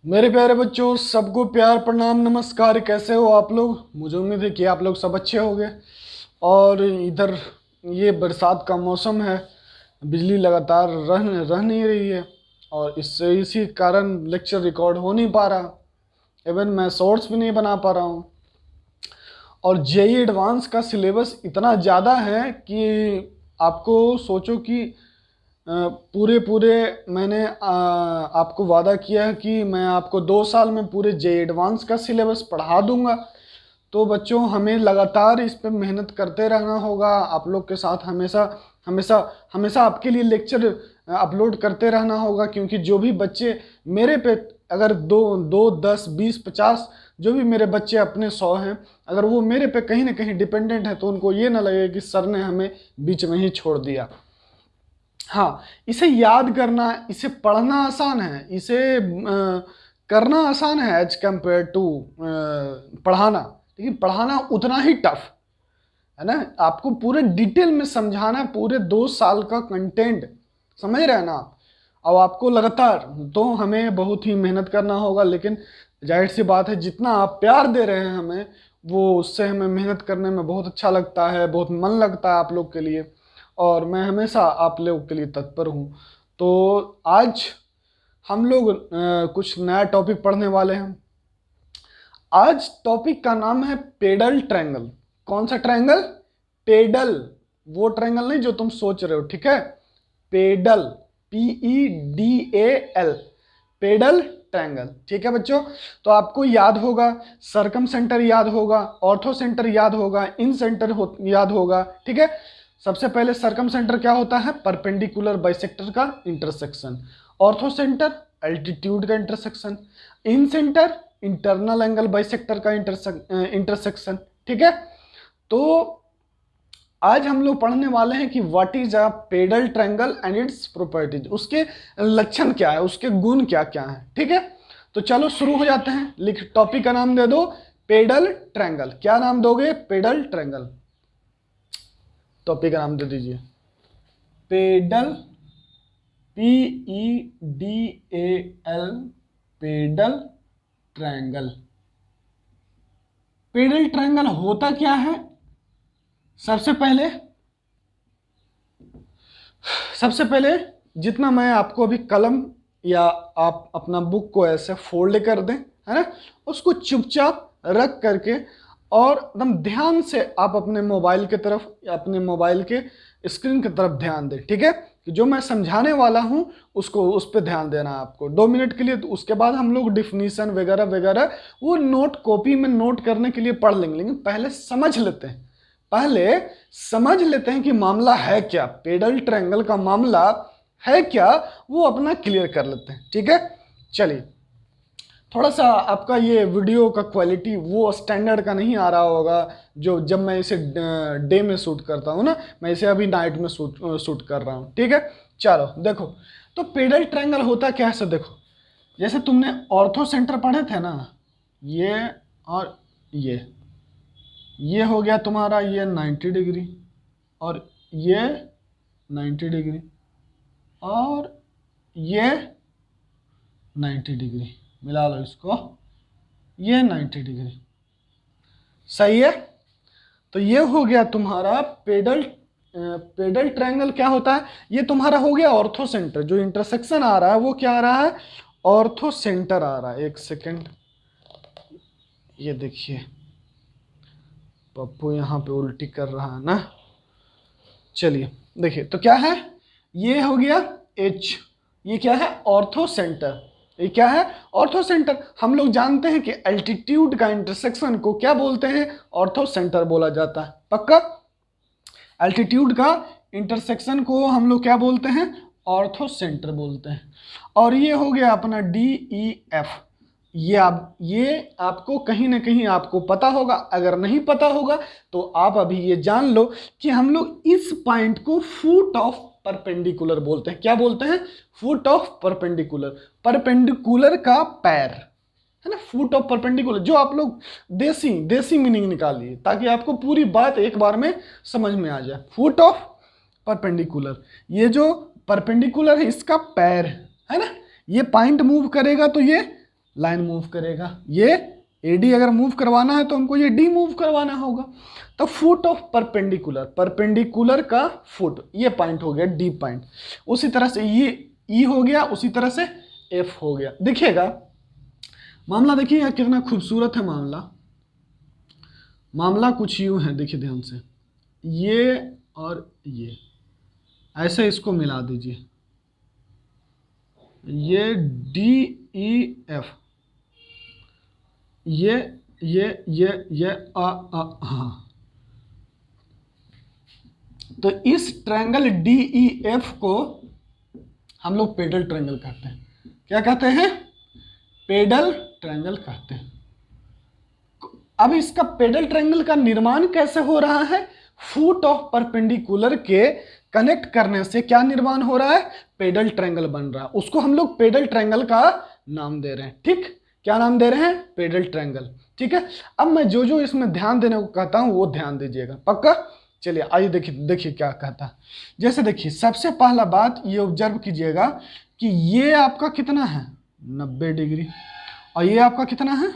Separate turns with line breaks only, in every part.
मेरे प्यारे बच्चों, सबको प्यार प्रणाम नमस्कार। कैसे हो आप लोग? मुझे उम्मीद है कि आप लोग सब अच्छे होंगे। और इधर ये बरसात का मौसम है, बिजली लगातार रह नहीं रही है और इससे इसी कारण लेक्चर रिकॉर्ड हो नहीं पा रहा। इवन मैं शॉर्ट्स भी नहीं बना पा रहा हूँ। और जेई एडवांस का सिलेबस इतना ज़्यादा है कि आपको सोचो कि पूरे पूरे मैंने आपको वादा किया है कि मैं आपको 2 साल में पूरे जेई एडवांस का सिलेबस पढ़ा दूंगा। तो बच्चों, हमें लगातार इस पे मेहनत करते रहना होगा। आप लोग के साथ हमेशा हमेशा हमेशा आपके लिए लेक्चर अपलोड करते रहना होगा, क्योंकि जो भी बच्चे मेरे पे, अगर 2 10 20 50 जो भी मेरे बच्चे अपने 100 हैं, अगर वो मेरे पे कहीं ना कहीं डिपेंडेंट है तो उनको ये ना लगे कि सर ने हमें बीच में ही छोड़ दिया। हाँ, इसे याद करना, इसे पढ़ना आसान है, इसे करना आसान है एज कम्पेयर टू पढ़ाना। लेकिन पढ़ाना उतना ही टफ है ना। आपको पूरे डिटेल में समझाना है, पूरे 2 साल का कंटेंट समझ रहे हैं ना आप। अब आपको लगातार, तो हमें बहुत ही मेहनत करना होगा, लेकिन जाहिर सी बात है जितना आप प्यार दे रहे हैं हमें, वो उससे हमें मेहनत करने में बहुत अच्छा लगता है, बहुत मन लगता है आप लोग के लिए। और मैं हमेशा आप लोग के लिए तत्पर हूँ। तो आज हम लोग कुछ नया टॉपिक पढ़ने वाले हैं। आज टॉपिक का नाम है पेडल ट्रायंगल। कौन सा ट्रायंगल? पेडल, वो ट्रायंगल नहीं जो तुम सोच रहे हो, ठीक है। पेडल, PEDAL, पेडल ट्रायंगल, ठीक है बच्चों। तो आपको याद होगा, सरकम सेंटर याद होगा, ऑर्थो सेंटर याद होगा, इन सेंटर याद होगा, ठीक है। सबसे पहले सरकम सेंटर क्या होता है? परपेंडिकुलर बाइसेक्टर का इंटरसेक्शन। ऑर्थो सेंटर एल्टीट्यूड का इंटरसेक्शन। इन सेंटर इंटरनल एंगल बाइसेक्टर का इंटरसेक्शन, ठीक है। तो आज हम लोग पढ़ने वाले हैं कि what is a pedal triangle and its properties. उसके लक्षण क्या है, उसके गुण क्या क्या है, ठीक है। तो चलो शुरू हो जाते हैं। लिख, टॉपिक का नाम दे दो पेडल ट्रायंगल। क्या नाम दोगे? Pedal triangle. टॉपिक का नाम दे दीजिए pedal, PEDAL, pedal triangle. Pedal triangle होता क्या है? सबसे पहले सबसे पहले जितना मैं आपको अभी कलम, या आप अपना बुक को ऐसे फोल्ड कर दें, है ना, उसको चुपचाप रख करके और एकदम ध्यान से आप अपने मोबाइल की तरफ, अपने मोबाइल के स्क्रीन की तरफ ध्यान दें, ठीक है। कि जो मैं समझाने वाला हूं उसको, उस पर ध्यान देना है आपको 2 मिनट के लिए। तो उसके बाद हम लोग डिफिनीशन वगैरह वगैरह वो नोट कॉपी में नोट करने के लिए पढ़ लेंगे, लेकिन पहले समझ लेते हैं। पहले समझ लेते हैं कि मामला है क्या, पेडल ट्रायंगल का मामला है क्या, वो अपना क्लियर कर लेते हैं, ठीक है। चलिए, थोड़ा सा आपका ये वीडियो का क्वालिटी वो स्टैंडर्ड का नहीं आ रहा होगा, जो जब मैं इसे डे में शूट करता हूँ ना, मैं इसे अभी नाइट में शूट कर रहा हूँ, ठीक है। चलो देखो, तो पेडल ट्रायंगल होता क्या है सर? देखो, जैसे तुमने ऑर्थो सेंटर पढ़े थे ना, ये और ये हो गया तुम्हारा, ये 90 डिग्री, और ये 90 डिग्री, और ये 90 डिग्री, मिला लो इसको, ये 90 डिग्री, सही है। तो ये हो गया तुम्हारा पेडल। पेडल ट्रायंगल क्या होता है? ये तुम्हारा हो गया ऑर्थो सेंटर। जो इंटरसेक्शन आ रहा है वो क्या आ रहा है? ऑर्थो सेंटर आ रहा है। एक सेकेंड, ये देखिए पप्पू यहाँ पे उल्टी कर रहा है ना। चलिए देखिए, तो क्या है, ये हो गया H, ये क्या है? Ortho centre. ये क्या है? Ortho centre. हम लोग जानते हैं कि एल्टीट्यूड का इंटरसेक्शन को क्या बोलते हैं? ऑर्थो सेंटर बोला जाता है, पक्का। एल्टीट्यूड का इंटरसेक्शन को हम लोग क्या बोलते हैं? ऑर्थो सेंटर बोलते हैं। और ये हो गया अपना DEF। ये आपको कहीं ना कहीं आपको पता होगा। अगर नहीं पता होगा तो आप अभी ये जान लो कि हम लोग इस पॉइंट को फुट ऑफ परपेंडिकुलर बोलते हैं। क्या बोलते हैं? Foot of perpendicular. परपेंडिकुलर का पैर, है ना, फुट ऑफ परपेंडिकुलर। जो आप लोग देसी देसी मीनिंग निकालिए ताकि आपको पूरी बात एक बार में समझ में आ जाए। फुट ऑफ परपेंडिकुलर, ये जो परपेंडिकुलर है इसका पैर है ना। ये पॉइंट मूव करेगा तो ये लाइन मूव करेगा। ये AD अगर मूव करवाना है तो हमको ये D मूव करवाना होगा। तो फुट ऑफ परपेंडिकुलर, परपेंडिकुलर का फुट, ये पॉइंट हो गया D पॉइंट। उसी तरह से ये E हो गया, उसी तरह से F हो गया। देखिएगा मामला, देखिए कितना खूबसूरत है मामला। मामला कुछ यूं है, देखिए ध्यान से, ये और ये ऐसे इसको मिला दीजिए, ये DEF, ये हाँ। तो इस ट्रायंगल DEF को हम लोग पेडल ट्रायंगल कहते हैं। क्या कहते हैं? पेडल ट्रायंगल कहते हैं। अब इसका पेडल ट्रायंगल का निर्माण कैसे हो रहा है? फुट ऑफ परपेंडिकुलर के कनेक्ट करने से क्या निर्माण हो रहा है? पेडल ट्रायंगल बन रहा है। उसको हम लोग पेडल ट्रायंगल का नाम दे रहे हैं। ठीक, क्या नाम दे रहे हैं? Pedal triangle. ठीक है, अब मैं जो जो इसमें ध्यान देने को कहता हूं वो ध्यान दीजिएगा, पक्का? चलिए आइए देखिए क्या कहता है। जैसे देखिए, सबसे पहला बात ये ऑब्जर्व कीजिएगा कि ये आपका कितना है? 90 डिग्री, और ये आपका कितना है?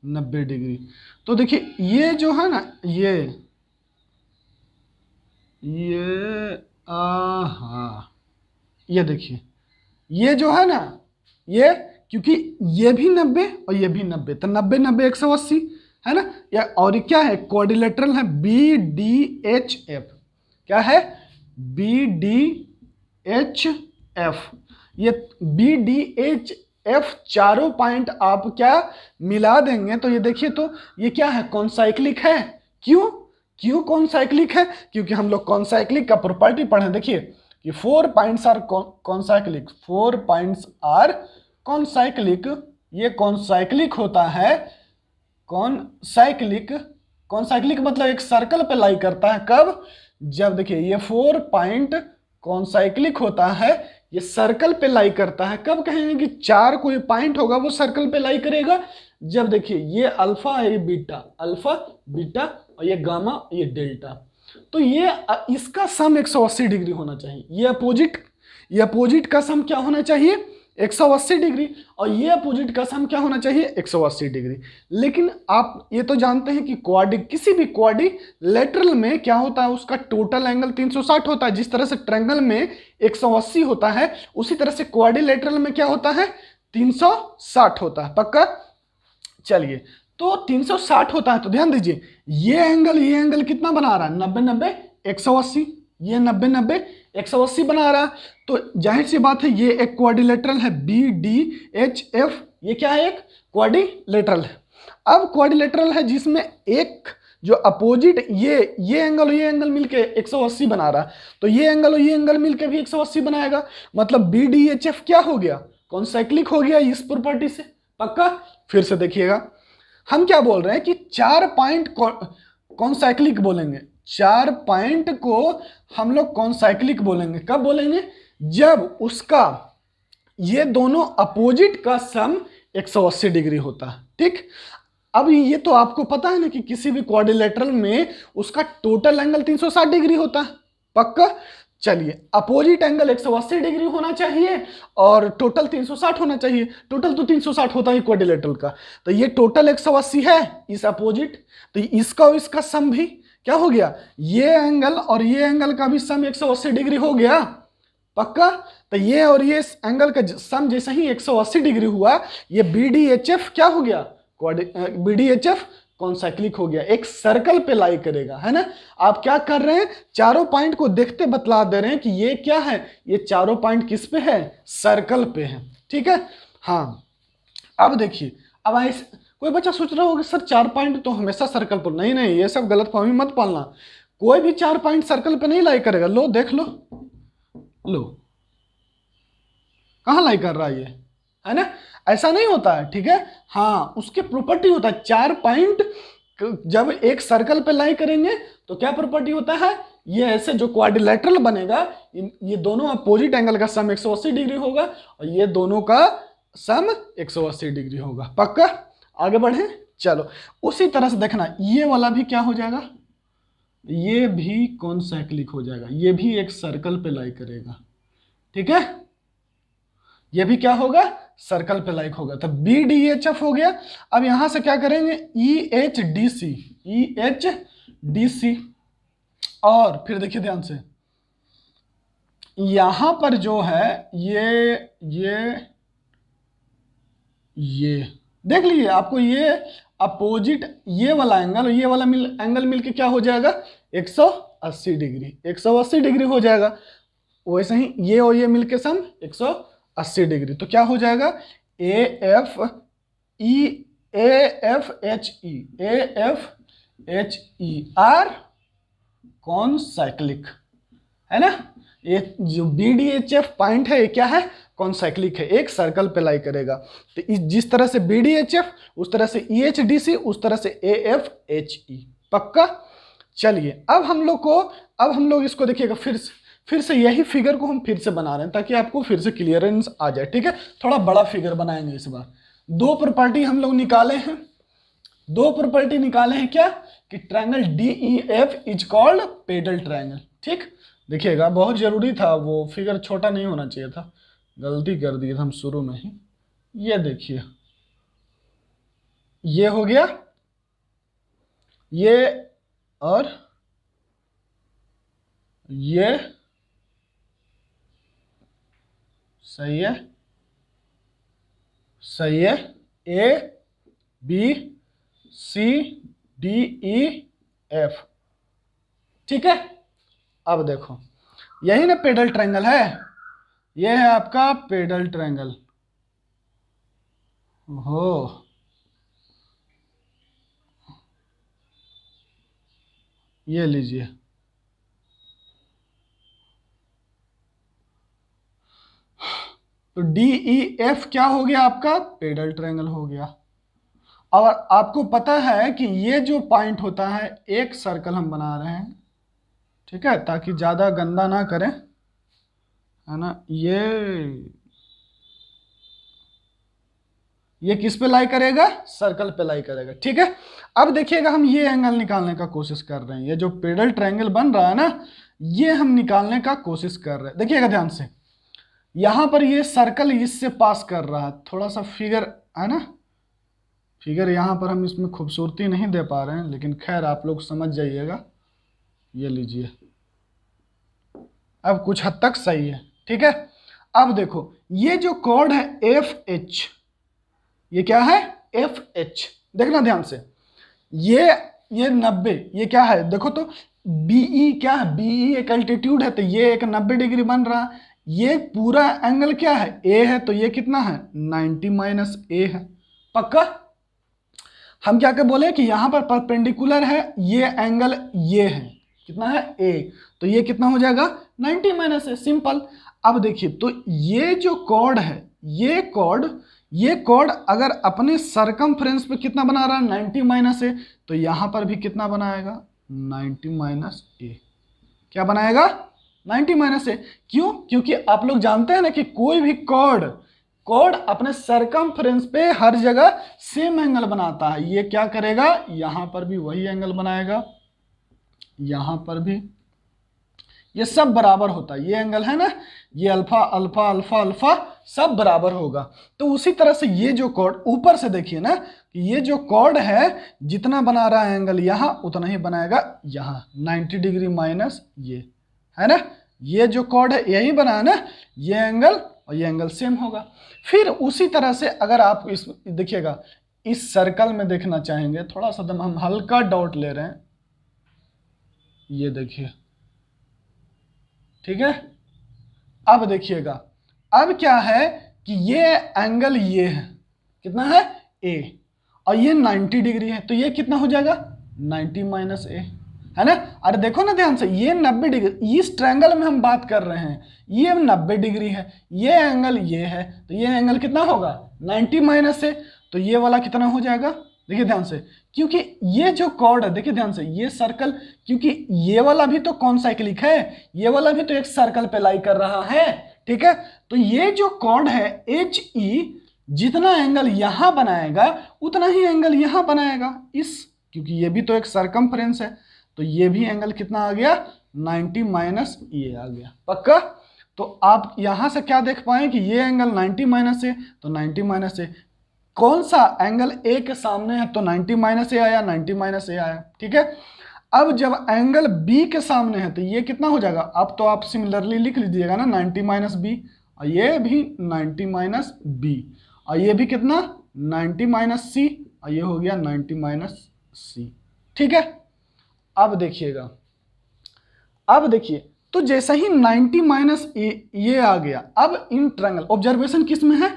90 डिग्री। तो देखिए ये जो है ना, ये ये देखिए, ये जो है ना, ये क्योंकि ये भी 90 और ये भी 90, तो 90 90 180 है ना। या और ये क्या है? क्वाड्रिलेटरल है, BDHF। क्या है? BDHF। ये BDHF चारों पॉइंट आप क्या मिला देंगे तो ये देखिए, तो ये क्या है? कॉन्साइक्लिक है। क्यों कॉन्साइक्लिक है? क्योंकि हम लोग कॉन्साइक्लिक का प्रॉपर्टी पढ़े। देखिए कि 4 points are concyclic, 4 points are concyclic. ये कॉन्साइक्लिक होता है, कॉन्साइक्लिक मतलब एक सर्कल पे लाई करता है। कब? जब देखिए ये 4 पॉइंट कॉन्साइक्लिक होता है, ये सर्कल पे लाई करता है। कब कहेंगे कि 4 कोई पॉइंट होगा वो सर्कल पे लाई करेगा? जब देखिए ये अल्फा है, ये बीटा, अल्फा बीटा, और ये गामा, ये डेल्टा। तो ये इसका सम 180 डिग्री होना चाहिए। ये अपोजिट का सम क्या होना चाहिए? 180 डिग्री, और ये अपोजिट का सम क्या होना चाहिए? 180 डिग्री। लेकिन आप ये तो जानते हैं कि किसी भी क्वाड्रिलेटरल में क्या होता है? उसका टोटल एंगल 360 होता है। जिस तरह से ट्रायंगल में 180 होता है, उसी तरह से क्वाड्रिलेटरल में क्या होता है? 360 होता है। पक्का? चलिए, तो 360 होता है तो ध्यान दीजिए, ये एंगल कितना बना रहा है? 90 90 180। ये 90 90 180 बना रहा है। तो जाहिर सी बात है ये एक क्वाड्रिलेटरल है, BDHF। ये क्या है? एक क्वाड्रिलेटरल है। अब क्वाड्रिलेटरल है जिसमें एक जो अपोजिट ये एंगल मिलके 180 बना रहा है, तो ये एंगल और ये एंगल मिलके भी 180 बनाएगा। मतलब BDHF क्या हो गया? कॉन्साइक्लिक हो गया इस प्रॉपर्टी से। पक्का? फिर से देखिएगा, हम क्या बोल रहे हैं कि 4 पॉइंट कॉन्साइक्लिक बोलेंगे। 4 पॉइंट को हम लोग कॉन्साइक्लिक बोलेंगे। कब बोलेंगे? जब उसका ये दोनों अपोजिट का सम 180 डिग्री होता है। ठीक, अब ये तो आपको पता है ना कि किसी भी क्वाड्रिलेटरल में उसका टोटल एंगल 360 डिग्री होता है। पक्का? चलिए, अपोजिट एंगल 180 डिग्री होना चाहिए और टोटल 360 होना चाहिए। टोटल तो 360 होता है क्वाड्रिलेटरल का, तो ये टोटल 180 है इस अपोजिट, तो इसका और इसका सम भी क्या हो गया? ये एंगल और ये एंगल का भी सम 180 डिग्री हो गया। पक्का? तो ये और ये एंगल का सम जैसे ही 180 डिग्री हुआ, ये BDHF क्या हो गया? BDHF कॉन्साइक्लिक हो गया, एक सर्कल पे लाई करेगा, है ना। आप क्या कर रहे हैं? चारों पॉइंट को देखते बतला दे रहे हैं कि ये क्या है? ये चारों पॉइंट किस पे है? सर्कल पे है। ठीक है, हाँ। अब देखिए, अब ऐसे कोई बच्चा सोच रहा होगा सर 4 पॉइंट तो हमेशा सर्कल पर। नहीं, ये सब गलत फहमी मत पालना। कोई भी 4 पॉइंट सर्कल पे नहीं लाई करेगा। लो देख लो, कहाँ लाई कर रहा है ना। ऐसा नहीं होता है। ठीक है, हाँ, उसके प्रॉपर्टी होता है। 4 पॉइंट जब एक सर्कल पे लाई करेंगे तो क्या प्रॉपर्टी होता है? ये ऐसे जो क्वाड्रिलेटरल बनेगा, ये दोनों अपोजिट एंगल का सम 180 डिग्री होगा और ये दोनों का सम 180 डिग्री होगा। पक्का? आगे बढ़े, चलो। उसी तरह से देखना, ये वाला भी क्या हो जाएगा? ये भी कॉन्साइक्लिक हो जाएगा। ये भी एक सर्कल पे लाई करेगा। ठीक है, ये भी क्या होगा, सर्कल पे लाइक होगा। तो बी डी एच एफ हो गया। अब यहां से क्या करेंगे, E H D C, E H D C. और फिर देखिए ध्यान से, यहां पर जो है ये देख लीजिए, आपको ये अपोजिट ये वाला एंगल, ये वाला एंगल मिलके क्या हो जाएगा, 180 डिग्री, 180 डिग्री हो जाएगा। वैसे ही ये और ये मिलके सम 180 डिग्री। तो क्या हो जाएगा, A F H E are concyclic, है ना। ये जो B D H F point है ये क्या है, कौन साइक्लिक है, एक सर्कल पे लाई करेगा। तो जिस तरह से बी डी एच एफ, उस तरह से ई एच डी सी, उस तरह से ए एफ एच ई। पक्का। चलिए अब हम लोग इसको देखिएगा, फिर से यही फिगर को हम फिर से बना रहे हैं ताकि आपको फिर से क्लियरेंस आ जाए। ठीक है, थोड़ा बड़ा फिगर बनाएंगे इस बार। दो प्रॉपर्टी हम लोग निकाले हैं, क्या, कि triangle D E F is called pedal triangle. ठीक, देखिएगा बहुत जरूरी था, वो फिगर छोटा नहीं होना चाहिए था, गलती कर दी था हम शुरू में ही। ये देखिए, ये हो गया, ये और ये, सही है, A B C D E F. ठीक है, अब देखो यही ना पेडल ट्रायंगल है, ये है आपका पेडल ट्रायंगल। हो ये लीजिए, तो डी ई एफ क्या हो गया आपका, पेडल ट्रायंगल हो गया। और आपको पता है कि ये जो पॉइंट होता है, एक सर्कल हम बना रहे हैं, ठीक है, ताकि ज्यादा गंदा ना करें, है ना। ये किस पे लाई करेगा, सर्कल पे लाई करेगा। ठीक है, अब देखिएगा हम ये एंगल निकालने का कोशिश कर रहे हैं, ये जो पेडल ट्रायंगल बन रहा है ना, ये हम निकालने का कोशिश कर रहे हैं। देखिएगा ध्यान से, यहां पर ये सर्कल इससे पास कर रहा है, थोड़ा सा फिगर है ना, फिगर यहां पर हम इसमें खूबसूरती नहीं दे पा रहे हैं, लेकिन खैर आप लोग समझ जाइएगा। ये लीजिए, अब कुछ हद तक सही है। ठीक है, अब देखो ये जो कॉर्ड है एफ एच, ये क्या है, एफ एच, देखना ध्यान से, ये 90, ये क्या है देखो तो, बीई क्या है, बीई एक एल्टीट्यूड है, तो ये एक 90 डिग्री बन रहा है। ये पूरा एंगल क्या है, ए है, तो ये कितना है, 90 माइनस ए है। पक्का। हम क्या बोले कि यहां पर परपेंडिकुलर है, ये एंगल ये है, कितना है, ए, तो ये कितना हो जाएगा, 90 माइनस ए, सिंपल। अब देखिए, तो ये जो कॉर्ड है, ये कॉर्ड अगर अपने सरकमफ्रेंस पे कितना बना रहा है, 90 माइनस ए, तो यहां पर भी कितना बनाएगा, 90 माइनस ए। क्या बनाएगा, 90 माइनस ए। क्यों, क्योंकि आप लोग जानते हैं ना कि कोई भी कॉर्ड अपने सरकमफ्रेंस पे हर जगह सेम एंगल बनाता है। ये क्या करेगा, यहां पर भी वही एंगल बनाएगा, यहां पर भी, ये सब बराबर होता है, ये एंगल है ना, ये अल्फा अल्फा अल्फा अल्फा सब बराबर होगा। तो उसी तरह से ये जो कॉर्ड ऊपर से देखिए ना, कि ये जो कॉर्ड है जितना बना रहा है एंगल यहां, उतना ही बनाएगा यहां, 90 डिग्री माइनस ये, है ना। ये जो कॉर्ड है यही बना है ना, ये एंगल और ये एंगल सेम होगा। फिर उसी तरह से अगर आप इस देखिएगा, इस सर्कल में देखना चाहेंगे, थोड़ा सा दम हम हल्का डॉट ले रहे हैं, ये देखिए, ठीक है। अब देखिएगा, अब क्या है कि ये एंगल ये है, कितना है, ए, और ये 90 डिग्री है, तो ये कितना हो जाएगा, 90 माइनस ए, है ना। अरे देखो ना ध्यान से, ये 90 डिग्री, इस ट्रायंगल में हम बात कर रहे हैं, ये 90 डिग्री है, ये एंगल ये है, तो ये एंगल कितना होगा, 90 माइनस ए, तो ये वाला कितना हो जाएगा, देखिए ध्यान से, क्योंकि ये जो कॉर्ड है, देखिए ध्यान से, ये सर्कल, क्योंकि ये वाला भी तो कौन साइक्लिक है, ये वाला भी तो एक सर्कल पे लाई कर रहा है। ठीक है, तो ये जो कॉर्ड है एच ई, जितना एंगल यहां बनाएगा उतना ही एंगल यहां बनाएगा, क्योंकि ये भी तो एक सरकमफ्रेंस है, तो ये भी एंगल कितना आ गया, 90 माइनस ये आ गया। पक्का। तो आप यहां से क्या देख पाए कि ये एंगल 90 माइनस ए, तो 90 माइनस ए, कौन सा एंगल ए के सामने है तो 90 माइनस ए आया, 90 माइनस ए आया। ठीक है, अब जब एंगल बी के सामने है तो ये कितना हो जाएगा, अब तो आप सिमिलरली लिख लीजिएगा ना 90 माइनस बी, और ये भी 90 माइनस बी, और ये भी कितना 90 माइनस सी, और ये हो गया 90 माइनस सी। ठीक है, अब देखिएगा, अब देखिए तो जैसे ही 90 माइनस ये आ गया, अब इन ट्रायंगल ऑब्जर्वेशन किस में है,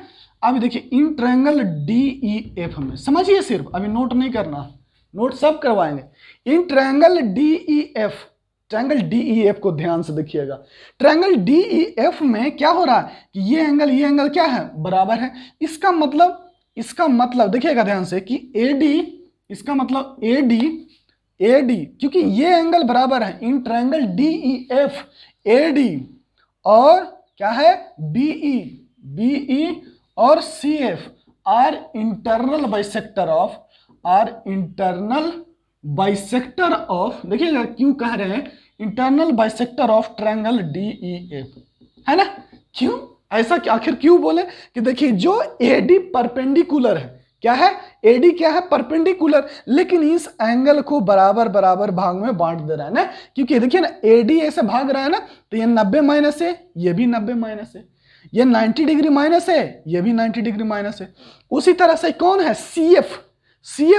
अब देखिए इन ट्रायंगल डी ई एफ में, समझिए सिर्फ, अभी नोट नहीं करना, नोट सब करवाएंगे। इन triangle D E F, triangle D E F को ध्यान से देखिएगा, ट्रायंगल डी ई एफ में क्या हो रहा है कि ये एंगल क्या है, बराबर है। इसका मतलब देखिएगा ध्यान से कि ए डी, इसका मतलब ए डी, क्योंकि ये एंगल बराबर है in triangle D E F, A D और क्या है बीई और C F are internal bisector of, देखिएगा क्यों कह रहे हैं internal bisector of triangle D E F, है ना। क्यों ऐसा, आखिर क्यों बोले कि देखिए जो एडी परपेंडिकुलर है, क्या है एडी, क्या है परपेंडिकुलर, लेकिन इस एंगल को बराबर बराबर भाग में बांट दे रहा है ना, क्योंकि देखिए ना एडी ऐसे भाग रहा है ना, तो ये 90 माइनस है, ये भी 90 माइनस है, ये 90 डिग्री माइनस है, ये भी 90 डिग्री माइनस है। उसी तरह से कौन है सी एफ,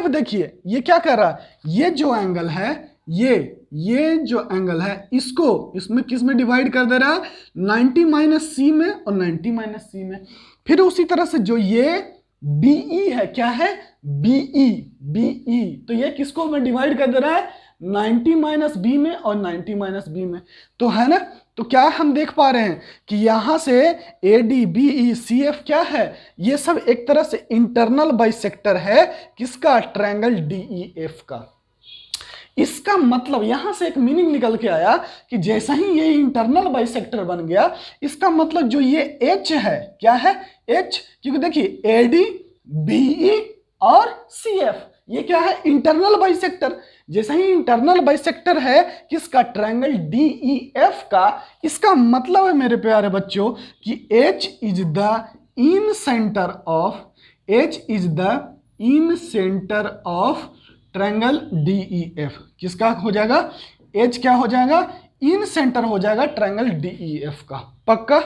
देखिए ये क्या कर रहा है, ये जो एंगल है, ये जो एंगल है इसको इसमें किस में डिवाइड कर दे रहा है 90 माइनस सी में और 90 माइनस सी में। फिर उसी तरह से जो ये बीई है, क्या है बीई, तो ये किसको में डिवाइड कर दे रहा है 90 माइनस बी में और 90 माइनस बी में, तो है ना। तो क्या हम देख पा रहे हैं कि यहां से A D B E C F क्या है, ये सब एक तरह से इंटरनल बाइसेक्टर है किसका, ट्रायंगल डीई एफ का। इसका मतलब यहां से एक मीनिंग निकल के आया कि जैसा ही ये इंटरनल बाइसेक्टर बन गया, इसका मतलब जो ये एच है, क्या है एच, क्योंकि देखिए एडी बीई और सी एफ ये क्या है इंटरनल बाइसेक्टर, जैसा ही इंटरनल बाइसेक्टर है किसका, ट्रायंगल डीई एफ का। इसका मतलब है मेरे प्यारे बच्चों कि H is the incentre of triangle DE F, किसका हो जाएगा, H क्या हो जाएगा, इन सेंटर हो जाएगा ट्रायंगल डीई एफ का, पक्का।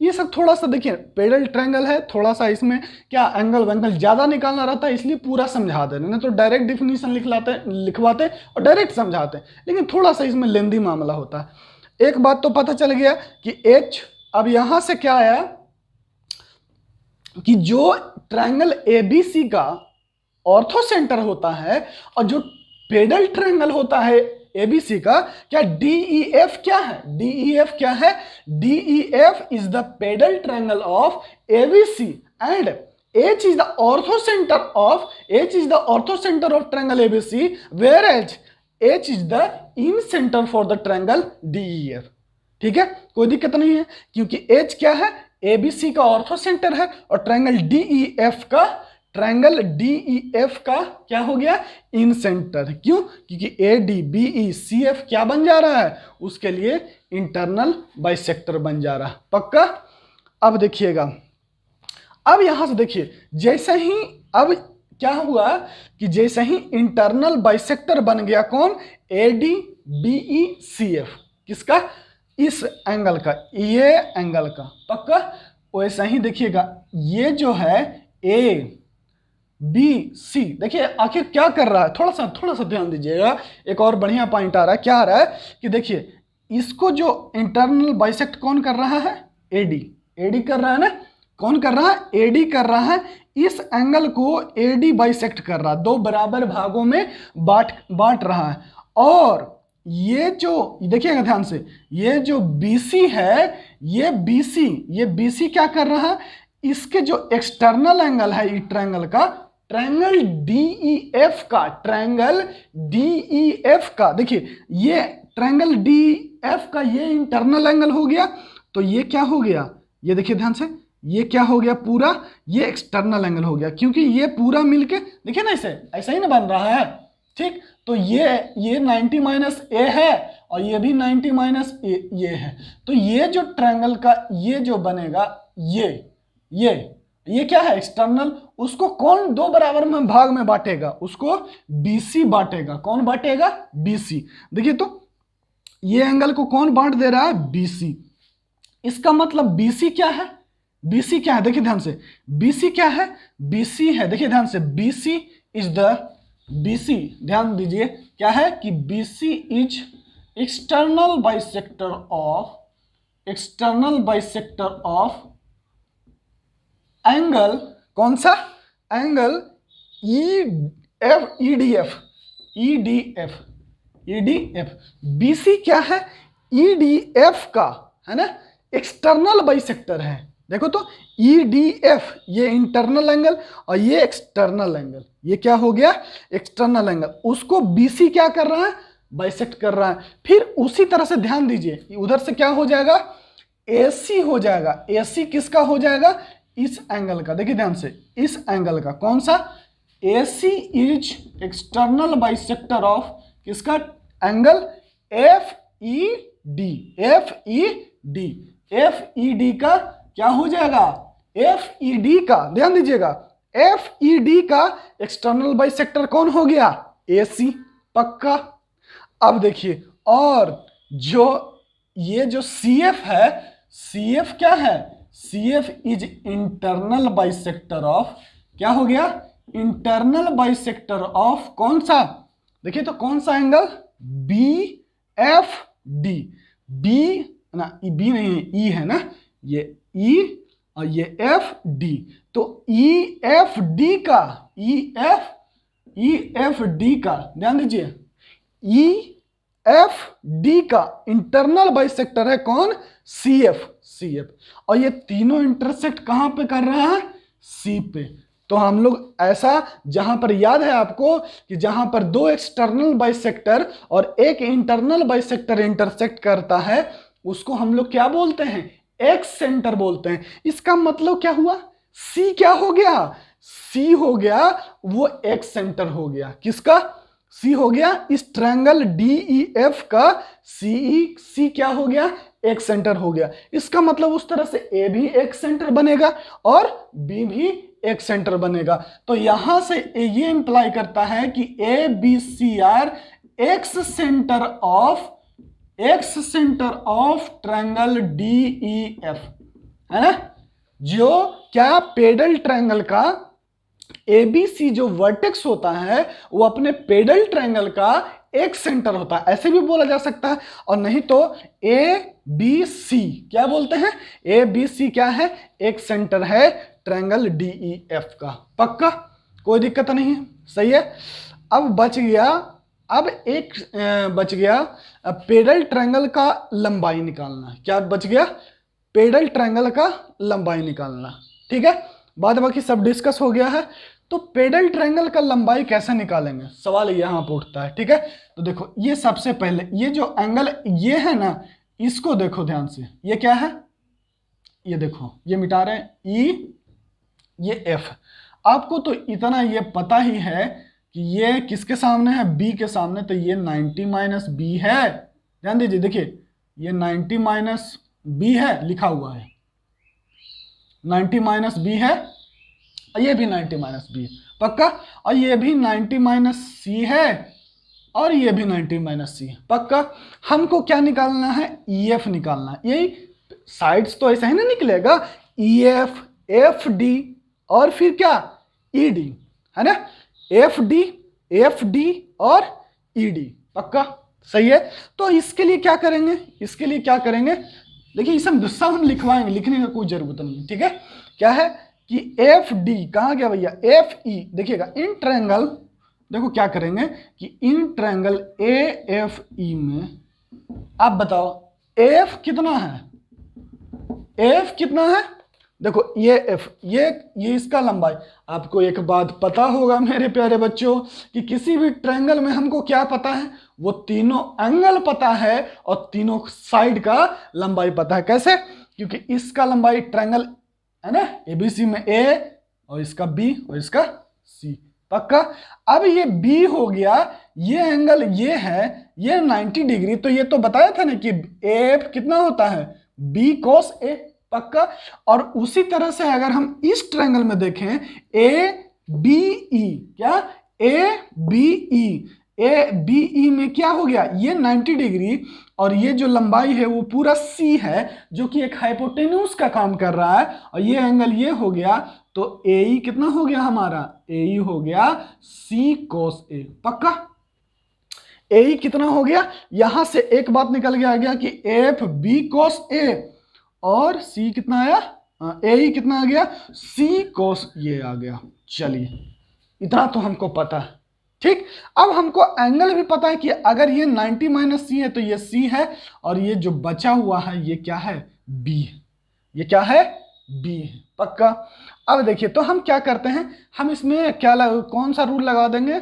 ये सब थोड़ा सा देखिए पेडल ट्रायंगल है, थोड़ा सा इसमें क्या एंगल वैंगल ज्यादा निकालना रहता है, इसलिए पूरा समझा दे रहे हैं, तो डायरेक्ट डिफिनीशन लिखवाते और डायरेक्ट समझाते हैं, लेकिन थोड़ा सा इसमें लेंदी मामला होता है। एक बात तो पता चल गया कि H, अब यहां से क्या आया कि जो ट्रायंगल एबीसी का ऑर्थो सेंटर होता है और जो पेडल ट्रायंगल होता है एबीसी का, क्या डीईएफ क्या है, डीईएफ क्या है, DEF is the pedal triangle of ABC and H is the ortho center of triangle ABC, whereas H is the in center for the triangle DEF। ठीक है, कोई दिक्कत नहीं है, क्योंकि H क्या है ABC का ऑर्थो सेंटर है और ट्रायंगल DEF का क्या हो गया इन सेंटर। क्यों, क्योंकि ADBECF क्या बन जा रहा है, उसके लिए इंटरनल बाइसेक्टर बन जा रहा है, पक्का। अब देखिएगा, अब यहां से देखिए जैसे ही अब क्या हुआ कि जैसे ही इंटरनल बाइसेक्टर बन गया कौन, ADBECF, किसका, इस एंगल का, ये एंगल का, पक्का। वैसा ही देखिएगा ये जो है ABC, देखिए आखिर क्या कर रहा है, थोड़ा सा ध्यान दीजिएगा, एक और बढ़िया पॉइंट आ रहा है। क्या आ रहा है कि देखिए इसको जो इंटरनल बाइसेक्ट कौन कर रहा है, AD कर रहा है ना, कौन कर रहा है, AD कर रहा है। इस एंगल को AD बाइसेक्ट कर रहा है, दो बराबर भागों में बांट रहा है। और ये जो देखिएगा ध्यान से, ये जो BC है, ये BC क्या कर रहा है, इसके जो एक्सटर्नल एंगल है इस ट्रायंगल का, ट्रायंगल DEF का, देखिए ये ट्रायंगल DEF का ये इंटरनल एंगल हो गया, तो ये क्या हो गया, ये देखिए ध्यान से, ये क्या हो गया पूरा, ये एक्सटर्नल एंगल हो गया, क्योंकि ये पूरा मिलके देखिए ना ऐसे ही ना बन रहा है, ठीक। तो ये 90 माइनस ए है और ये भी 90 माइनस ए ये है। तो ये जो ट्रायंगल का ये जो बनेगा ये क्या है एक्सटर्नल, उसको कौन दो बराबर में भाग में बांटेगा, उसको बीसी बांटेगा। कौन बांटेगा? बीसी। देखिए तो ये एंगल को कौन बांट दे रहा है? बीसी। इसका मतलब बीसी क्या है? बीसी क्या है? देखिए ध्यान से, बीसी क्या है? बीसी है, देखिए ध्यान से, बीसी इज द बीसी, ध्यान दीजिए क्या है कि BC is external bisector of angle, कौन सा एंगल? ईडीएफ। बीसी क्या है? ईडीएफ का, है ना, एक्सटर्नल बाइसेक्टर है। देखो तो ईडीएफ ये इंटरनल एंगल और ये एक्सटर्नल एंगल, ये क्या हो गया? External angle. उसको बीसी क्या कर रहा है? बाइसेक्ट कर रहा है। फिर उसी तरह से ध्यान दीजिए, उधर से क्या हो जाएगा? एसी हो जाएगा। एसी किसका हो जाएगा? इस एंगल का। देखिए ध्यान से, इस एंगल का। कौन सा? AC is external bisector of किसका? एंगल FED का क्या हो जाएगा? FED का, ध्यान दीजिएगा, FED का एक्सटर्नल बाइसेक्टर कौन हो गया? AC। पक्का। अब देखिए, और जो ये जो CF है, CF क्या है? CF is internal bisector of, क्या हो गया? इंटरनल बाइसेक्टर ऑफ कौन सा? देखिए तो कौन सा एंगल? BFD। बी ना, बी नहीं है, ई है ना, ये ई और ये FD। तो EFD का, EFD का ध्यान दीजिए, EFD का इंटरनल बाइसेक्टर है कौन? CF। और ये तीनों इंटरसेक्ट कहां पे कर रहा है? C पे। तो हम लोग ऐसा, जहां पर याद है आपको कि जहां पर दो एक्सटर्नल बाइसेक्टर और एक इंटरनल बाइसेक्टर इंटरसेक्ट करता है, उसको हम लोग क्या बोलते हैं? एक्स सेंटर बोलते हैं। इसका मतलब क्या हुआ? C क्या हो गया? C हो गया वो एक्स सेंटर हो गया। किसका? C हो गया इस ट्रायंगल DEF का। C क्या हो गया? एक सेंटर हो गया। इसका मतलब उस तरह से A भी एक सेंटर बनेगा और B भी एक सेंटर बनेगा। तो यहां से ये इंप्लाई करता है कि ABC are x centre of triangle DEF, है ना। जो क्या पेडल ट्रायंगल का ABC जो वर्टेक्स होता है वो अपने पेडल ट्रायंगल का एक सेंटर होता है, ऐसे भी बोला जा सकता है। और नहीं तो ABC क्या बोलते हैं? ABC क्या है? एक सेंटर है ट्रायंगल DEF का। पक्का, कोई दिक्कत नहीं है, सही है। अब बच गया पेडल ट्रायंगल का लंबाई निकालना। क्या बच गया? पेडल ट्रायंगल का लंबाई निकालना। ठीक है, बाद बाकी सब डिस्कस हो गया है। तो पेडल ट्रायंगल का लंबाई कैसे निकालेंगे, सवाल यहां पर उठता है। ठीक है, तो देखो, ये सबसे पहले ये जो एंगल ये है ना, इसको देखो ध्यान से, ये क्या है? ये देखो, ये मिटा रहे हैं E, ये F। आपको तो इतना ये पता ही है कि ये किसके सामने है? B के सामने। तो ये 90 माइनस बी है। ध्यान दीजिए, देखिए ये 90 माइनस बी है, लिखा हुआ है 90 माइनस बी है, और ये भी 90 माइनस बी है। पक्का। और ये भी 90 माइनस सी है, और ये भी 90 माइनस सी है। पक्का। हमको क्या निकालना है? EF निकालना है। यही साइड्स तो ऐसा ही ना निकलेगा, EF, FD और फिर क्या? ED, है ना। FD और ED। पक्का, सही है। तो इसके लिए क्या करेंगे? देखिए, इसे हम लिखवाएंगे, लिखने का कोई जरूरत नहीं है। ठीक है, क्या है कि FD कहां गया भैया? FE। देखिएगा, इन ट्रायंगल, देखो क्या करेंगे कि इन ट्रायंगल AFE में आप बताओ AF कितना है? AF कितना है? देखो ये F, ये इसका लंबाई। आपको एक बात पता होगा मेरे प्यारे बच्चों कि किसी भी ट्रायंगल में हमको क्या पता है? वो तीनों एंगल पता है और तीनों साइड का लंबाई पता है। कैसे? क्योंकि इसका लंबाई ट्रायंगल है ना, ABC में A और इसका B और इसका C। पक्का। अब ये B हो गया, ये एंगल ये है, ये 90 डिग्री, तो ये तो बताया था ना कि एफ कितना होता है, बी कॉस ए, पक्का। और उसी तरह से अगर हम इस ट्रायंगल में देखें, ए बी ई, क्या A B E, A B E में क्या हो गया, ये 90 डिग्री और ये जो लंबाई है वो पूरा सी है, जो कि एक हाइपोटेन्यूज का काम कर रहा है, और ये एंगल ये हो गया, तो ए ई कितना हो गया हमारा, ए ई हो गया सी कॉस ए, पक्का। ए ई कितना हो गया, यहां से एक बात निकल के आ गया कि एफ बी कॉस ए, और सी कितना आया, ए ई कितना आ गया, सी कॉस ये आ गया। चलिए इतना तो हमको पता है, ठीक। अब हमको एंगल भी पता है कि अगर ये 90 माइनस सी है तो ये सी है, और ये जो बचा हुआ है ये क्या है, बी, ये क्या है, बी है, पक्का। अब देखिए तो हम क्या करते हैं, हम इसमें क्या कौन सा रूल लगा देंगे,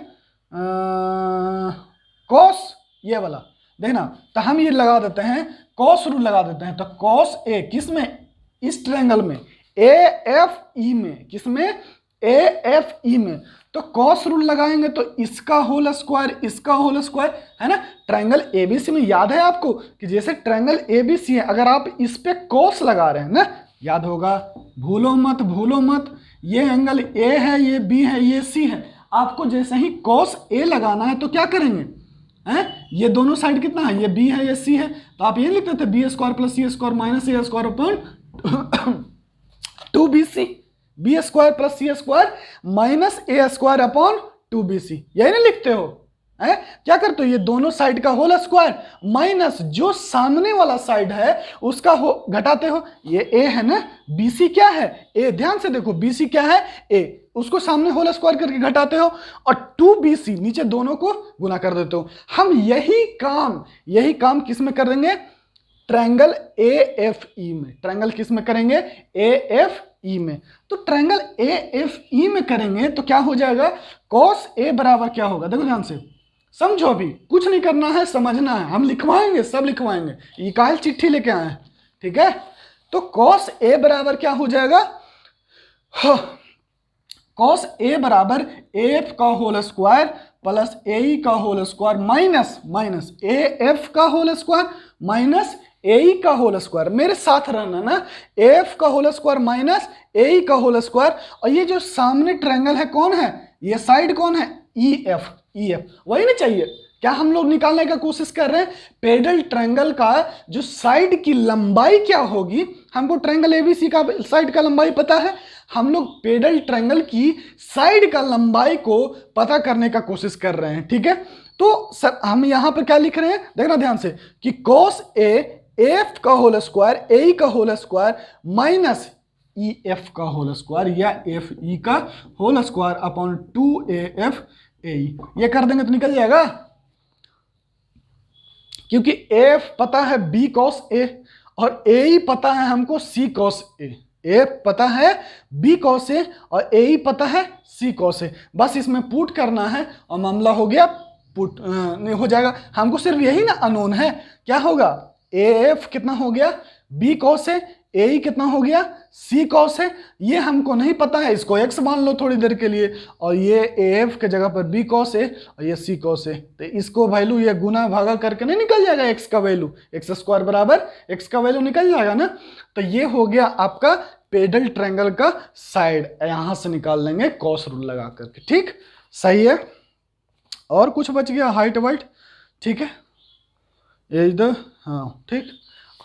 कॉस, ये वाला देखना, तो हम ये लगा देते हैं, कॉस रूल लगा देते हैं। तो कॉस ए किस में, इस ट्रायंगल में, ए एफ ई में, किस में, ए एफ ई में, तो कॉस रूल लगाएंगे तो इसका होल स्क्वायर, इसका होल स्क्वायर, है ना। ट्रायंगल एबीसी में याद है आपको कि जैसे ट्रायंगल एबीसी है, अगर आप इस पे कॉस लगा रहे हैं ना, याद होगा, भूलो मत भूलो मत, ये एंगल ए है, ये बी है, ये सी है, आपको जैसे ही कॉस ए लगाना है तो क्या करेंगे, हैं, ये दोनों साइड कितना है, ये बी है, ये सी है, तो आप ये लिखते थे B square plus C square minus A square upon 2bc, B square plus C square minus A square upon 2bc, यही नहीं लिखते हो, है, क्या करते हो, ये दोनों साइड का होल स्क्वायर माइनस जो सामने वाला साइड है उसका हो घटाते हो, ये ए है ना, बीसी क्या है, ए, ध्यान से देखो, बीसी क्या है, ए, उसको सामने होल स्क्वायर करके घटाते हो, और 2bc नीचे दोनों को गुना कर देते हो। हम यही काम किस में करेंगे, ट्रायंगल ए एफ ई में, ट्रायंगल किस में करेंगे, ए एफ ई में। तो ट्रायंगल ए एफ ई में करेंगे तो क्या हो जाएगा, कॉस ए बराबर क्या होगा, देखो ध्यान से समझो, अभी कुछ नहीं करना है, समझना है, हम लिखवाएंगे, सब लिखवाएंगे, ये काहे चिट्ठी लेके आए हैं, ठीक है। तो कॉस ए बराबर क्या हो जाएगा, कॉस ए बराबर एफ का whole square plus A E का whole square minus A F का whole square minus A E का होल स्क्वायर, मेरे साथ रहना ना, एफ का whole square minus A E का होल स्क्वायर, और ये जो सामने ट्रायंगल है कौन है, ये साइड कौन है, ई एफ, वही नहीं चाहिए क्या, हम लोग निकालने का कोशिश कर रहे हैं, पेडल ट्रायंगल का जो साइड की लंबाई क्या होगी, हमको ट्रायंगल एबीसी का साइड का लंबाई पता है, हम लोग पेडल ट्रायंगल की साइड का लंबाई को पता करने का कोशिश कर रहे हैं, ठीक है। तो सर हम यहां पर क्या लिख रहे हैं, देखना ध्यान से, कि कॉस ए एफ का होल स्क्वायर, ए ई का whole square minus E F का होल स्क्वायर या एफ ई का whole square upon 2af A E, ये कर देंगे तो निकल जाएगा, क्योंकि एफ पता है बी कॉस ए और ए ई पता है हमको सी कॉस ए, एफ पता है बी कॉस ए और ए ई पता है सी कॉस ए, बस इसमें पुट करना है और मामला हो गया, पुट नहीं हो जाएगा। हमको सिर्फ यही ना अननोन है, क्या होगा, ए एफ कितना हो गया, बी कॉस ए, ए ई कितना हो गया, सी कॉस है, ये हमको नहीं पता है, इसको एक्स मान लो थोड़ी देर के लिए, और ये ए एफ के जगह पर बी कॉस है और ये सी कॉस है, तो इसको वैल्यू ये गुना भागा करके नहीं निकल जाएगा, एक्स का वैल्यू, एक्स स्क्वायर बराबर एक्स का वैल्यू निकल जाएगा ना। तो ये हो गया आपका पेडल ट्रायंगल का साइड, यहां से निकाल लेंगे कॉस रूल लगा करके, ठीक, सही है। और कुछ बच गया, हाइट वाइट, ठीक है, ये इधर, हाँ ठीक।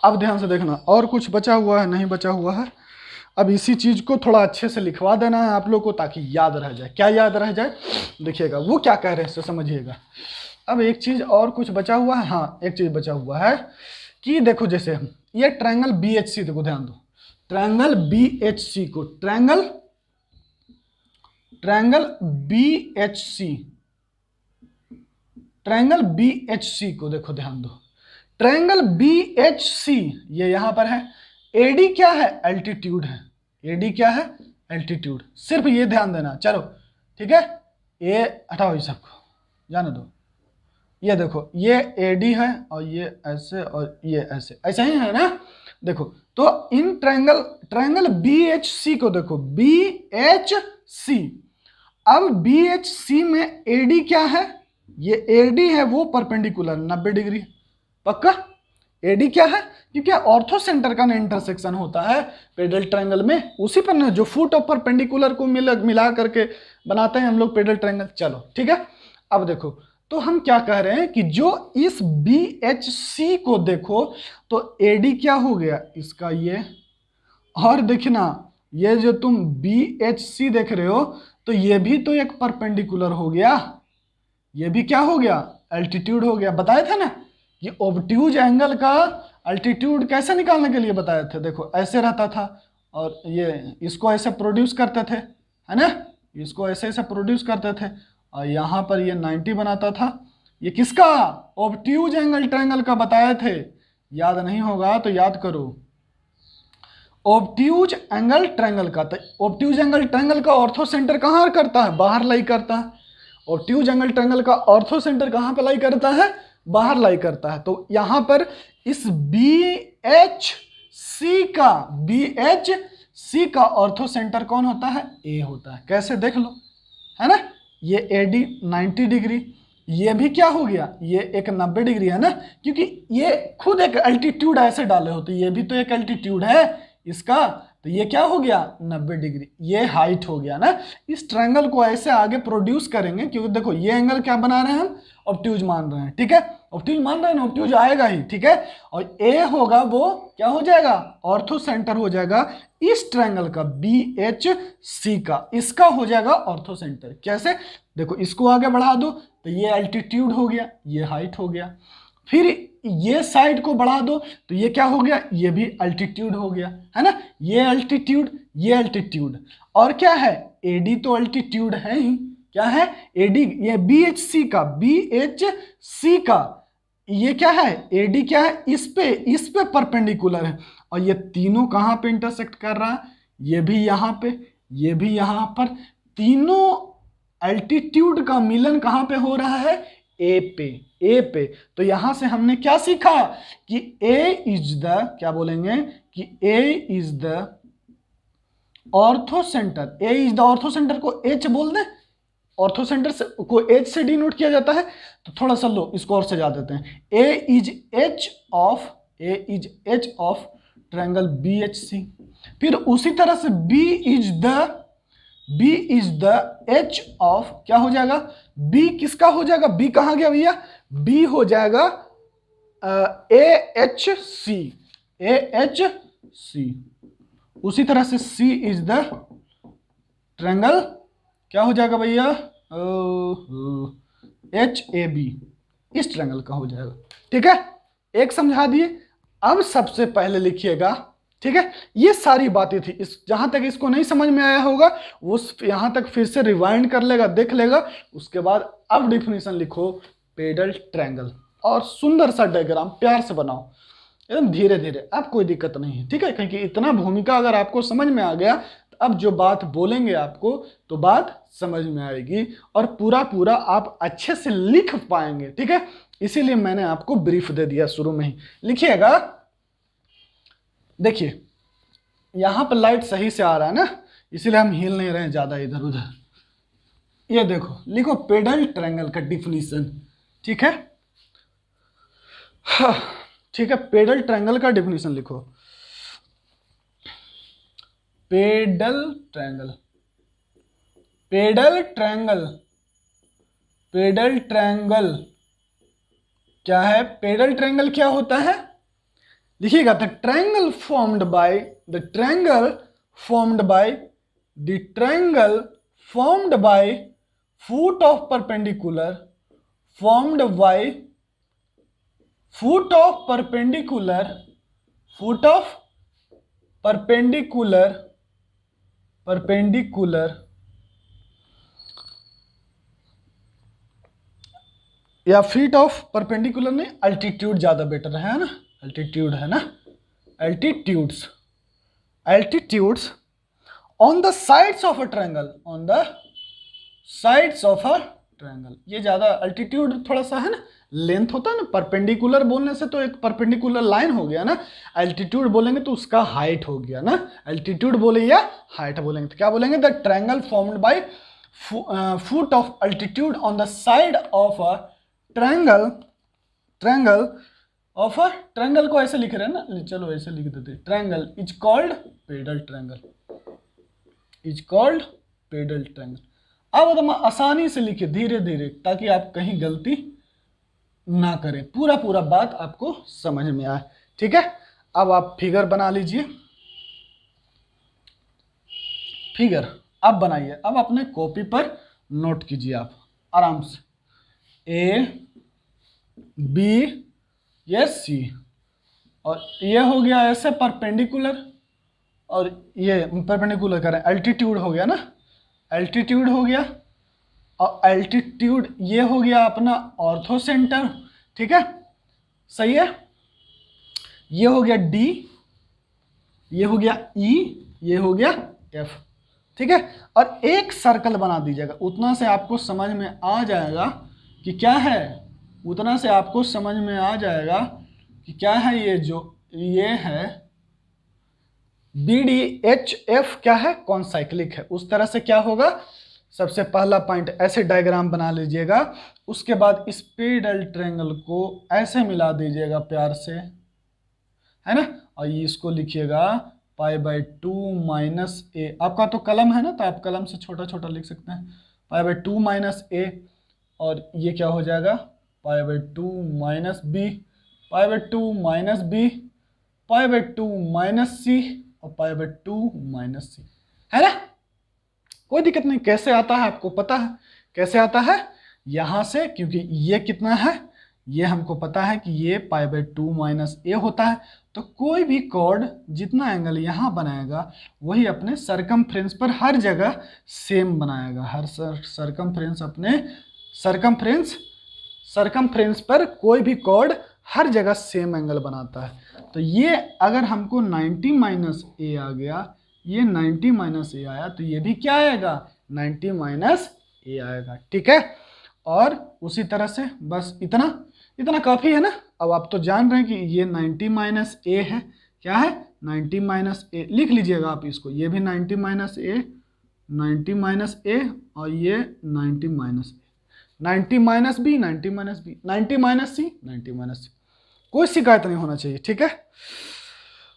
अब ध्यान से देखना, और कुछ बचा हुआ है, नहीं बचा हुआ है। अब इसी चीज को थोड़ा अच्छे से लिखवा देना है आप लोग को, ताकि याद रह जाए। क्या याद रह जाए, देखिएगा वो क्या कह रहे हैं, समझिएगा। अब एक चीज और कुछ बचा हुआ है, हाँ एक चीज बचा हुआ है कि देखो, जैसे ये ट्रायंगल बी एच सी, देखो ध्यान दो, ट्रायंगल बी एच सी को, triangle B H C, triangle B H C को देखो ध्यान दो, ट्रायंगल बी एच सी ये यहां पर है, एडी क्या है, एल्टीट्यूड है, एडी क्या है, एल्टीट्यूड, सिर्फ ये ध्यान देना, चलो ठीक है। ये हटाओ, ये सबको जाने दो, ये देखो ये एडी है और ये ऐसे और ये ऐसे, ऐसा ही है ना। देखो तो in triangle B H C को देखो, बी एच सी, अब बी एच सी में एडी क्या है, ये एडी है वो परपेंडिकुलर 90 डिग्री, पक्का। एडी क्या है, क्योंकि ऑर्थो सेंटर का ना इंटरसेक्शन होता है पेडल ट्रायंगल में, उसी पर ना जो फुट ऑफ परपेंडिकुलर को मिला करके बनाते हैं हम लोग पेडल ट्रायंगल। चलो ठीक है, अब देखो तो हम क्या कह रहे हैं कि जो इस बी एच सी को देखो तो एडी क्या हो गया इसका ये, और देखना ये जो तुम बी एच सी देख रहे हो तो ये भी तो एक परपेंडिकुलर हो गया, ये भी क्या हो गया, एल्टीट्यूड हो गया। बताया था ना कि ऑब्ट्यूज एंगल का अल्टीट्यूड कैसे निकालने के लिए बताए थे, देखो ऐसे रहता था और ये इसको ऐसे प्रोड्यूस करते थे, है ना, इसको ऐसे ऐसे प्रोड्यूस करते थे और यहाँ पर ये 90 बनाता था। ये किसका, ऑब्ट्यूज एंगल ट्रायंगल का बताए थे, याद नहीं होगा तो याद करो, ऑब्ट्यूज एंगल ट्रायंगल का। तो ऑब्ट्यूज एंगल ट्रायंगल का ऑर्थो सेंटर कहाँ करता है, बाहर लाई करता है। ऑब्ट्यूज एंगल ट्रायंगल का ऑर्थो सेंटर कहाँ पे लाई करता है, बाहर लाई करता है। तो यहां पर इस बी एच सी का ऑर्थो सेंटर कौन होता है, ए होता है। कैसे देख लो, है ना, ये एडी 90 डिग्री, ये भी क्या हो गया, ये एक 90 डिग्री है ना, क्योंकि ये खुद एक अल्टीट्यूड ऐसे डाले होते, ये भी तो एक अल्टीट्यूड है इसका, तो ये क्या हो गया 90 डिग्री, ये हाइट हो गया ना। इस ट्रायंगल को ऐसे आगे प्रोड्यूस करेंगे, क्योंकि देखो ये एंगल क्या बना रहे हैं हम, ऑब्ट्यूज मान रहे हैं, ठीक है, ऑब्ट्यूज मान रहे हैं ना, ऑब्ट्यूज आएगा ही, ठीक है। और ए होगा वो क्या हो जाएगा, ऑर्थो सेंटर हो जाएगा इस ट्रायंगल का बी एच सी का, इसका हो जाएगा ऑर्थो सेंटर। कैसे, देखो इसको आगे बढ़ा दो तो ये एल्टीट्यूड हो गया, ये हाइट हो गया, फिर ये साइड को बढ़ा दो तो ये क्या हो गया, ये भी अल्टीट्यूड हो गया, है ना, ये अल्टीट्यूड, ये अल्टीट्यूड, और क्या है, एडी तो अल्टीट्यूड है ही, क्या है एडी, ये बी एच सी का ये क्या है, एडी क्या है, इस पे परपेंडिकुलर है, और ये तीनों कहां पे इंटरसेक्ट कर रहा है, ये भी यहां पे, ये भी यहां पर, तीनों अल्टीट्यूड का मिलन कहां पे हो रहा है, ए पे। तो यहां से हमने क्या सीखा कि ए इज द, क्या बोलेंगे कि A is the orthocentre, A is the orthocentre को एच बोल दे, ऑर्थो सेंटर से को एच से डिनोट किया जाता है, तो थोड़ा सा लो इसको और सजा देते हैं, A is H of triangle B H C. फिर उसी तरह से B is the H of, क्या हो जाएगा, बी किसका हो जाएगा, बी कहां गया भैया, बी हो जाएगा ए एच सी। उसी तरह से सी इज द ट्रायंगल, क्या हो जाएगा भैया, एच ए बी, इस ट्रायंगल का हो जाएगा, ठीक है। एक समझा दिए, अब सबसे पहले लिखिएगा, ठीक है, ये सारी बातें थी, इस जहां तक इसको नहीं समझ में आया होगा वो यहां तक फिर से रिवाइंड कर लेगा, देख लेगा, उसके बाद अब डिफिनीशन लिखो पेडल ट्रायंगल, और सुंदर सा डायग्राम प्यार से बनाओ, एकदम धीरे धीरे, अब कोई दिक्कत नहीं है, ठीक है, क्योंकि इतना भूमिका अगर आपको समझ में आ गया तो अब जो बात बोलेंगे आपको तो बात समझ में आएगी और पूरा आप अच्छे से लिख पाएंगे, ठीक है। इसीलिए मैंने आपको ब्रीफ दे दिया शुरू में ही। लिखिएगा, देखिए यहां पर लाइट सही से आ रहा है ना, इसीलिए हम हिल नहीं रहे हैं ज्यादा इधर उधर। ये देखो, लिखो पेडल ट्रायंगल का डिफिनीशन, ठीक है, हाँ, ठीक है, पेडल ट्रायंगल का डिफिनीशन लिखो, पेडल ट्रायंगल क्या है, पेडल ट्रायंगल क्या होता है, लिखिएगा, the triangle formed by foot of perpendicular या फीट ऑफ परपेंडिकुलर नहीं, अल्टीट्यूड ज्यादा बेटर है ना, अल्टीट्यूड है ना, altitudes on the sides of a triangle, ये ज्यादा अल्टीट्यूड थोड़ा सा है ना, लेंथ होता है ना, परपेंडिकुलर बोलने से तो एक परपेंडिकुलर लाइन हो गया ना, अल्टीट्यूड बोलेंगे तो उसका हाइट हो गया ना, अल्टीट्यूड बोले या हाइट बोलेंगे तो क्या बोलेंगे, the triangle formed by foot of altitude on the side of a triangle, triangle को ऐसे लिख रहे हैं ना, चलो ऐसे लिख देते, triangle is called pedal triangle, is called pedal triangle. अब एकदम आसानी से लिखिए धीरे धीरे, ताकि आप कहीं गलती ना करें, पूरा पूरा बात आपको समझ में आए। ठीक है, अब आप फिगर बना लीजिए, फिगर अब बनाइए। अब अपने कॉपी पर नोट कीजिए आप आराम से, ए बी ये सी, और ये हो गया ऐसे परपेंडिकुलर, और ये परपेंडिकुलर करें, एल्टीट्यूड हो गया ना, एल्टीट्यूड हो गया, और एल्टीट्यूड ये हो गया अपना ऑर्थो सेंटर। ठीक है, सही है, ये हो गया डी, ये हो गया ई, ये हो गया एफ। ठीक है, और एक सर्कल बना दीजिएगा, उतना से आपको समझ में आ जाएगा कि क्या है, उतना से आपको समझ में आ जाएगा कि क्या है ये, जो ये है बी डी एच एफ क्या है, कौन साइक्लिक है। उस तरह से क्या होगा, सबसे पहला पॉइंट ऐसे डायग्राम बना लीजिएगा, उसके बाद इस पेडल ट्रायंगल को ऐसे मिला दीजिएगा प्यार से, है ना, और इसको लिखिएगा π/2 - a। आपका तो कलम है ना, तो आप कलम से छोटा छोटा लिख सकते हैं, π/2 - a, और ये क्या हो जाएगा π/2 - b, π/2 - b, π/2 - c, और π/2 - c, है ना। कोई दिक्कत नहीं, कैसे आता है आपको पता है, कैसे आता है, यहां से, क्योंकि ये कितना है, ये हमको पता है कि ये π/2 - a होता है। तो कोई भी कॉर्ड जितना एंगल यहाँ बनाएगा वही अपने सरकमफ्रेंस पर हर जगह सेम बनाएगा, हर सरकमफ्रेंस अपने सरकमफ्रेंस पर कोई भी कॉर्ड हर जगह सेम एंगल बनाता है। तो ये अगर हमको 90 - a आ गया, ये 90 - a आया, तो ये भी क्या आएगा, 90 - a आएगा। ठीक है, और उसी तरह से बस इतना काफ़ी है ना। अब आप तो जान रहे हैं कि ये 90 - a है, क्या है 90 - a, लिख लीजिएगा आप इसको, ये भी 90 - a, 90 - a, और ये 90 - a, 90 - b, 90 - b, 90 - c, 90 - c, कोई शिकायत नहीं होना चाहिए। ठीक है,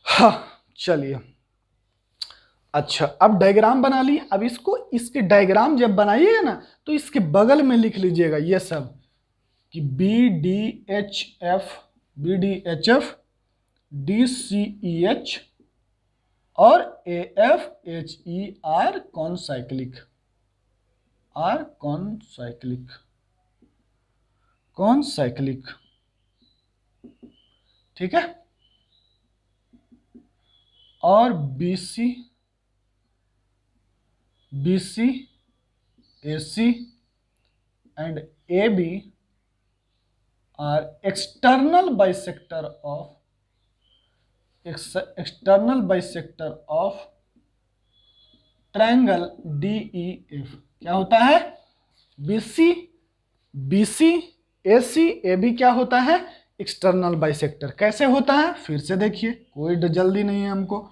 हाँ चलिए, अच्छा अब डायग्राम बना लिए। अब इसके डायग्राम जब बनाइएगा ना, तो इसके बगल में लिख लीजिएगा ये सब कि B D H F, DCEH और AFHE concyclic, concyclic. ठीक है, और BC, AC and AB are external bisector of triangle DEF। क्या होता है, BC AC AB क्या होता है, एक्सटर्नल बाइसेक्टर। कैसे होता है फिर से देखिए, कोई जल्दी नहीं है हमको।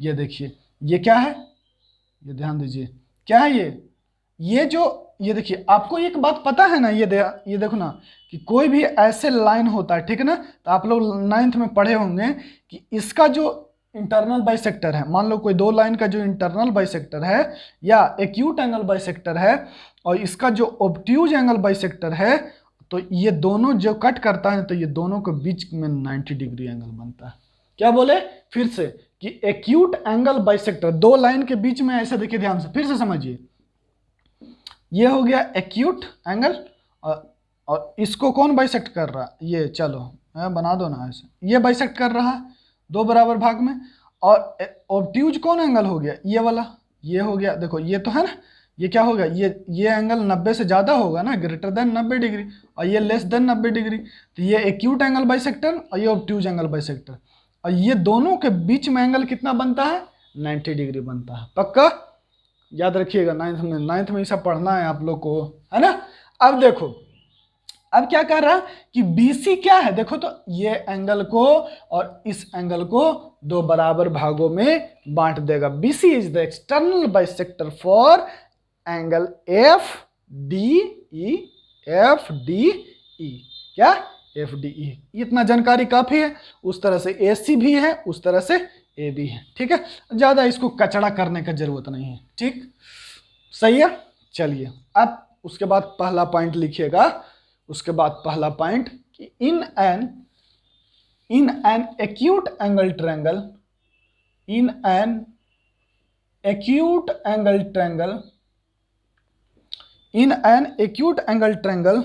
ये देखिए, ये क्या है, ये ध्यान दीजिए, क्या है ये देखिए, आपको एक बात पता है ना, ये देखो ना कि कोई भी ऐसे लाइन होता है, ठीक है ना। तो आप लोग 9th में पढ़े होंगे कि इसका जो इंटरनल बाइसेक्टर है, मान लो कोई दो लाइन का जो इंटरनल बाइसेक्टर है या एक्यूट एंगल बाइसेक्टर है, और इसका जो ऑब्ट्यूज एंगल बाइसेक्टर है, तो ये दोनों जो कट करता है, तो ये दोनों के बीच में 90 डिग्री एंगल बनता है। क्या बोले फिर से कि एक्यूट एंगल बाइसेक्टर, दो लाइन के बीच में ऐसे देखिए ध्यान से, फिर से समझिए, ये हो गया एक्यूट एंगल, और इसको कौन बाइसेक्ट कर रहा है, ये चलो बना दो ना ऐसे, ये बाइसेक्ट कर रहा है दो बराबर भाग में। और ऑब्ट्यूज कौन एंगल हो गया, ये वाला, ये हो गया, देखो ये तो है ना, ये क्या होगा, ये एंगल 90 से ज़्यादा होगा ना, ग्रेटर देन 90 डिग्री, और ये लेस देन 90 डिग्री। तो ये एक्यूट एंगल बाइसेक्टर और ये ऑब्ट्यूज एंगल बाइसेक्टर, और ये दोनों के बीच में एंगल कितना बनता है, 90 डिग्री बनता है। पक्का याद रखिएगा, 9th में ऐसा पढ़ना है आप लोग को, है ना। अब देखो, अब क्या कर रहा है कि BC क्या है, देखो तो ये एंगल को और इस एंगल को दो बराबर भागों में बांट देगा। BC is the external bisector for angle F D E, F D E, क्या एफ डी ई, इतना जानकारी काफी है। उस तरह से ए सी भी है, उस तरह से ए बी है, ठीक है, ज्यादा इसको कचड़ा करने का जरूरत नहीं है, ठीक, सही है। चलिए अब उसके बाद पहला पॉइंट लिखिएगा, उसके बाद पहला पॉइंट कि in an acute angle triangle, in an acute angle triangle, in an acute angle triangle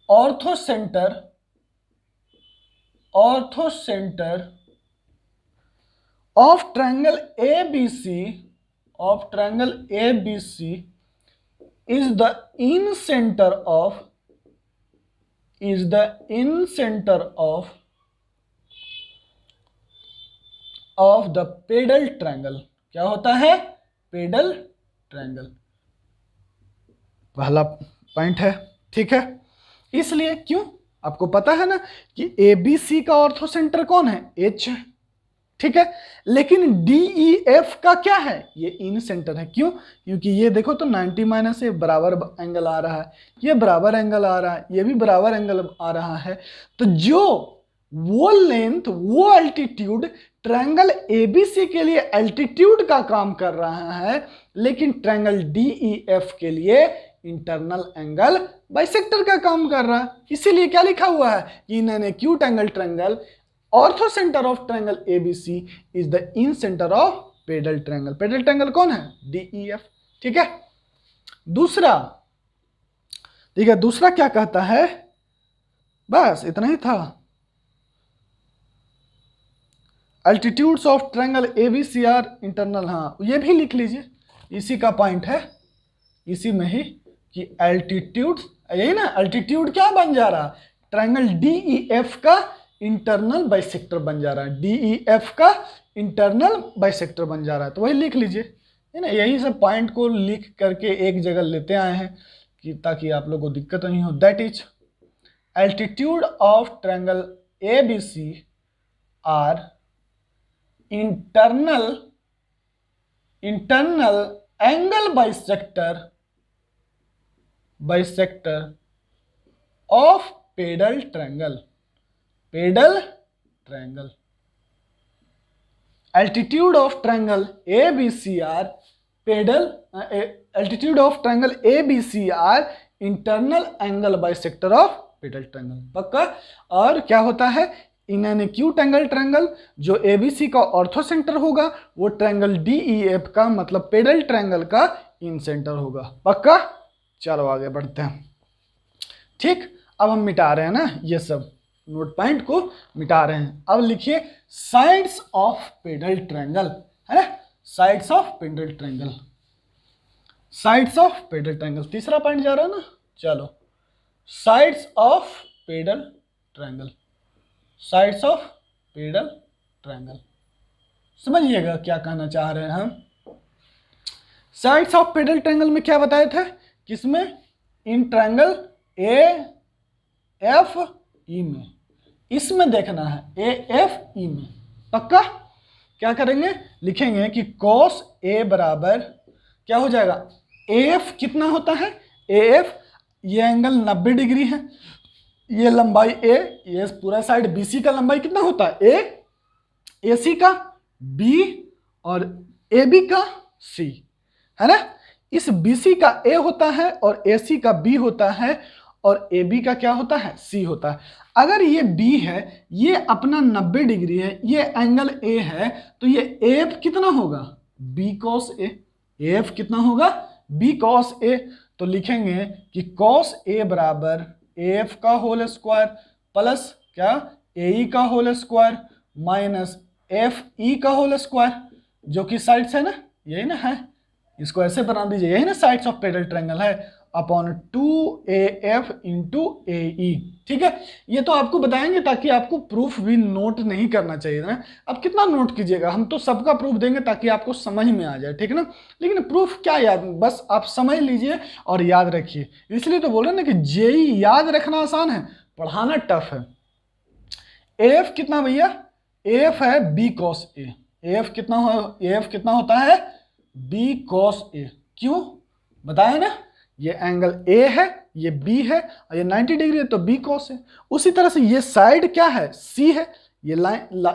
orthocentre of triangle ABC, of triangle ABC is the in center of the pedal triangle। क्या होता है? Pedal triangle, पहला point है, ठीक है। इसलिए क्यों, आपको पता है ना कि ABC का ऑर्थो सेंटर कौन है? H है, ठीक है। लेकिन DEF का क्या है? ये इन सेंटर है। क्यों? क्योंकि ये देखो तो 90 माइनस ये बराबर एंगल आ रहा है, ये बराबर एंगल आ रहा है, ये भी बराबर एंगल आ रहा है। तो जो वो लेंथ, वो एल्टीट्यूड ट्रायंगल ABC के लिए एल्टीट्यूड का काम कर रहा है, लेकिन ट्रायंगल DEF के लिए इंटरनल एंगल बाइसेक्टर का काम कर रहा है। इसीलिए क्या लिखा हुआ है? इन an acute angle triangle ortho centre of triangle ABC is the incentre of pedal triangle. Pedal triangle कौन है? DEF, ठीक है। दूसरा, ठीक है, दूसरा क्या कहता है? बस इतना ही था। Altitudes of triangle ABC are internal, हाँ ये भी लिख लीजिए, इसी का पॉइंट है, इसी में ही कि एल्टीट्यूड, यही ना, अल्टीट्यूड क्या बन जा रहा? ट्रायंगल DEF का इंटरनल बाइसेक्टर बन जा रहा है, DEF का इंटरनल बाइसेक्टर बन जा रहा है। तो वही लिख लीजिए, है ना, यही सब पॉइंट को लिख करके एक जगह लेते आए हैं कि ताकि आप लोगों को दिक्कत नहीं हो। That is altitude of triangle ABC are internal angle bisector of pedal triangle. Altitude of triangle ABC are altitude of triangle ABC are internal angle bisector of pedal triangle। पक्का? और क्या होता है? इन एन एक्यूट एंगल ट्रायंगल जो ABC का ortho centre होगा, वो triangle DEF का मतलब पेडल ट्रायंगल का इन सेंटर होगा। पक्का? चलो आगे बढ़ते हैं, ठीक। अब हम मिटा रहे हैं ना, ये सब नोट पॉइंट को मिटा रहे हैं। अब लिखिए साइड्स ऑफ पेडल ट्रायंगल, है ना, sides of pedal triangle, sides of pedal triangle, तीसरा पॉइंट जा रहा है ना। चलो, sides of pedal triangle, sides of pedal triangle, समझिएगा क्या कहना चाह रहे हैं हम। साइड्स ऑफ पेडल ट्रायंगल में क्या बताए थे? किसमें? इन ट्रायंगल AFE में, इसमें देखना है AFE में। पक्का? क्या करेंगे? लिखेंगे कि cos A बराबर क्या हो जाएगा? AF कितना होता है? AF ये एंगल 90 डिग्री है, ये लंबाई A, ये पूरा साइड BC का लंबाई कितना होता है? A, AC का B और AB का C, है ना। इस BC का A होता है और AC का B होता है और AB का क्या होता है? C होता है। अगर ये B है, ये अपना 90 डिग्री है, ये एंगल A है, तो ये AF कितना होगा? B cos A। AF कितना होगा? B cos A। तो लिखेंगे कि cos A बराबर AF का होल स्क्वायर प्लस क्या? AE का होल स्क्वायर माइनस FE का होल स्क्वायर, जो कि साइड्स है ना, यही ना है, इसको ऐसे बना दीजिए, यही ना साइड्स ऑफ पेडल ट्रायंगल है, अपॉन 2AF इंटू AE, ठीक है। ये तो आपको बताएंगे ताकि आपको प्रूफ भी नोट नहीं करना चाहिए ना। अब कितना नोट कीजिएगा, हम तो सबका प्रूफ देंगे ताकि आपको समझ में आ जाए, ठीक है ना। लेकिन प्रूफ क्या याद, बस आप समझ लीजिए और याद रखिए। इसलिए तो बोल रहे ना कि जेई याद रखना आसान है, पढ़ाना टफ है। AF कितना भैया? AF है B cos A। AF कितना होता है? B cos A. क्यों बताया ना, ये एंगल ए है, ये बी है और ये 90 डिग्री है तो बी कॉस है। उसी तरह से ये साइड क्या है, सी है, ये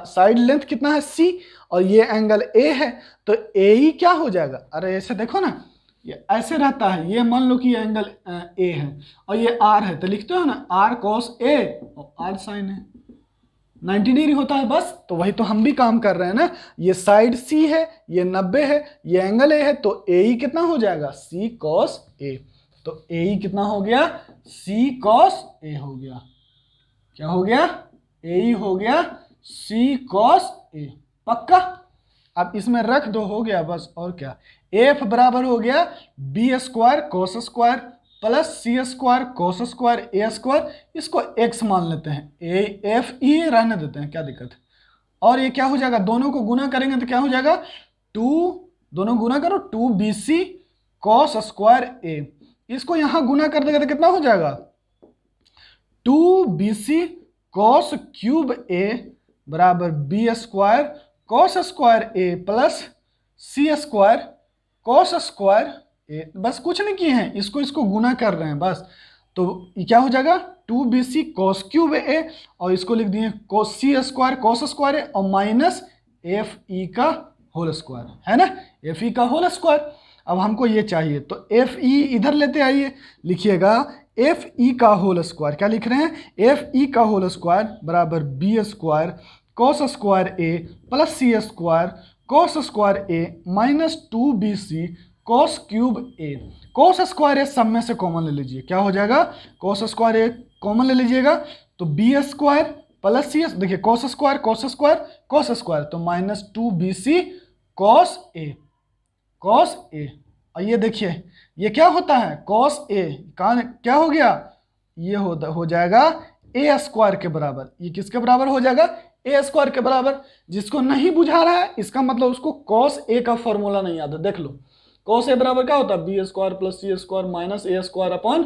साइड लेंथ कितना है सी, और ये एंगल ए है तो ए ही क्या हो जाएगा, अरे ऐसे देखो ना, ये ऐसे रहता है, ये मान लो कि ये एंगल ए है और ये आर है तो लिखते हो ना आर कॉस ए और आर साइन है, 90 डिग्री होता है बस। तो वही तो हम भी काम कर रहे हैं ना, ये साइड सी है, ये 90 है, ये एंगल ए है तो ए ही कितना हो जाएगा, सी कॉस ए। तो ए ही कितना हो गया, सी कॉस ए हो गया। क्या हो गया, ए ही हो गया सी कॉस ए। पक्का, अब इसमें रख दो, हो गया बस। और क्या, एफ बराबर हो गया B square cos square plus C square cos square A square, इसको एक्स मान लेते हैं, ए एफ ई रहने देते हैं, क्या दिक्कत है। और ये क्या हो जाएगा, दोनों को गुना करेंगे तो क्या हो जाएगा, दोनों गुना करो 2bc कॉस स्क्वायर ए, इसको यहां गुना कर देगा तो कितना हो जाएगा, 2bc कॉस क्यूब ए बराबर बी स्क्वायर कॉस स्क्वायर ए plus C square cos square ए। बस कुछ नहीं किए हैं, इसको गुना कर रहे हैं बस। तो ये क्या हो जाएगा 2bc कॉस क्यूब ए और इसको लिख दिए कॉस सी स्क्वायर कॉस स्क्वायर ए और माइनस एफ ई का होल स्क्वायर, है ना, एफ ई का होल स्क्वायर। अब हमको ये चाहिए तो एफ ई इधर लेते आइए, लिखिएगा एफ ई का होल स्क्वायर, क्या लिख रहे हैं, एफ ई का होल स्क्वायर बराबर बी स्क्वायर कॉस स्क्वायर ए plus C square cos square ए माइनस 2bc कॉस क्यूब ए। कॉस स्क्वायर ए सब में से कॉमन ले लीजिए, क्या हो जाएगा, कॉस स्क्वायर ए कॉमन ले लीजिएगा तो बी स्क्वायर प्लस सी, देखिए cos square cos square cos square तो minus 2bc cos A cos A. और ये देखिए ये क्या होता है, कॉस ए क्या हो गया, ये हो जाएगा ए स्क्वायर के बराबर। ये किसके बराबर हो जाएगा, ए स्क्वायर के बराबर। जिसको नहीं बुझा रहा है इसका मतलब उसको कॉस ए का फॉर्मूला नहीं याद है, देख लो कॉस ए बराबर क्या होता है, B square plus C square minus A square upon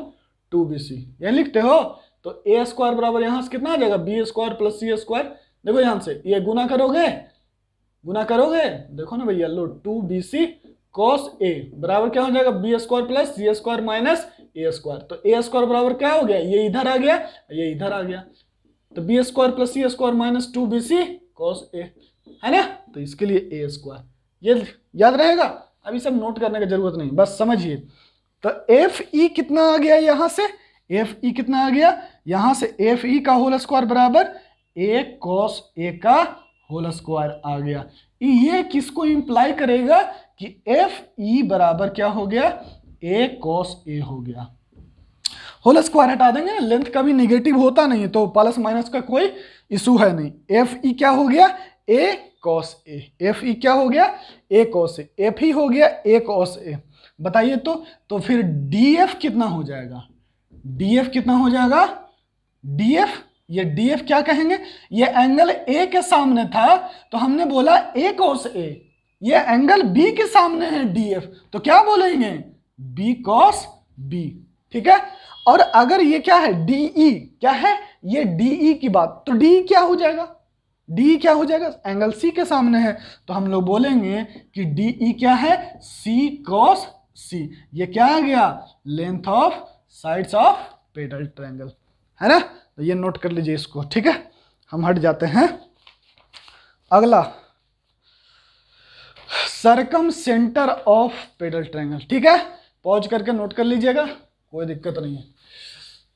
2bc, ये लिखते हो। तो ए स्क्वायर बराबर यहाँ से कितना आ जाएगा, B square plus C square, देखो यहाँ से ये गुना करोगे देखो ना भैया लो 2bc कॉस ए बराबर क्या हो जाएगा, B square plus C square minus A square. तो ए स्क्वायर बराबर क्या हो गया, ये इधर आ गया, ये इधर आ गया, तो B square plus C square minus 2bc cos A, है ना। तो इसके लिए ए स्क्वायर, ये याद रहेगा, अभी सब नोट करने की जरूरत नहीं, बस समझिए। तो एफ ई कितना आ गया, यहां से एफ ई कितना आ गया, यहां से एफ ई का होल स्क्वायर बराबर ए कॉस ए का होल स्क्वायर आ गया। ये किसको इंप्लाई करेगा कि एफ ई बराबर क्या हो गया, ए कॉस ए हो गया। होल स्क्वायर हटा देंगे ना, लेंथ कभी नेगेटिव होता नहीं है तो प्लस माइनस का कोई इशू है नहीं। एफ ई क्या हो गया, ए कॉस ए, एफ ई क्या हो गया, ए कॉस ए, एफ ई हो गया ए कॉस ए। बताइए तो फिर डी एफ कितना हो जाएगा, डी एफ कितना हो जाएगा, डी एफ, ये डी एफ क्या कहेंगे, ये एंगल ए के सामने था तो हमने बोला ए कॉस ए, ये एंगल बी के सामने है डी एफ तो क्या बोलेंगे, बी कॉस बी, ठीक है। और अगर ये क्या है डीई, क्या है ये डीई की बात, तो डी क्या हो जाएगा, डी क्या हो जाएगा, एंगल सी के सामने है तो हम लोग बोलेंगे कि डीई क्या है, सी कॉस सी। ये क्या आ गया, length of sides of pedal triangle, है ना। तो ये नोट कर लीजिए इसको, ठीक है। हम हट जाते हैं, अगला सरकम सेंटर ऑफ पेडल ट्रायंगल, ठीक है। पॉज करके नोट कर लीजिएगा, कोई दिक्कत नहीं है।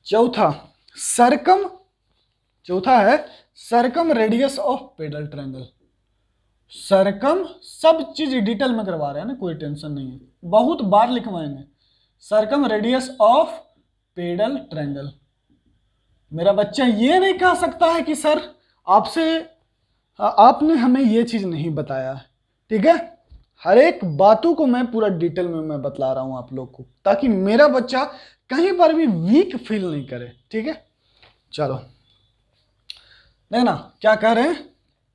चौथा है सरकम रेडियस ऑफ पेडल ट्रायंगल। सरकम सब चीज डिटेल में करवा रहे हैं ना, कोई टेंशन नहीं है, बहुत बार लिखवाएंगे। सरकम रेडियस ऑफ पेडल ट्रायंगल, मेरा बच्चा ये नहीं कह सकता है कि सर आपने हमें ये चीज नहीं बताया, ठीक है। हर एक बातों को मैं पूरा डिटेल में मैं बतला रहा हूं आप लोग को, ताकि मेरा बच्चा कहीं पर भी वीक फील नहीं करे, ठीक है। चलो देखना क्या कह रहे हैं,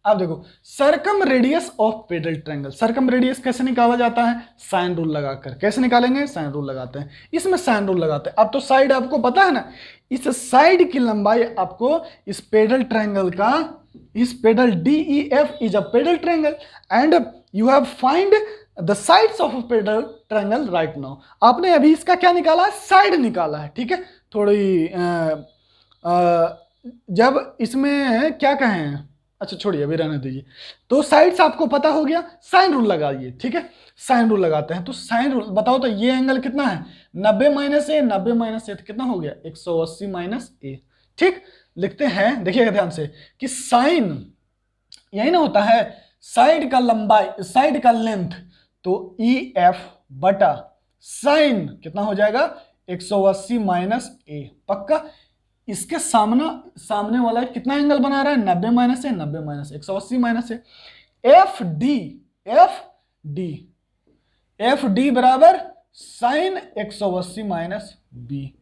अब देखो circumradius of pedal triangle, circumradius कैसे निकाला जाता है? साइन रूल लगाकर। कैसे निकालेंगे? साइन रूल लगाते हैं, इसमें साइन रूल लगाते हैं। अब तो साइड आपको पता है ना, इस साइड की लंबाई आपको इस पेडल ट्रायंगल का, इस pedal DEF is a pedal triangle and you have find the sides of pedal triangle right now. आपने अभी इसका क्या निकाला? साइड निकाला है, ठीक है। थोड़ी जब इसमें क्या कहें, अच्छा छोड़िए अभी रहने दीजिए। तो साइड्स आपको पता हो गया, साइन रूल लगाइए, ठीक है। साइन रूल लगाते हैं, तो साइन रूल बताओ तो ये एंगल कितना है? 90 माइनस ए, 90 माइनस ए कितना हो गया? 180 माइनस ए, ठीक। लिखते हैं, देखिएगा ध्यान से कि साइन यही ना होता है, साइड का लंबाई, साइड का लेंथ, तो EF बटा साइन कितना हो जाएगा? 180 माइनस ए, पक्का। इसके सामने वाला कितना एंगल बना रहा है? 90 minus A, 90 minus 180 minus A. F D बराबर साइन 180 माइनस बी।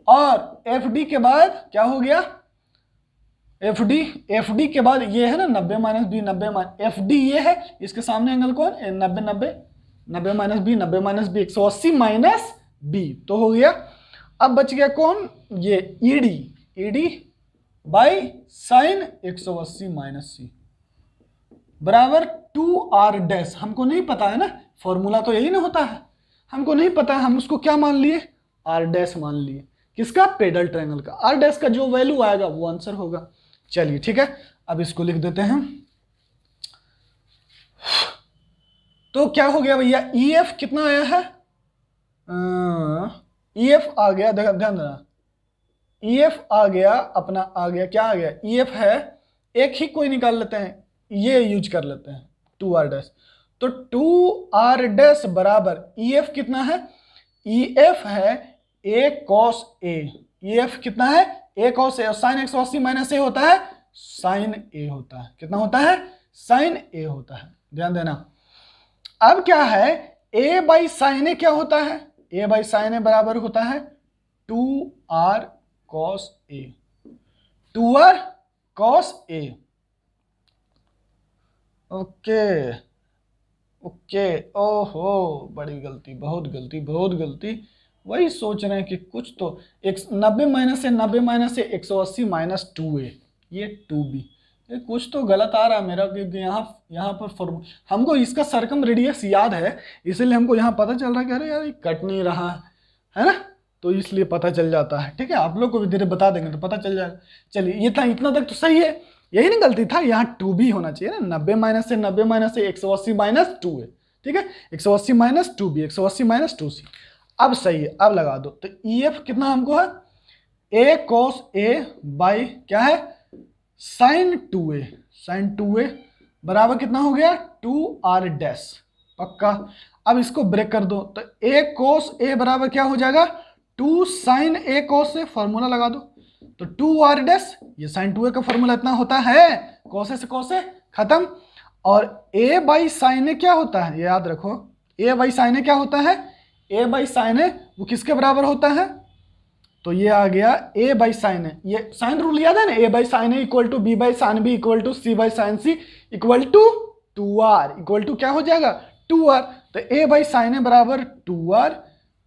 और एफ डी के बाद क्या हो गया? एफ डी के बाद ये है ना 90 minus B, 90 minus F D ये है, इसके सामने एंगल कौन? 90 90 90 minus B, 90 minus B 180 minus B, तो हो गया। अब बच गया कौन? ये ED by sine 180 minus C बराबर 2r डैश। हमको नहीं पता है ना, फॉर्मूला तो यही ना होता है, हमको नहीं पता है, हम उसको क्या मान लिए? r डैश मान लिए। किसका? पेडल ट्रायंगल का। r डैश का जो वैल्यू आएगा वो आंसर होगा। चलिए ठीक है, अब इसको लिख देते हैं। तो क्या हो गया भैया? EF कितना आया है? EF आ गया, ध्यान देना, EF आ गया अपना, आ गया क्या आ गया? EF है, एक ही कोई निकाल लेते हैं, ये यूज कर लेते हैं 2r डैश। तो 2r डैश बराबर EF कितना है? EF है a cos a। EF कितना है? a cos a, और साइन 180 माइनस ए होता है साइन ए होता है। कितना होता है? साइन ए होता है, ध्यान देना। अब क्या है? a बाई साइन ए क्या होता है? a बाई साइन ए बराबर होता है 2r cos a, 2r cos a। Okay okay, ओहो बड़ी गलती, बहुत गलती, बहुत गलती। वही सोच रहे हैं कि कुछ तो 90 माइनस से 90 माइनस से 180 माइनस 2a, ये 2b, ये कुछ तो गलत आ रहा है मेरा, क्योंकि यहाँ पर फॉर्मूला, हमको इसका सर्कम रेडियस याद है, इसलिए हमको यहाँ पता चल रहा है कि अरे यार ये कट नहीं रहा है ना, तो इसलिए पता चल जाता है। ठीक है, आप लोग को भी धीरे बता देंगे तो पता चल जाएगा। चलिए इतना तक तो सही है, यही नहीं गलती था, यहाँ 2b होना चाहिए ना, 90 माइनस से 90 माइनस से 180 माइनस 2a, ठीक है, 180 माइनस 2b, 180 माइनस 2c। अब सही है, अब लगा दो। तो EF कितना हमको है? a cos a बाई क्या है? साइन 2a, साइन 2a बराबर कितना हो गया? 2r डैश, पक्का। अब इसको ब्रेक कर दो, तो a cos a बराबर क्या हो जाएगा? 2 sine a cos a, formula लगा दो, तो 2r डैश, ये साइन 2a का फॉर्मूला इतना होता है, cos a से cos a खत्म। और a बाई साइन a क्या होता है? ये याद रखो, a बाई साइन a क्या होता है? a बाई साइन a वो किसके बराबर होता है? तो ये आ गया a बाई साइन a, ये साइन रूल याद है ना, a by sine a equal to b by sine b equal to c by sine c equal to 2r, equal to क्या हो जाएगा? 2r। तो a बाई साइन a बराबर 2r,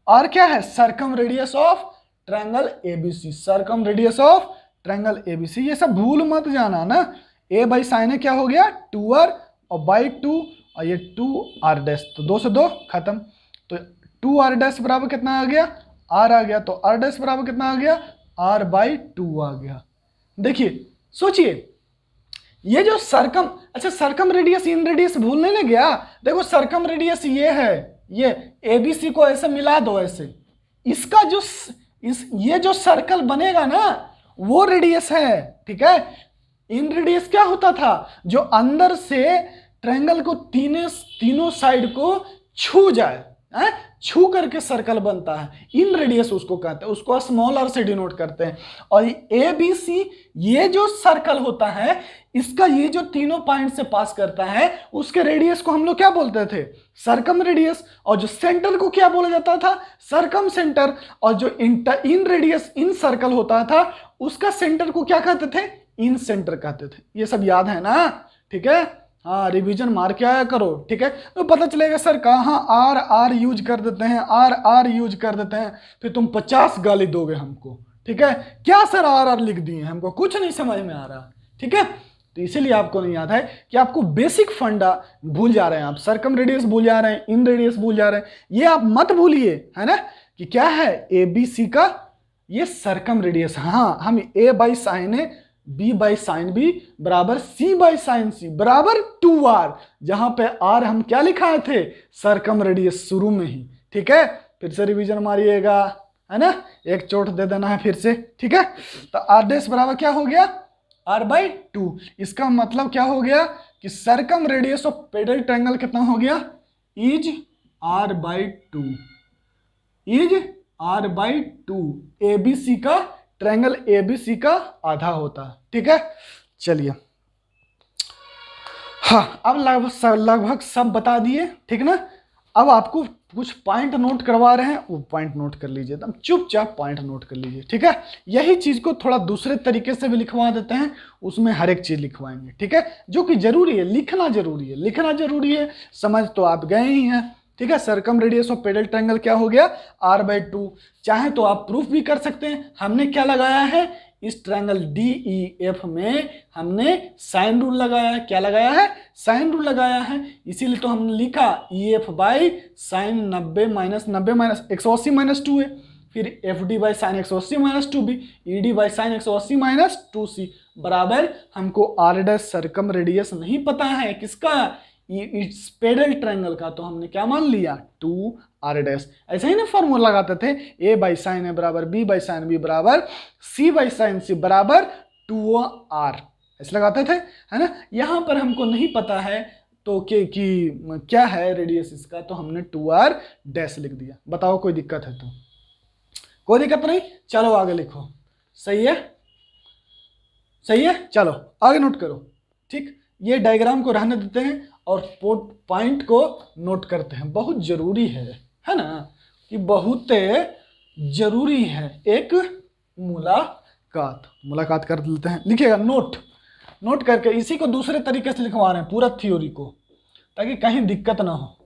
और क्या है? Circum radius of triangle ABC, circum radius of triangle ABC। ये सब भूल मत जाना ना, a बाई साइन a क्या हो गया? 2r, और बाई 2, और ये 2r डैश, तो 2 से 2 खत्म। तो 2r डैश बराबर कितना आ गया? r आ गया, तो r डैश बराबर कितना आ गया? r बाई 2 आ गया। देखिए सोचिए, ये जो सर्कम, अच्छा सर्कम रेडियस इन रेडियस भूलने नहीं गया, देखो सर्कम रेडियस ये है, ये ABC को ऐसे मिला दो ऐसे, इसका जो ये जो सर्कल बनेगा ना वो रेडियस है, ठीक है। इन रेडियस क्या होता था? जो अंदर से ट्रायंगल को तीनों साइड को छू जाए, छू करके सर्कल बनता है, इन रेडियस उसको कहते हैं, उसको स्मॉल r से डिनोट करते हैं। और ABC ये जो सर्कल होता है, इसका ये जो तीनों पॉइंट से पास करता है, उसके रेडियस को हम लोग क्या बोलते थे? Circum radius. और जो सेंटर को क्या बोला जाता था? Circum centre. और जो इन रेडियस इन सर्कल होता था, उसका सेंटर को क्या कहते थे? इन सेंटर कहते थे। ये सब याद है ना? ठीक है, हाँ, रिवीजन मार के आया करो। ठीक है, तो पता चलेगा सर कहाँ आर आर यूज कर देते हैं, आर आर यूज कर देते हैं, फिर तुम 50 गाली दोगे हमको। ठीक है, क्या सर आर आर लिख दिए, हमको कुछ नहीं समझ में आ रहा। ठीक है, तो इसीलिए आपको नहीं याद है कि आपको बेसिक फंडा भूल जा रहे हैं, आप सर्कम रेडियस भूल जा रहे हैं, इन रेडियस भूल जा रहे हैं, ये आप मत भूलिए, है ना, कि क्या है ए बी सी का ये सर्कम रेडियस। हाँ, हम A by sine A, B by sine B बराबर सी बाई साइन सी बराबर 2r, जहां पे r हम क्या लिखाए थे, सर्कम रेडियस शुरू में ही। ठीक है, फिर से रिवीजन मारिएगा, है ना, एक चोट दे देना है फिर से। ठीक है, तो r डैश बराबर क्या हो गया, r/2। इसका मतलब क्या हो गया कि circum radius of pedal triangle कितना हो गया, is r/2, is r/2। ABC का ट्रायंगल ABC का आधा होता है। ठीक है, चलिए, हाँ, अब लगभग सब बता दिए। ठीक ना, अब आपको कुछ पॉइंट नोट करवा रहे हैं, वो पॉइंट नोट कर लीजिए, एकदम चुपचाप पॉइंट नोट कर लीजिए। ठीक है, यही चीज को थोड़ा दूसरे तरीके से भी लिखवा देते हैं, उसमें हर एक चीज लिखवाएंगे। ठीक है, जो कि जरूरी है, लिखना जरूरी है, लिखना जरूरी है। समझ तो आप गए ही हैं। ठीक है, circum radius of pedal triangle क्या हो गया, r/2। चाहे तो आप प्रूफ भी कर सकते हैं। हमने क्या लगाया है, इस ट्रायंगल DEF में हमने साइन रूल लगाया है। क्या लगाया है, साइन रूल लगाया है। इसीलिए तो हमने लिखा EF by sine 90 minus 90 minus 180 minus 2A, फिर FD by sine 180 minus 2B, ED by sine 180 minus 2C बराबर हमको r' सर्कम रेडियस नहीं पता है किसका, इस पेडल ट्रायंगल का, तो हमने क्या मान लिया, 2r'। ऐसे ही ना फॉर्मूला लगाते थे, a बाई साइन ए बराबर b बाई साइन b बराबर c बाई साइन c बराबर 2r, ऐसे लगाते थे, है ना। यहाँ पर हमको नहीं पता है तो कि क्या है रेडियस इसका, तो हमने 2r' लिख दिया। बताओ कोई दिक्कत है तो? कोई दिक्कत नहीं, चलो आगे लिखो। सही है, सही है, चलो आगे नोट करो। ठीक, ये डायग्राम को रहने देते हैं और पॉइंट को नोट करते हैं। बहुत जरूरी है ना, कि बहुत जरूरी है एक मुलाकात कर लेते हैं। लिखिएगा नोट करके, इसी को दूसरे तरीके से लिखवा रहे हैं पूरा थ्योरी को, ताकि कहीं दिक्कत ना हो।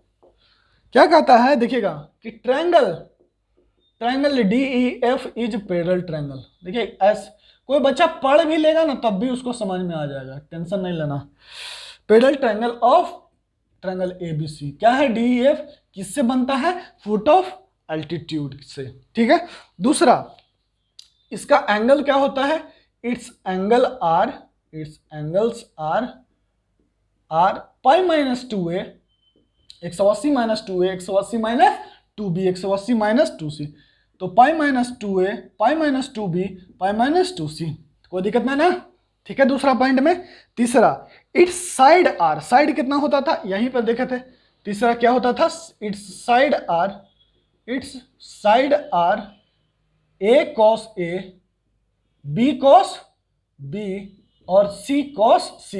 क्या कहता है देखिएगा कि triangle DEF is pedal triangle. देखिए ऐसे कोई बच्चा पढ़ भी लेगा ना तब भी उसको समझ में आ जाएगा, टेंशन नहीं लेना। Pedal triangle of triangle ABC क्या है, DEF किससे बनता है, फुट ऑफ एल्टीट्यूड से। ठीक है, दूसरा इसका एंगल क्या होता है, its angles are pi minus 2A 180 minus 2A 180 minus 2B 180 minus 2C, तो pi minus 2A pi minus 2B pi minus 2C, कोई दिक्कत नहीं ना। ठीक है, दूसरा पॉइंट में। तीसरा इट्स साइड R, साइड कितना होता था यहीं पर देखे थे। तीसरा क्या होता था, it's side R A cos A B cos B और C cos C,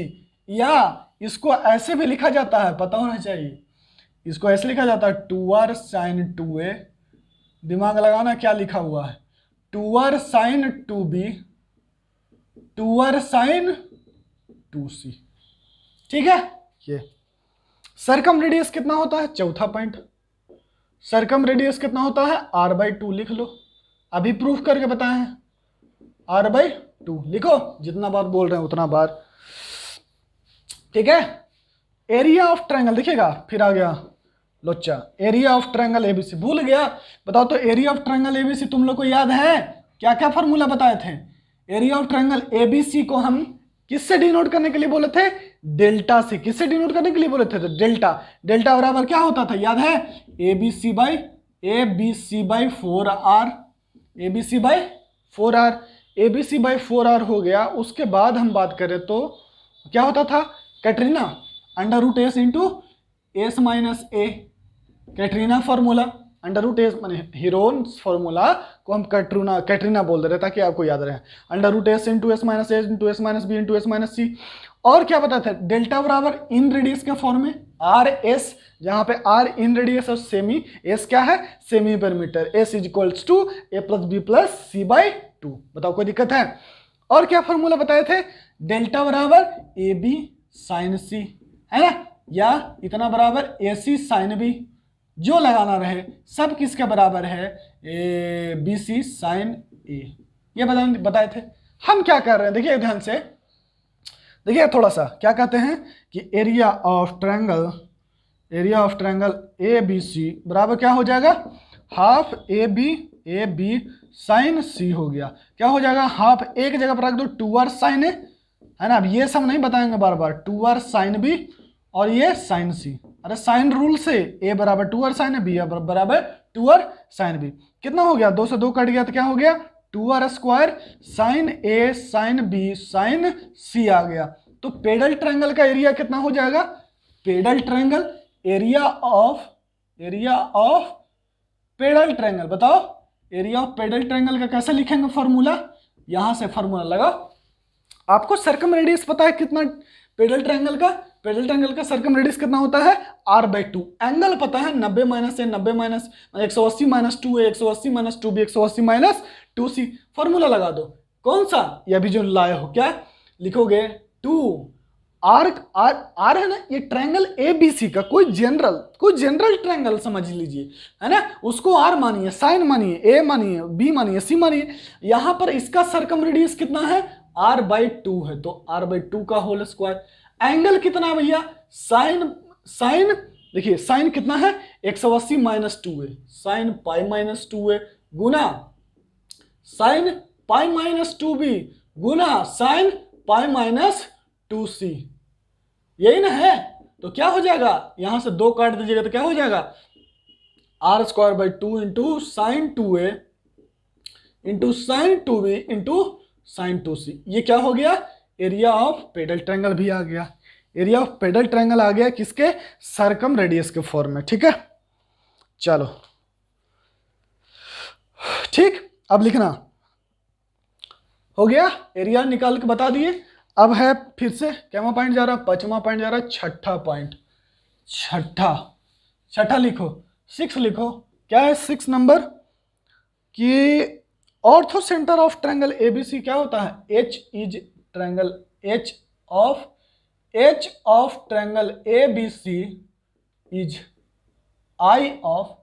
या इसको ऐसे भी लिखा जाता है, पता होना चाहिए, इसको ऐसे लिखा जाता है 2r sin 2A, दिमाग लगाना क्या लिखा हुआ है, 2r sin 2B 2r sin 2C। ठीक है, ये सर्कम रेडियस कितना होता है, चौथा पॉइंट, सर्कम रेडियस कितना होता है, r/2 लिख लो, अभी प्रूफ करके बताए हैं, r/2 लिखो, जितना बार बोल रहे हैं उतना बार। ठीक है, एरिया ऑफ ट्रायंगल देखिएगा, फिर आ गया लोचा, एरिया ऑफ ट्रायंगल ABC भूल गया। बताओ तो एरिया ऑफ ट्रायंगल ABC तुम लोग को याद है, क्या क्या फॉर्मूला बताए थे। एरिया ऑफ ट्रायंगल ABC को हम किससे डिनोट करने के लिए बोले थे, डेल्टा से। किससे डिनोट करने के लिए बोले थे, तो डेल्टा। डेल्टा बराबर क्या होता था, याद है, ABC by 4R, ABC by 4R, ABC by 4R हो गया। उसके बाद हम बात करें तो क्या होता था, Katrina √S into S minus A, Katrina formula, √S माने हीरोन फॉर्मूला को हम कैटरीना बोल दे रहे ताकि आपको याद रहे, √S into S minus A into S minus B into S minus C। और क्या बताते हैं, डेल्टा बराबर इन रेडियस के फॉर्म में RS, जहां पे R इन रेडियस और सेमी, S क्या है, semi perimeter, S is equals to A plus B plus C by 2। बताओ कोई दिक्कत है। और क्या फॉर्मूला बताए थे, डेल्टा बराबर ए बी साइन सी, है ना, या इतना बराबर ए सी साइन बी, जो लगाना रहे सब किसके बराबर है, ए बी सी साइन ए, ये बताए थे। हम क्या कर रहे हैं, देखिए ध्यान से, देखिए थोड़ा सा क्या कहते हैं कि area of triangle A B C बराबर क्या हो जाएगा, half A B sine C हो गया। क्या हो जाएगा, हाफ ए की जगह पर रख दो 2r साइन ए, है ना, अब ये सब नहीं बताएंगे बार बार, 2r साइन बी और ये साइन सी, अरे साइन रूल से ए बराबर 2r साइन है, बी बराबर 2r साइन बी, कितना हो गया, 2 से 2 कट गया तो क्या हो गया 2r स्क्वायर साइन ए साइन बी साइन सी आ गया। तो पेडल ट्रायंगल का एरिया कितना हो जाएगा, pedal triangle area of pedal triangle, बताओ एरिया ऑफ पेडल ट्रायंगल का कैसे लिखेंगे फॉर्मूला, यहां से फॉर्मूला लगाओ। आपको सर्कम रेडियस पता है कितना पेडल ट्रायंगल का सर्कम रेडियस कितना होता है, r/2, एंगल पता है 90 माइनस ए 90 minus 180 minus 2a 180 minus 2b 180 minus 2c, formula लगा दो। कौन सा, ये अभी जो लाए हो, क्या लिखोगे, 2 आर है ना, ये ट्रायंगल ए बी सी का कोई जनरल ट्रायंगल समझ लीजिए, है ना, उसको आर मानिए, साइन मानिए, ए मानिए, बी मानिए, सी मानिए, यहां पर इसका सर्कम रेडियस कितना है, r/2 है, तो r/2 का होल स्क्वायर, एंगल कितना है भैया, साइन देखिए साइन कितना है 180 minus 2a sine pi minus 2a गुना साइन पाई माइनस 2b गुना साइन पाई माइनस 2c, यही ना है। तो क्या हो जाएगा, यहां से 2 काट दीजिएगा तो क्या हो जाएगा, r²/2 into sine 2a into sine 2b into sine 2c, ये क्या हो गया, एरिया ऑफ पेडल ट्रायंगल भी आ गया, एरिया ऑफ पेडल ट्रायंगल आ गया किसके, सर्कम रेडियस के फॉर्म में। ठीक है, चलो ठीक, अब लिखना हो गया, एरिया निकाल के बता दिए। अब है फिर से क्या पॉइंट जा रहा, 5वां पॉइंट जा रहा, छठा पॉइंट, छठा लिखो, 6 लिखो, क्या है 6 नंबर, कि ortho centre of triangle ABC क्या होता है, H of triangle ABC is I of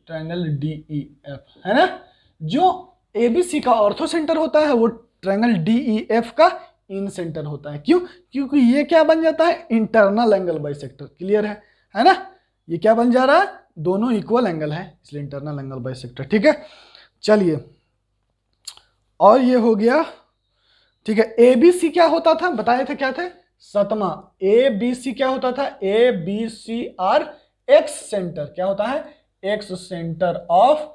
triangle DEF, है ना, जो एबीसी का ऑर्थो सेंटर होता है वो ट्रायंगल डीईएफ का इन सेंटर होता है। क्यों, क्योंकि ये क्या बन जाता है, इंटरनल एंगल बाइसेक्टर, क्लियर है ना, ये क्या बन जा रहा है, दोनों इक्वल एंगल है, इसलिए इंटरनल एंगल बाइसेक्टर। ठीक है, चलिए, और ये हो गया। ठीक है, एबीसी क्या होता था, बताए थे क्या थे, 7वां, एबीसी क्या होता था, A B C are excentre, क्या होता है, एक्स सेंटर ऑफ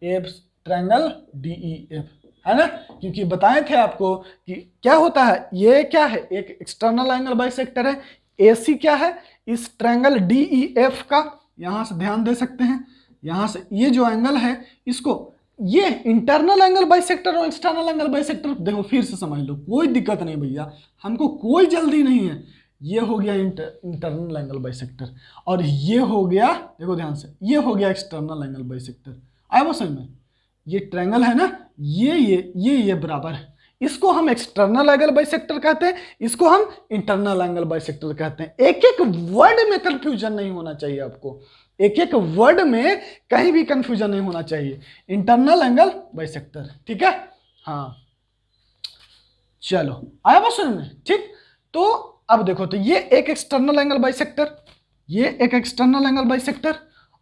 ट्रायंगल डीईएफ, है ना, क्योंकि बताए थे आपको कि क्या होता है, ये क्या है, एक एक्सटर्नल एंगल बाइसेक्टर है, एसी क्या है, इस ट्रायंगल डीईएफ का, यहां से ध्यान दे सकते हैं, यहां से ये जो एंगल है इसको, ये इंटरनल एंगल बाइसेक्टर और एक्सटर्नल एंगल बाइसेक्टर, देखो फिर से समझ लो, कोई दिक्कत नहीं भैया, हमको कोई जल्दी नहीं है। ये हो गया इंटरनल एंगल बाइसेक्टर, और ये हो गया, देखो ध्यान से, ये हो गया एक्सटर्नल एंगल बाइसेक्टर, आया वो समझ में, ये ट्रायंगल है ना, ये बराबर है, इसको हम एक्सटर्नल एंगल बाइसेक्टर कहते हैं, इसको हम इंटरनल एंगल बाइसेक्टर कहते हैं। एक एक वर्ड में कंफ्यूजन नहीं होना चाहिए आपको, एक एक वर्ड में कहीं भी कंफ्यूजन नहीं होना चाहिए, इंटरनल एंगल बाइसेक्टर। ठीक है, हाँ चलो आया बात समझ में। ठीक, तो अब देखो, तो ये एक एक्सटर्नल एंगल बाइसेक्टर, ये एक एक्सटर्नल एंगल बाइसेक्टर,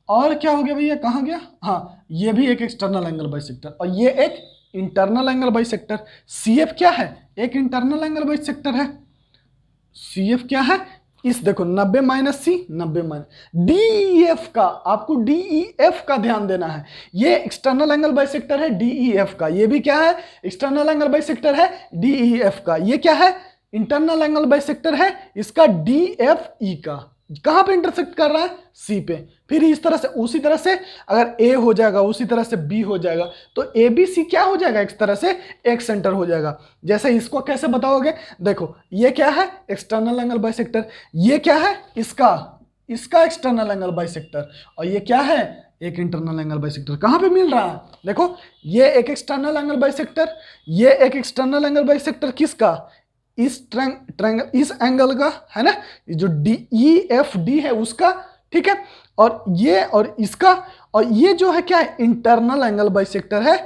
और क्या हो गया भैया, कहाँ गया, हाँ ये भी एक एक्सटर्नल एंगल बाइसेक्टर, और ये एक इंटरनल एंगल बाइसेक्टर। सीएफ क्या है, एक इंटरनल एंगल बाइसेक्टर है, सीएफ क्या है, इस देखो 90 माइनस सी 90 माइनस डीईएफ का, आपको डीईएफ का ध्यान देना है, ये एक्सटर्नल एंगल बाइसेक्टर है डीईएफ का, ये भी क्या है, एक्सटर्नल एंगल बाइसेक्टर है डीईएफ का, ये क्या है, इंटरनल एंगल बाइसेक्टर है इसका डीएफई का, कहां पे इंटरसेक्ट कर रहा है, सी पे। फिर इस तरह से, उसी तरह से अगर ए हो जाएगा उसी तरह से बी हो जाएगा, तो ए बी सी क्या हो जाएगा, एक तरह से एक सेंटर हो जाएगा। जैसे इसको कैसे बताओगे, देखो ये क्या है, एक्सटर्नल एंगल बाइसेक्टर, ये क्या है, इसका एक्सटर्नल एंगल बाइसेक्टर, और ये क्या है, एक इंटरनल एंगल बाइसेक्टर कहाँ पे मिल रहा है? देखो ये एक एक्सटर्नल एंगल बाइसेक्टर, ये एक एक्सटर्नल एंगल बाइसेक्टर किसका? इस ट्रायंगल, इस एंगल का है ना, जो डी ई एफ डी है उसका, ठीक है, और ये और इसका, और ये जो है क्या है? इंटरनल एंगल बाइसेक्टर है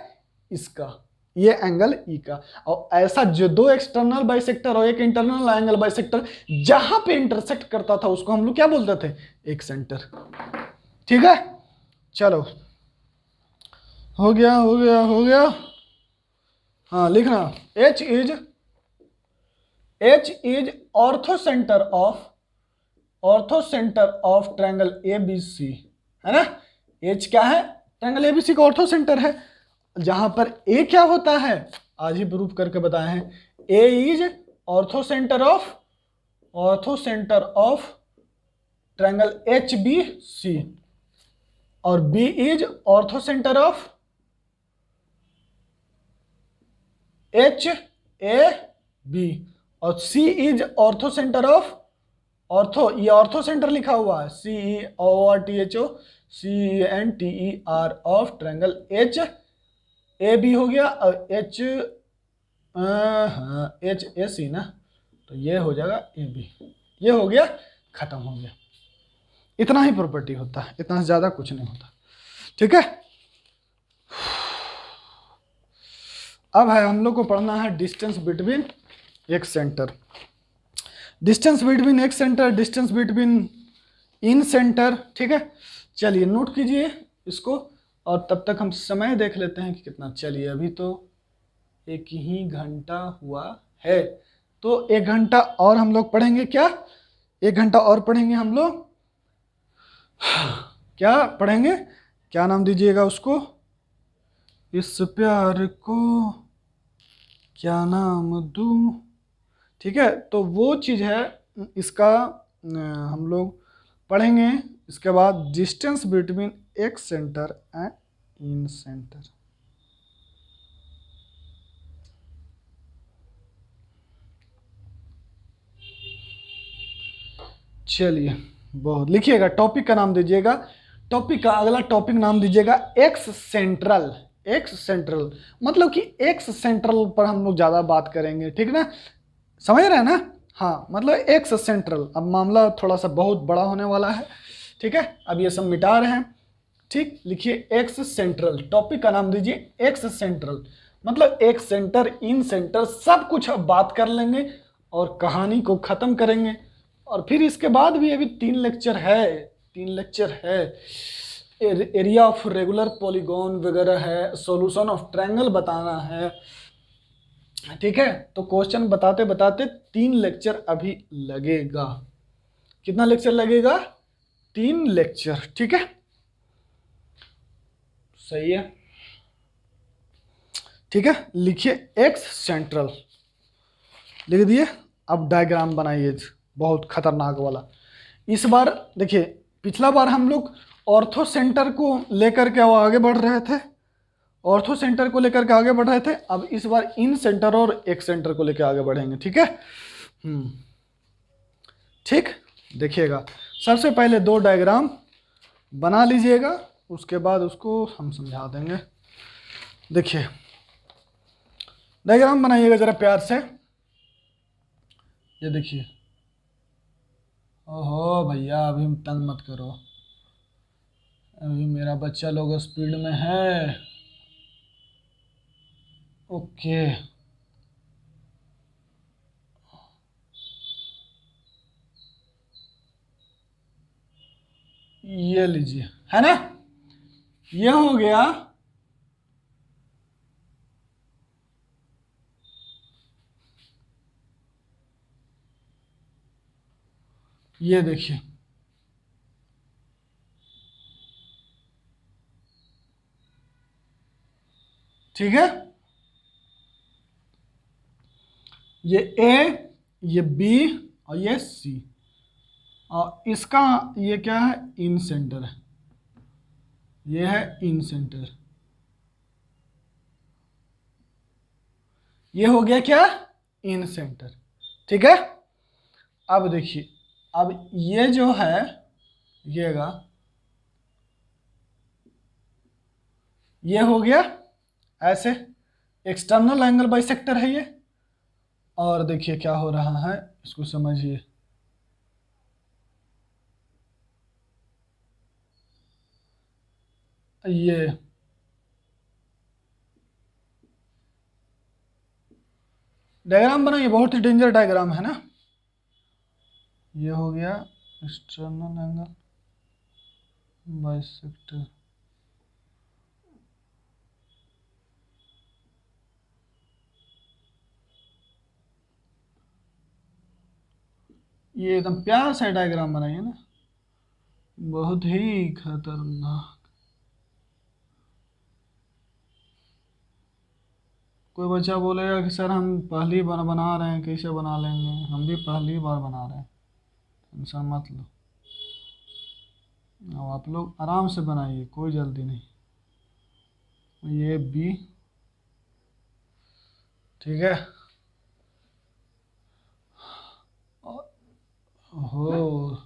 इसका, ये एंगल ई का। और ऐसा जो दो एक्सटर्नल बाइसेक्टर और एक इंटरनल एंगल बाइसेक्टर जहां पे इंटरसेक्ट करता था उसको हम लोग क्या बोलते थे? एक सेंटर। ठीक है, चलो हो गया हो गया हो गया। हाँ लिखना, H is orthocentre of triangle ABC, है ना। H क्या है? ट्रायंगल ABC का ऑर्थो सेंटर है। जहां पर A क्या होता है? आज ही प्रूफ करके बताए हैं, A is orthocentre of triangle HBC, और B is orthocentre of HAB, और C is orthocentre of, ये ऑर्थो सेंटर लिखा हुआ है, CEORTHO CENTER of triangle HAB हो गया, और HAC ना, तो ये हो जाएगा AB। ये हो गया, खत्म हो गया। इतना ही प्रॉपर्टी होता है, इतना ज्यादा कुछ नहीं होता। ठीक है, अब है हम लोग को पढ़ना है डिस्टेंस बिटवीन एक सेंटर, डिस्टेंस बिटवीन एक सेंटर, डिस्टेंस बिटवीन इन सेंटर। ठीक है, चलिए नोट कीजिए इसको, और तब तक हम समय देख लेते हैं कि कितना। चलिए अभी तो 1 ही घंटा हुआ है, तो 1 घंटा और हम लोग पढ़ेंगे। क्या 1 घंटा और पढ़ेंगे हम लोग? क्या पढ़ेंगे? क्या नाम दीजिएगा उसको? इस प्यार को क्या नाम दूं? ठीक है, तो वो चीज़ है, इसका हम लोग पढ़ेंगे। इसके बाद distance between excentre and in centre. चलिए, बहुत लिखिएगा, टॉपिक का नाम दीजिएगा, टॉपिक का अगला टॉपिक नाम दीजिएगा एक्स सेंट्रल। एक्स सेंट्रल मतलब कि एक्स सेंट्रल पर हम लोग ज़्यादा बात करेंगे, ठीक ना, समझ रहे हैं ना। हाँ, मतलब एक्स सेंट्रल, अब मामला थोड़ा सा बहुत बड़ा होने वाला है। ठीक है, अब ये सब मिटा रहे हैं। ठीक, लिखिए एक्स सेंट्रल, टॉपिक का नाम दीजिए एक्स सेंट्रल, मतलब एक सेंटर इन सेंटर सब कुछ अब बात कर लेंगे और कहानी को ख़त्म करेंगे। और फिर इसके बाद भी अभी 3 लेक्चर है, 3 लेक्चर है, एरिया ऑफ रेगुलर पॉलीगॉन वगैरह है, सॉल्यूशन ऑफ ट्रायंगल बताना है। ठीक है, तो क्वेश्चन बताते बताते 3 लेक्चर अभी लगेगा। कितना लेक्चर लगेगा? 3 लेक्चर। ठीक है, सही है। ठीक है, लिखिए एक्स सेंट्रल, लिख दिए। अब डायग्राम बनाइए बहुत खतरनाक वाला। इस बार देखिए, पिछला बार हम लोग ऑर्थो सेंटर को लेकर के आगे बढ़ रहे थे, ऑर्थो सेंटर को लेकर के आगे बढ़ रहे थे। अब इस बार इन सेंटर और एक सेंटर को लेकर आगे बढ़ेंगे। ठीक है, ठीक, देखिएगा, सबसे पहले 2 डायग्राम बना लीजिएगा, उसके बाद उसको हम समझा देंगे। देखिए, डायग्राम बनाइएगा जरा प्यार से। ये देखिए, ओहो भैया अभी तंग मत करो, अभी मेरा बच्चा लोग स्पीड में है। ओके, ये लीजिए, है ना, ये हो गया ये देखिए, ठीक है, ये ए, ये बी और ये सी, और इसका ये क्या है? इन सेंटर है, ये है इन सेंटर। ये हो गया क्या? इन सेंटर। ठीक है, अब देखिए, अब ये जो है, येगा ये हो गया ऐसे एक्सटर्नल एंगल बाइसेक्टर है ये। और देखिए क्या हो रहा है, इसको समझिए। ये डायग्राम बनाइए, बहुत ही डेंजर डायग्राम है ना। ये हो गया एक्सटर्नल एंगल बाइसेक्टर। ये एकदम प्यार से डायग्राम बनाइए ना, बहुत ही खतरनाक। कोई बच्चा बोलेगा कि सर हम पहली बार बना रहे हैं, कैसे बना लेंगे, हम भी पहली बार बना रहे हैं, टेंशन मत लो। अब आप लोग आराम से बनाइए, कोई जल्दी नहीं। ये बी, ठीक है। हो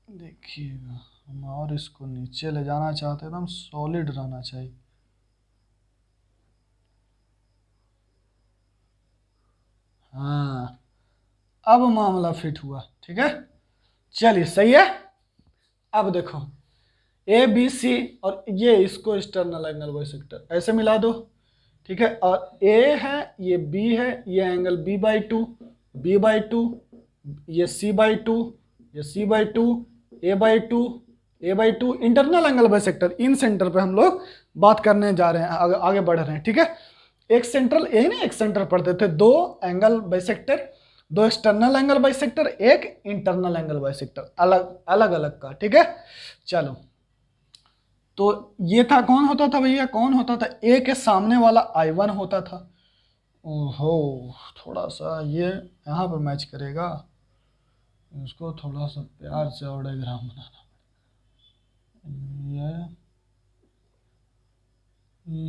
देखिएगा, हम और इसको नीचे ले जाना चाहते हैं, एकदम सॉलिड रहना चाहिए। हाँ, अब मामला फिट हुआ, ठीक है। चलिए सही है। अब देखो ए बी सी, और ये इसको एक्सटर्नल एंगल बाइसेक्टर ऐसे मिला दो, ठीक है। और ए है, ये बी है, ये एंगल b/2, b/2, ये c/2, ये c/2, a/2, a/2, internal angle bisector. Incentre पे हम लोग बात करने जा रहे हैं, आगे बढ़ रहे हैं, ठीक है। एक सेंट्रल, यही नहीं एक सेंटर पढ़ते थे, दो एंगल बाइसेक्टर, दो एक्सटर्नल एंगल बाइसेक्टर, एक इंटरनल एंगल बाइसेक्टर, अलग अलग अलग का, ठीक है। चलो, तो ये था, कौन होता था भैया, कौन होता था, ए के सामने वाला I1 होता था। ओहो, थोड़ा सा ये यहाँ पर मैच करेगा, इसको थोड़ा सा प्यार से और डायग्राम बनाना। ये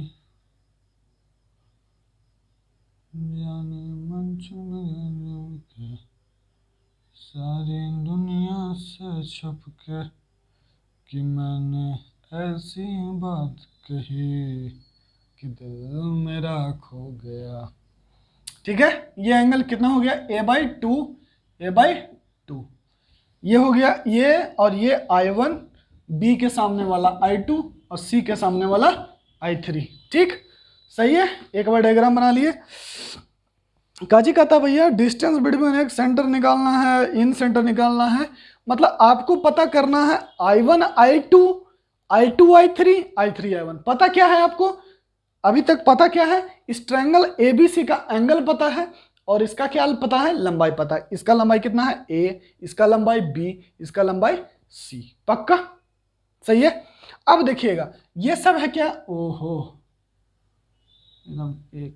जाने मन चुन के सारी दुनिया से छुप के कि मैंने ऐसी बात कही कि दिल मेरा खो गया, ठीक है। ये एंगल कितना हो गया, a/2, a/2, ये हो गया ये, और ये I1, B के सामने वाला I2, और C के सामने वाला I3, ठीक। सही है, एक बार डायग्राम बना लिए। काजी कहता भैया डिस्टेंस बिटवीन एक सेंटर निकालना है, इन सेंटर निकालना है, मतलब आपको पता करना है I1 I2, I2 I3, I3 I1। पता क्या है आपको, अभी तक पता क्या है, इस ट्रायंगल ABC का एंगल पता है, और इसका क्या पता है, लंबाई पता है। इसका लंबाई कितना है A, इसका लंबाई B, इसका लंबाई C, पक्का। सही है। अब देखिएगा ये सब है क्या, ओहो एकदम एक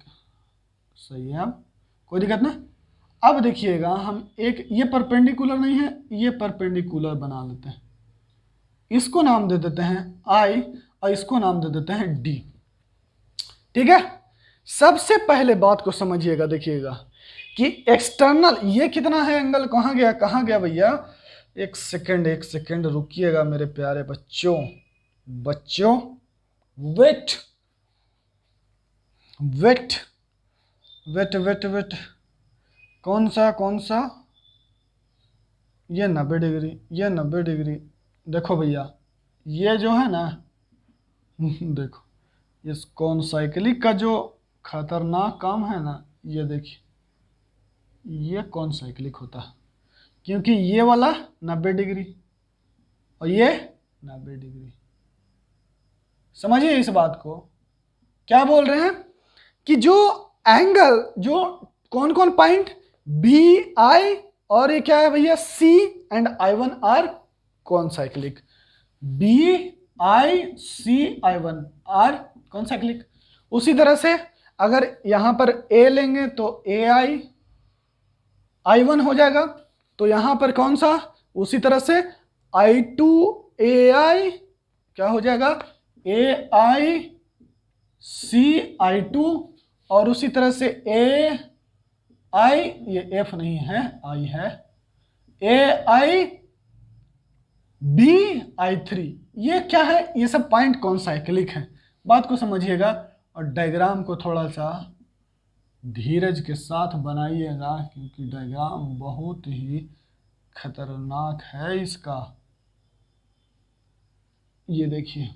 सही है, अब कोई दिक्कत ना। अब देखिएगा हम एक, ये परपेंडिकुलर नहीं है, ये परपेंडिकुलर बना लेते हैं, इसको नाम दे देते हैं I, और इसको नाम दे देते हैं D, ठीक है। सबसे पहले बात को समझिएगा, देखिएगा कि एक्सटर्नल, ये कितना है एंगल, कहाँ गया, कहाँ गया भैया, एक सेकंड रुकिएगा मेरे प्यारे बच्चों, wait wait wait wait wait, कौन सा, ये 90 डिग्री, ये 90 डिग्री। देखो भैया ये जो है ना देखो, इस कौन साइक्लिक का जो खतरनाक काम है ना, ये देखिए, ये कौन साइक्लिक होता है, क्योंकि ये वाला 90 डिग्री और ये 90 डिग्री। समझिए इस बात को, क्या बोल रहे हैं कि जो एंगल, जो कौन कौन पॉइंट बी आई, और ये क्या है भैया C एंड I1 आर कौन साइक्लिक, BICI1 आर कौन साइक्लिक। उसी तरह से अगर यहां पर A लेंगे तो AI1 हो जाएगा, तो यहां पर कौन सा, उसी तरह से I2AI क्या हो जाएगा, AICI2, और उसी तरह से AI, ये F नहीं है I है, AIBI3, ये क्या है, ये सब पॉइंट कॉन्साइक्लिक है। बात को समझिएगा और डायग्राम को थोड़ा सा धीरज के साथ बनाइएगा, क्योंकि डायग्राम बहुत ही खतरनाक है इसका। ये देखिए,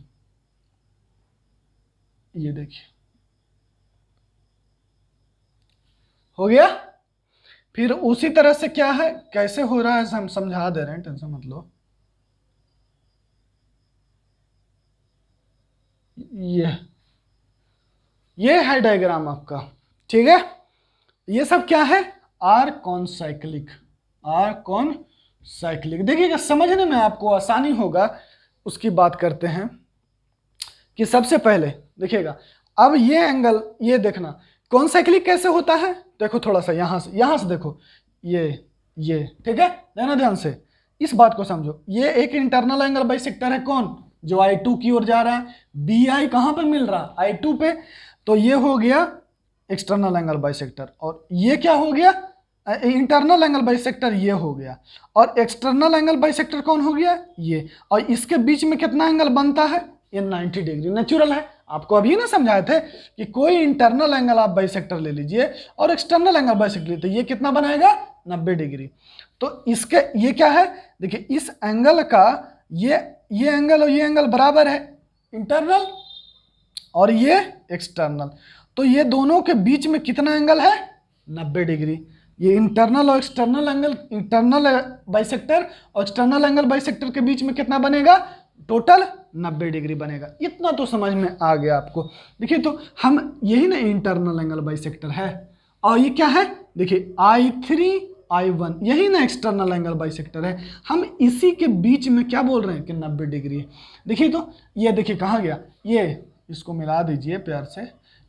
ये देखिए, हो गया। फिर उसी तरह से क्या है, कैसे हो रहा है हम समझा दे रहे हैं, टेंशन मत लो। ये है डायग्राम आपका, ठीक है। ये सब क्या है, आर कॉन्साइक्लिक, आर कॉन्साइक्लिक। देखिएगा, समझने में आपको आसानी होगा, उसकी बात करते हैं कि सबसे पहले देखिएगा, अब ये एंगल, ये देखना कॉन्साइक्लिक कैसे होता है। देखो थोड़ा सा यहां से देखो, ये ठीक है, देना ध्यान से, इस बात को समझो। ये एक इंटरनल एंगल बाइसेक्टर है, कौन, जो I2 की ओर जा रहा है। BI कहां पे मिल रहा, I2 पे, तो ये हो गया एक्सटर्नल एंगल बाइसेक्टर। और ये क्या हो गया, इंटरनल एंगल बाइसेक्टर ये हो गया। और एक्सटर्नल एंगल बाइसेक्टर कौन हो गया, ये। और इसके बीच में कितना एंगल बनता है, ये 90 डिग्री नेचुरल है। आपको अभी ना समझाए थे कि कोई इंटरनल एंगल आप बाइसेक्टर ले लीजिए और एक्सटर्नल एंगल बाइसेक्टर लीजिए, तो ये कितना बनाएगा, 90 डिग्री। तो इसके ये क्या है, देखिए इस एंगल का ये एंगल और ये एंगल बराबर है, इंटरनल और ये एक्सटर्नल। तो ये दोनों के बीच में कितना एंगल है, 90 डिग्री। ये इंटरनल और एक्सटर्नल एंगल, इंटरनल बाइसेक्टर और एक्सटर्नल एंगल बाइसेक्टर के बीच में कितना बनेगा, टोटल 90 डिग्री बनेगा। इतना तो समझ में आ गया आपको। देखिए तो हम यही ना इंटरनल एंगल बाइसेक्टर है, और ये क्या है, देखिए I3 I1, यही ना एक्सटर्नल एंगल बाइसेक्टर है। हम इसी के बीच में क्या बोल रहे हैं कि 90 डिग्री है। देखिए तो ये देखिए कहाँ गया, ये इसको मिला दीजिए प्यार से।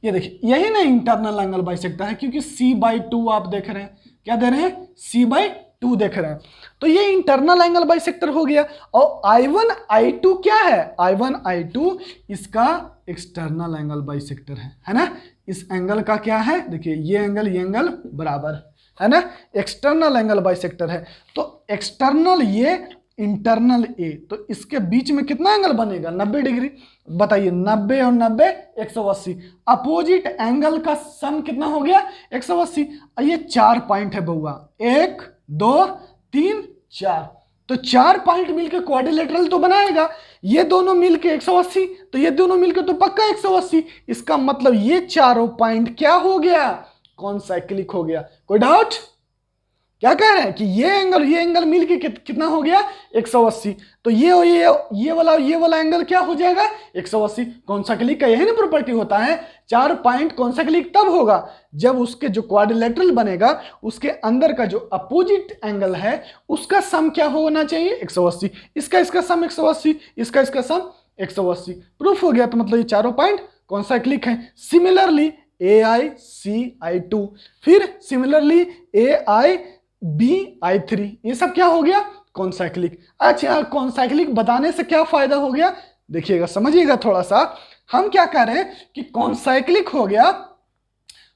ये देखिए यही ना इंटरनल एंगल बाइसेक्टर है, क्योंकि C/2 आप देख रहे हैं, क्या दे रहे हैं, C/2 देख रहे हैं। तो ये इंटरनल एंगल बाइसेक्टर हो गया। और I1 I2 क्या है, I1 I2 इसका एक्सटर्नल एंगल बाइसेक्टर है ना। इस एंगल का क्या है, देखिए ये एंगल बराबर है ना, एक्सटर्नल एंगल बाइसेक्टर है। तो एक्सटर्नल ये, इंटरनल ए, तो इसके बीच में कितना एंगल बनेगा, 90 डिग्री। बताइए 90 और 90 180। अपोजिट एंगल का सम कितना हो गया, 180। ये 4 पॉइंट है बउआ, 1 2 3 4। तो 4 पॉइंट मिलकर क्वाड्रिलेटरल तो बनाएगा। ये दोनों मिलके 180, तो ये दोनों मिलकर तो पक्का 180। इसका मतलब ये चारों पॉइंट क्या हो गया, कॉन्साइक्लिक हो गया। कोई डाउट, क्या कह रहे हैं कि ये एंगल मिलके कितना हो गया, 180। तो ये वाला एंगल क्या हो जाएगा, 180। कॉन्साइक्लिक का यही ना प्रॉपर्टी होता है, 4 पॉइंट कॉन्साइक्लिक तब होगा जब उसके जो क्वाड्रिलेटरल बनेगा उसके अंदर का जो अपोजिट एंगल है उसका सम क्या होना चाहिए, 180। इसका सम 180, इसका सम 180। प्रूफ हो गया। तो मतलब ये चारों पॉइंट कॉन्साइक्लिक है। सिमिलरली AICI2, फिर सिमिलरली AIBI3, ये सब क्या हो गया, कॉन्साइक्लिक। अच्छा, कॉन्साइक्लिक बताने से क्या फायदा हो गया, देखिएगा समझिएगा थोड़ा सा। हम क्या कह रहे हैं कि कॉन्साइक्लिक हो गया,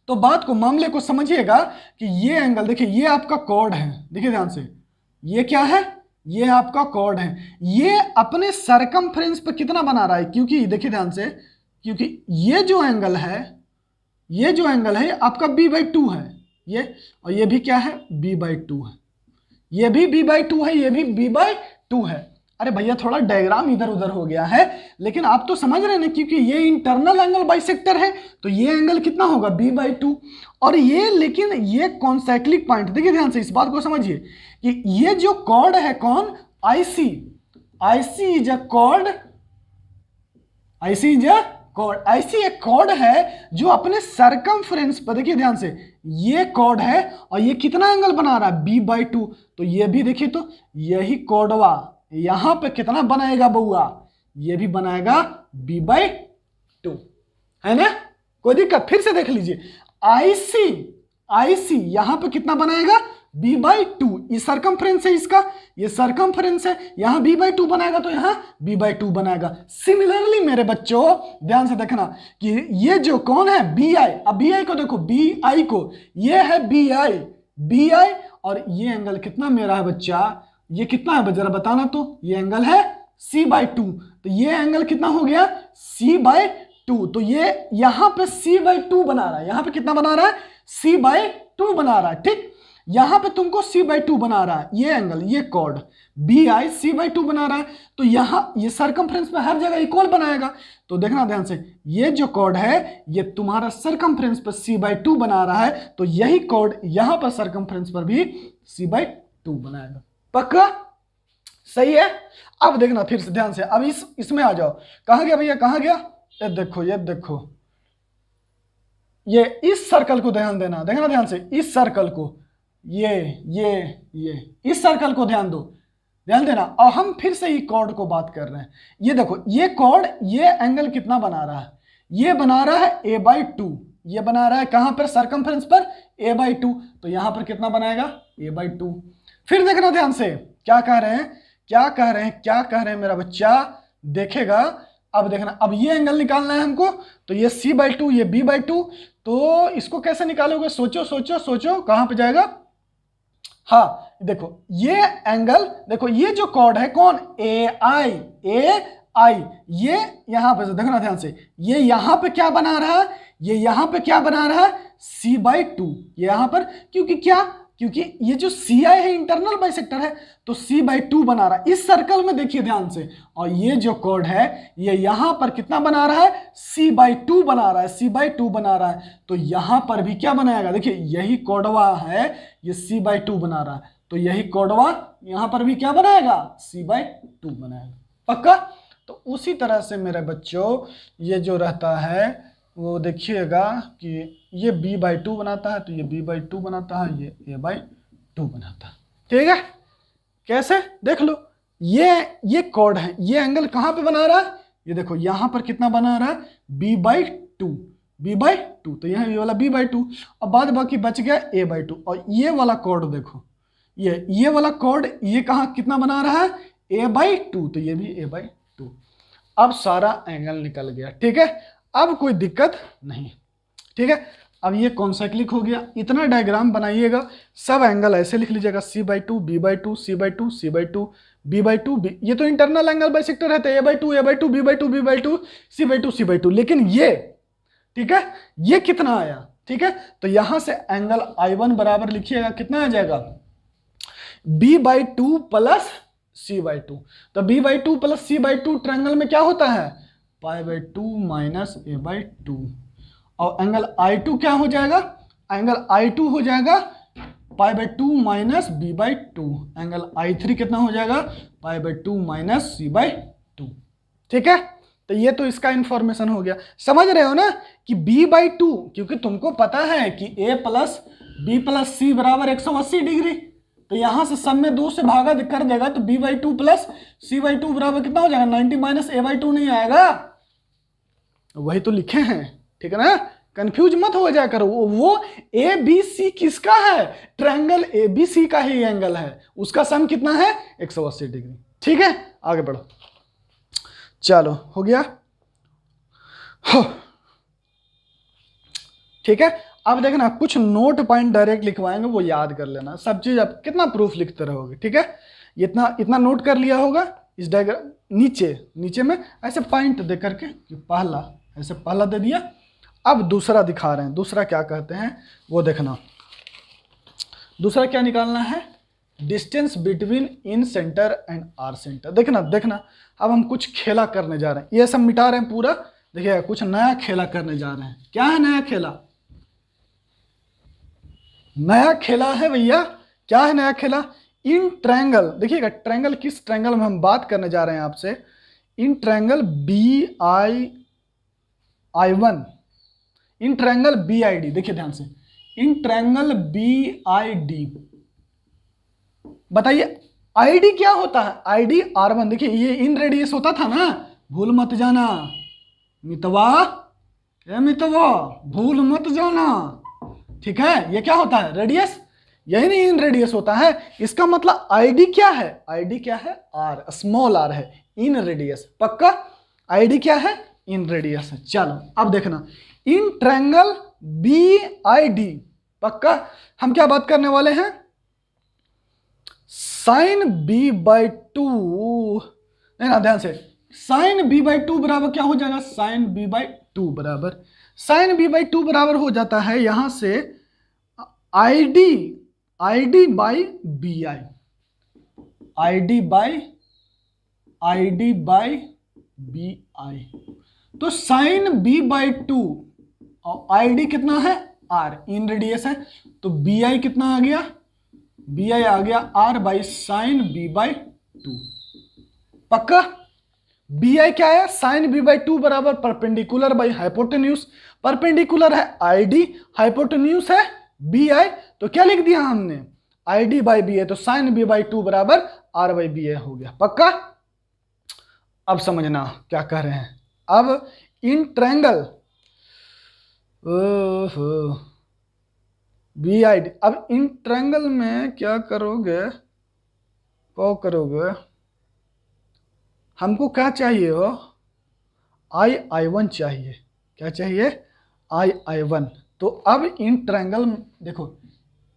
तो बात को, मामले को समझिएगा कि ये एंगल, देखिए ये आपका कॉर्ड है, देखिए ध्यान से, ये क्या है, ये आपका कॉर्ड है। ये अपने सरकमफ्रेंस पे कितना बना रहा है, क्योंकि देखिए ध्यान से, क्योंकि ये जो एंगल है, ये जो एंगल है आपका B/2 है, ये, और ये भी क्या है, B/2 है। ये भी B/2 है, ये भी B/2 है। अरे भैया थोड़ा डायग्राम इधर उधर हो गया है, लेकिन आप तो समझ रहे हैं ना, क्योंकि ये इंटरनल एंगल बाइसेक्टर है, तो ये एंगल कितना होगा, B/2। और ये, लेकिन ये कॉन्साइक्लिक पॉइंट, देखिए ध्यान से इस बात को समझिए कि ये जो कॉर्ड है, कौन, IC is a cord, IC is a cord. IC एक कॉर्ड है जो अपने सरकमफ्रेंस पर, देखिए ध्यान से, ये कॉर्ड है और ये कितना एंगल बना रहा है, B/2। तो ये भी देखिए, तो यही कॉर्डवा यहां पे कितना बनाएगा बउआ, ये भी बनाएगा B/2, है ना। कोई दिक्कत, फिर से देख लीजिए, IC यहां पे कितना बनाएगा, B/2। ये सरकमफ्रेंस है इसका, ये सरकमफ्रेंस है, यहां B/2 बनाएगा, तो यहां B/2 बनाएगा। सिमिलरली मेरे बच्चों ध्यान से देखना कि ये जो कौन है, BI, अब BI को देखो, BI को, ये है BI, बी आई, और ये एंगल कितना मेरा है बच्चा, ये कितना है जरा बताना, तो ये एंगल है c/2, तो ये एंगल कितना हो गया c/2, तो ये यहां पे c/2 बना रहा है, यहां पे कितना बना रहा है c/2 बना रहा है, ठीक, यहां पे तुमको c/2 बना रहा है, ये एंगल, ये कॉर्ड बी आई c/2 बना रहा है, तो यहां ये सरकमफ्रेंस में हर जगह इक्वल बनाएगा, तो देखना ध्यान से, ये जो कॉर्ड है ये तुम्हारा सरकमफ्रेंस पर c/2 बना रहा है, तो यही कॉर्ड यहां पर सरकमफ्रेंस पर भी c/2 बनाएगा, पक्का, सही है। अब देखना फिर से ध्यान से, अब इसमें आ जाओ, कहां गया भैया, कहां गया, ये देखो, ये देखो, ये इस सर्कल को ध्यान देना, देखना ध्यान से, इस सर्कल को, ये इस सर्कल को ध्यान दो, ध्यान देना, और हम फिर से ही कॉर्ड को बात कर रहे हैं, ये देखो, ये कॉर्ड ये एंगल कितना बना रहा है, ये बना रहा है a/2, ये बना रहा है कहां पर, सरकमफ्रेंस पर a/2, तो यहां पर कितना बनाएगा a/2। फिर देखना ध्यान से, क्या कह रहे हैं, क्या कह रहे हैं, क्या कह रहे हैं मेरा बच्चा, देखेगा, अब देखना, अब ये एंगल निकालना है हमको, तो ये c/2, ये b/2, तो इसको कैसे निकालोगे, सोचो सोचो सोचो, कहां पे जाएगा, हाँ देखो, ये एंगल देखो, ये जो कॉर्ड है कौन, ai, ये यहां पे देखना ध्यान से, ये यहां पे क्या बना रहा है, ये यहां पे क्या बना रहा है c/2, ये यहां पर, क्योंकि क्या, क्योंकि ये जो ci है इंटरनल बाइसेक्टर है, तो c/2 बना रहा है इस सर्कल में, देखिए ध्यान से, और ये जो कॉर्ड है ये यहां पर कितना बना रहा है c/2 बना रहा है, c/2 बना रहा है, तो यहां पर भी क्या बनाएगा, देखिए यही कॉर्डवा है, ये c/2 बना रहा है, तो यही कॉर्डवा यहां पर भी क्या बनाएगा c/2 बनाएगा, पक्का। तो उसी तरह से मेरे बच्चों ये जो रहता है वो देखिएगा कि ये b/2 बनाता है, तो ये b/2 बनाता है, ये a/2 बनाता है, ठीक है, कैसे देख लो, ये कॉर्ड है, ये एंगल कहां पे बना रहा है, ये देखो यहां पर कितना बना रहा है b/2, तो यहाँ ये वाला b/2, और बाद बाकी बच गया a/2, और ये वाला कॉर्ड देखो, ये वाला कॉर्ड ये कहां कितना बना रहा है a/2, तो ये भी a/2, अब सारा एंगल निकल गया, ठीक है, अब कोई दिक्कत नहीं, ठीक है। अब ये कॉन्साइक्लिक हो गया, इतना डायग्राम बनाइएगा, सब एंगल ऐसे लिख लीजिएगा c/2, b/2, c/2, c/2, b/2, ये तो इंटरनल एंगल बाइसेक्टर रहते हैं, a/2, a/2, b/2, b/2, c/2, c/2, लेकिन ये, ठीक है, ये कितना आया, ठीक है, तो यहां से एंगल I1 बराबर लिखिएगा, कितना आ जाएगा b/2 प्लस c/2, तो b/2 प्लस c/2 ट्रायंगल में क्या होता है π/2 माइनस a/2, और एंगल I2 क्या हो जाएगा, एंगल I2 हो जाएगा π/2 माइनस b/2, एंगल I3 कितना हो जाएगा π/2 माइनस c/2, ठीक है। तो ये तो इसका इंफॉर्मेशन हो गया, समझ रहे हो ना कि b/2, क्योंकि तुमको पता है कि a plus b plus c बराबर 180 डिग्री, तो यहां से सब में 2 से भागा कर देगा, तो b/2 प्लस c/2 बराबर कितना हो जाएगा 90 माइनस a/2 नहीं आएगा, वही तो लिखे हैं, ठीक है ना, कंफ्यूज मत हो जाया करो, वो ए बी सी किसका है, ट्रायंगल ए बी सी का ही एंगल है, उसका सम कितना है 180 डिग्री, ठीक है, आगे बढ़ो, चलो हो गया, ठीक है। अब देखना कुछ नोट पॉइंट डायरेक्ट लिखवाएंगे, वो याद कर लेना, सब चीज आप कितना प्रूफ लिखते रहोगे, ठीक है, इतना नोट कर लिया होगा, इस डायग्राम नीचे में ऐसे पॉइंट दे करके, पहला ऐसे पहला दे दिया, अब दूसरा दिखा रहे हैं, दूसरा क्या कहते हैं वो देखना, दूसरा क्या निकालना है, distance between incentre and R centre, देखना अब हम कुछ खेला करने जा रहे हैं, ये सब मिटा रहे हैं पूरा, देखिए कुछ नया खेला करने जा रहे हैं, क्या है नया खेला, नया खेला है भैया, क्या है नया खेला, इन ट्रायंगल, देखिएगा ट्रायंगल किस ट्रायंगल में हम बात करने जा रहे हैं आपसे, in triangle BI1, in triangle BID, देखिए ध्यान से, इन ट्रायंगल BID, बताइए ID क्या होता है, ID R1, देखिए ये इन रेडियस होता था ना, भूल मत जाना मितवा, भूल मत जाना, ठीक है, ये क्या होता है रेडियस, यही नहीं इन रेडियस होता है, इसका मतलब ID क्या है, ID क्या है R, स्मॉल r है, इन रेडियस, पक्का ID क्या है इन रेडियस है। चलो अब देखना, इन ट्रायंगल BID पक्का। हम क्या बात करने वाले हैं, साइन बी बाई टू, नहीं ना, ध्यान से, साइन बी बाई टू बराबर क्या हो जाएगा, साइन बी बाई टू बराबर, साइन बी बाई टू बराबर हो जाता है यहां से I D by B I, I D by B I. तो साइन बी बाई टू और आई डी कितना है, आर, इन रेडियस है, तो बी आई कितना आ गया, बी आई आ गया R by sine B by two. पक्का। बी आई क्या है, साइन बी बाई टू बराबर परपेंडिकुलर बाई हाइपोटेन्यूज, परपेंडिकुलर है आई डी, हाइपोटेन्यूज है बी आई, तो क्या लिख दिया हमने, I D by B I, तो साइन बी बाई टू बराबर आर बाई बी आई हो गया। पक्का। अब समझना क्या कह रहे हैं। अब in triangle B I D, अब इन ट्रायंगल में क्या करोगे, हमको क्या चाहिए हो, आई वन चाहिए, क्या चाहिए, आई वन। तो अब इन ट्रायंगल देखो,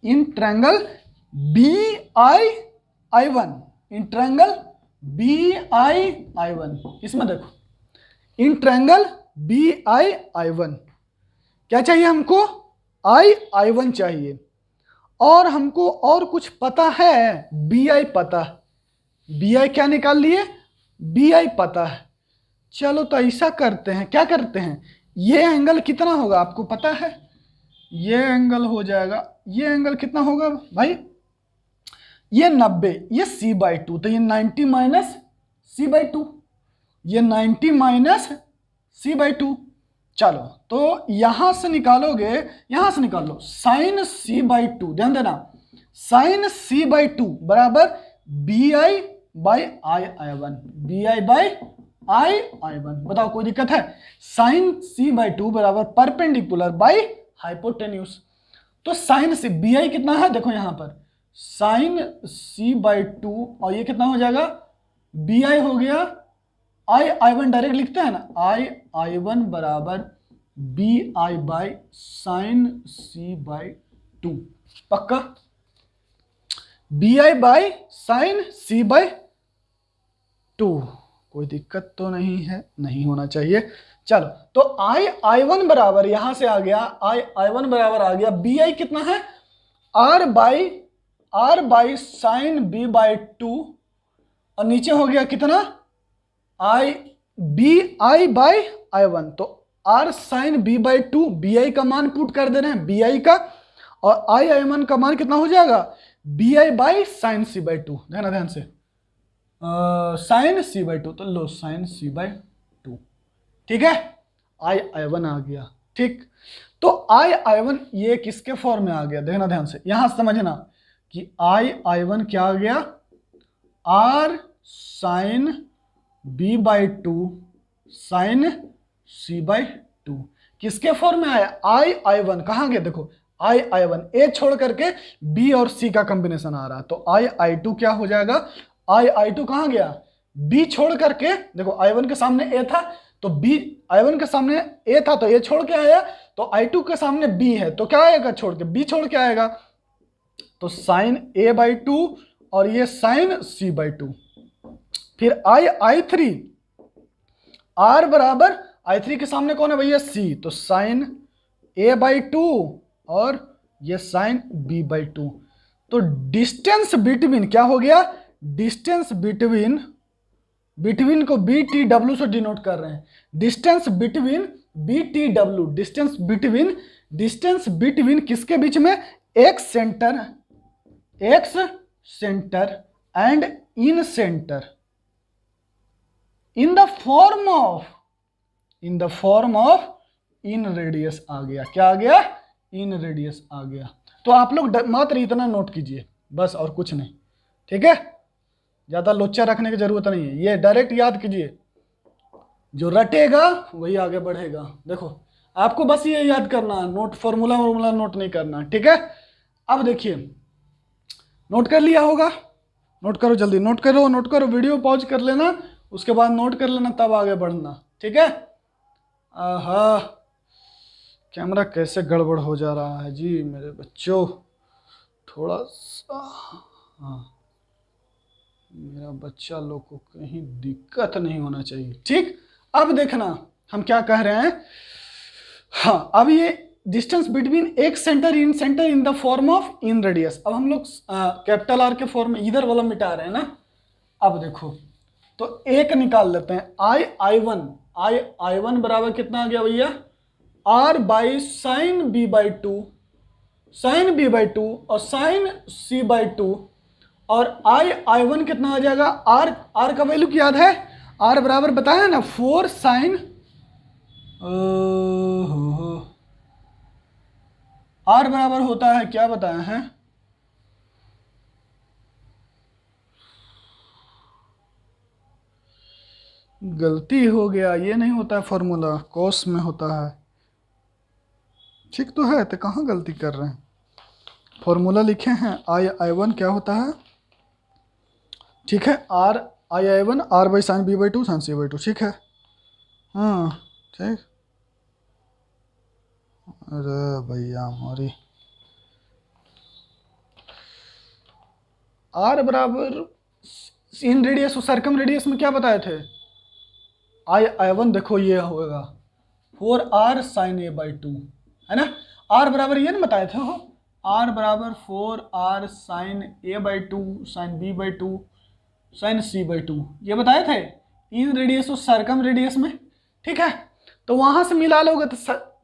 in triangle B I one, in triangle B I one, इसमें देखो in triangle B I one क्या चाहिए हमको, आई वन चाहिए, और हमको और कुछ पता है, बी आई पता, बी आई क्या निकाल लिए, बी आई पता है। चलो तो ऐसा करते हैं, क्या करते हैं, ये एंगल कितना होगा आपको पता है, ये एंगल हो जाएगा, ये एंगल कितना होगा भाई, ये 90, ये सी बाई टू, तो ये 90 माइनस सी बाई टू, ये 90 माइनस सी बाई टू। चलो तो यहां से निकालोगे, यहां से निकाल लो साइन सी बाई टू, ध्यान देना, साइन सी बाई टू बराबर B I by I one, B I by I one. बताओ कोई दिक्कत है, साइन सी बाई टू बराबर परपेंडिकुलर बाई हाइपोटेन्यूज, तो साइन सी, बी आई कितना है देखो यहां पर, साइन सी बाई टू, और ये कितना हो जाएगा, बी आई हो गया आई वन, डायरेक्ट लिखते हैं ना, आई वन बराबर B I by sine C by two. पक्का। B I by sine C by two, कोई दिक्कत तो नहीं है, नहीं होना चाहिए। चलो तो आई वन बराबर यहां से आ गया, आई वन बराबर आ गया, बी आई कितना है, R by sine B by two, और नीचे हो गया कितना, I B I by I one, तो R sine B by two, B I का मान पुट कर दे रहे हैं, बी आई का, और आई वन का मान कितना हो जाएगा, B I by sine C by two, ध्यान से, साइन सी बाई टू, तो लो साइन सी बाई टू, ठीक है, आई वन आ गया। ठीक, तो आई वन ये किसके फॉर्म में आ गया, देखना ध्यान से, यहां समझना कि आई वन क्या आ गया, R sine B by two sine C by two, किसके फॉर्म में आया, आई वन, कहां गया देखो, आई वन, ए छोड़ करके बी और सी का कॉम्बिनेशन आ रहा है, तो आई टू क्या हो जाएगा, आई टू कहां गया, बी छोड़ करके, देखो आई वन के सामने ए था, तो बी, आई वन के सामने ए था तो ए छोड़ के आया, तो आई टू के सामने बी है तो क्या आएगा, छोड़ के बी छोड़ के आएगा, तो साइन ए बाई टू और ये साइन सी बाई टू। फिर आई थ्री, आर बराबर आई थ्री के सामने कौन है भैया, सी, तो साइन ए बाई टू और ये साइन बी बाई टू, तो डिस्टेंस बिटवीन क्या हो गया, डिस्टेंस बिटवीन को बी टी डब्ल्यू से डिनोट कर रहे हैं, distance between B T W, distance between किसके बीच में, excentre and incentre, in the form of inradius आ गया, क्या आ गया, इन रेडियस आ गया। तो आप लोग मात्र इतना नोट कीजिए बस, और कुछ नहीं, ठीक है, ज्यादा लोचा रखने की जरूरत नहीं है, ये डायरेक्ट याद कीजिए, जो रटेगा वही आगे बढ़ेगा। देखो आपको बस ये याद करना है, नोट फॉर्मूला नोट नहीं करना, ठीक है। अब देखिए, नोट कर लिया होगा, नोट करो जल्दी, नोट करो, वीडियो पॉज कर लेना, उसके बाद नोट कर लेना, तब आगे बढ़ना, ठीक है। आहा, कैमरा कैसे गड़बड़ हो जा रहा है जी मेरे बच्चों, थोड़ा सा। हाँ, मेरा बच्चा लोग को कहीं दिक्कत नहीं होना चाहिए। ठीक, अब देखना हम क्या कह रहे हैं। हाँ, अब ये डिस्टेंस बिटवीन एक centre in the form of in radius. अब हम लोग कैपिटल आर के फॉर्म में इधर वाला मिटा रहे हैं ना। अब देखो, तो एक निकाल लेते हैं, आई वन बराबर कितना आ गया भैया, R by sine B by two, sine B by two और साइन सी बाई टू, और आई वन कितना आ जाएगा, आर का वैल्यू क्या याद है, आर बराबर बताया ना 4 साइन, आर बराबर होता है क्या बताया है, गलती हो गया, ये नहीं होता है फॉर्मूला, कॉस में होता है। ठीक तो है, तो कहाँ गलती कर रहे हैं, फॉर्मूला लिखे हैं, आई वन क्या होता है, ठीक है, I one R by sine B by two sine C by two, ठीक है। हाँ ठीक, अरे भैया हमारी आर बराबर इन रेडियस और सर्कम रेडियस में क्या बताए थे, आई वन देखो ये होगा 4r sine A by to, है ना। आर बराबर ये ना बताए थे हो, आर बराबर 4r sine A by two sine B by two sine C by two, ये बताए थे इन रेडियस और सर्कम रेडियस में। ठीक है, तो वहां से मिला लोगे तो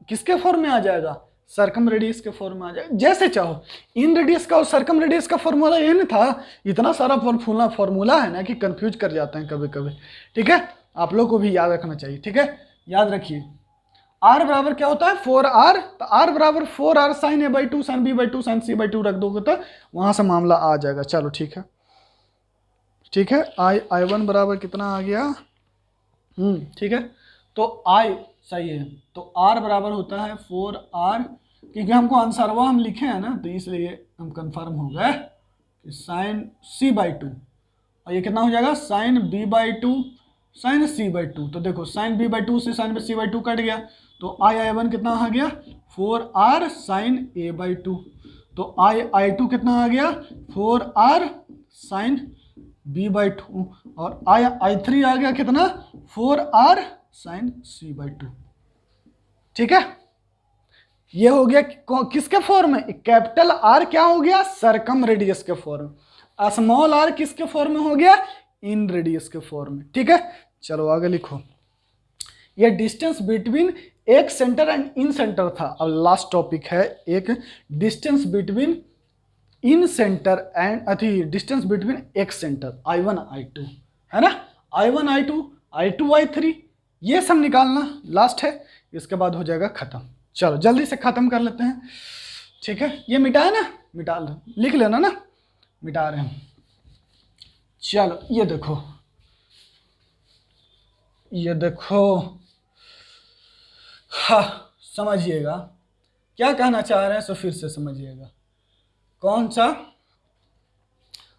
किसके फॉर्म में आ जाएगा, सर्कम रेडियस के फॉर्म में आ जाएगा। जैसे चाहो, इन रेडियस का और सर्कम रेडियस का फॉर्मूला ये नहीं था, इतना सारा फॉर्मूला है ना कि कंफ्यूज कर जाते हैं कभी कभी। ठीक है, आप लोग को भी याद रखना चाहिए। ठीक है, याद रखिए, आर बराबर क्या होता है 4r, तो आर बराबर 4r sine A by two sine B by two sine C by two रख दोगे तो वहां से मामला आ जाएगा। चलो ठीक है, ठीक है, आई वन बराबर कितना आ गया, ठीक है, तो आई सही है, तो आर बराबर होता है 4r, क्योंकि हमको आंसर वो हम लिखे हैं ना, तो इसलिए हम कंफर्म हो गए कि साइन सी बाई टू, और ये कितना हो जाएगा sine B by two sine C by two. तो देखो साइन बी बाई टू से sine C by two cut गया, तो आई वन कितना आ गया 4r sine A by two, तो आई टू कितना आ गया 4r sign B by two, और आई थ्री आ गया कितना 4r sign C by two. ठीक है, ये हो गया किसके फॉर्म में, कैपिटल आर क्या हो गया सर्कम रेडियस के फॉर्म में, स्मॉल आर किसके फॉर्म में हो गया इन रेडियस के फॉर्म में। ठीक है, चलो आगे लिखो, ये distance between excentre and incentre था। अब लास्ट टॉपिक है एक distance between incentre and distance between excentre I one I two, है ना, I one I two I three, ये सब निकालना लास्ट है, इसके बाद हो जाएगा खत्म। चलो जल्दी से खत्म कर लेते हैं। ठीक है, ये मिटा है ना, मिटा लो, लिख लेना ना, मिटा रहे हैं। चलो ये देखो, ये देखो, हाँ समझिएगा क्या कहना चाह रहे हैं, सो फिर से समझिएगा कौन सा।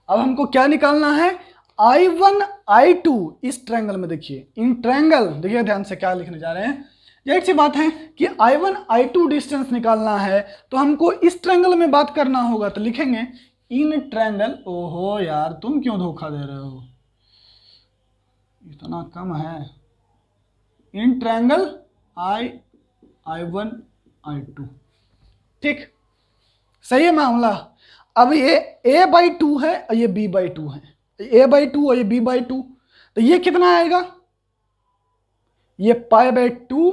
अब हमको क्या निकालना है, I1 I2 इस ट्रायंगल में, देखिए इन ट्रायंगल, देखिए ध्यान से क्या लिखने जा रहे हैं, यही सी बात है कि I1 I2 डिस्टेंस निकालना है, तो हमको इस ट्रायंगल में बात करना होगा, तो लिखेंगे इन ट्रायंगल, ओहो यार तुम क्यों धोखा दे रहे हो, इतना कम है, इन ट्रायंगल I1 I2। ठीक, सही है मामला। अब ये a बाई टू है और ये b बाई टू है, a बाई टू और ये b बाई टू, तो ये कितना आएगा, ये pi by two,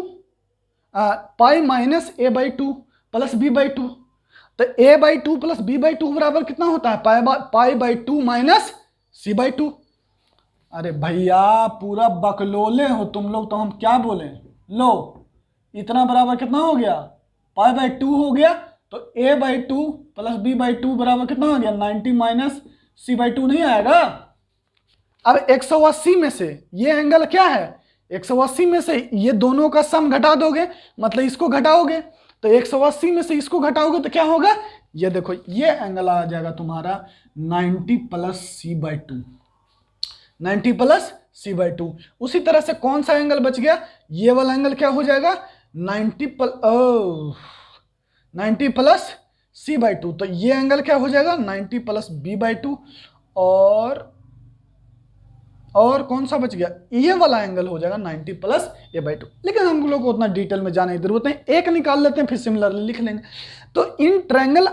pi minus a by two plus b by two, तो a by two plus b by two बराबर कितना होता है, pi by two minus c by two. अरे भैया पूरा बकलोले हो तुम लोग, तो हम क्या बोले, लो इतना बराबर कितना हो गया, पाई बाई टू हो गया, तो a by two plus b by two बराबर कितना हो गया 90 माइनस c बाई टू नहीं आएगा। अब 180 में से ये एंगल क्या है, 180 में से ये दोनों का सम घटा दोगे, मतलब इसको घटाओगे, तो 180 में से इसको घटाओगे तो क्या होगा, ये देखो ये एंगल आ जाएगा तुम्हारा 90 plus C by two, 90 plus C by two. उसी तरह से कौन सा एंगल बच गया, ये वाला एंगल क्या हो जाएगा 90 प्लस c/2, तो ये एंगल क्या हो जाएगा 90 प्लस b/2, और कौन सा बच गया, ये वाला एंगल हो जाएगा 90 प्लस a/2। लेकिन हम लोग को उतना डिटेल में जाने की जरूरत नहीं, एक निकाल लेते हैं फिर सिमिलरली लिख लेंगे। तो इन ट्रायंगल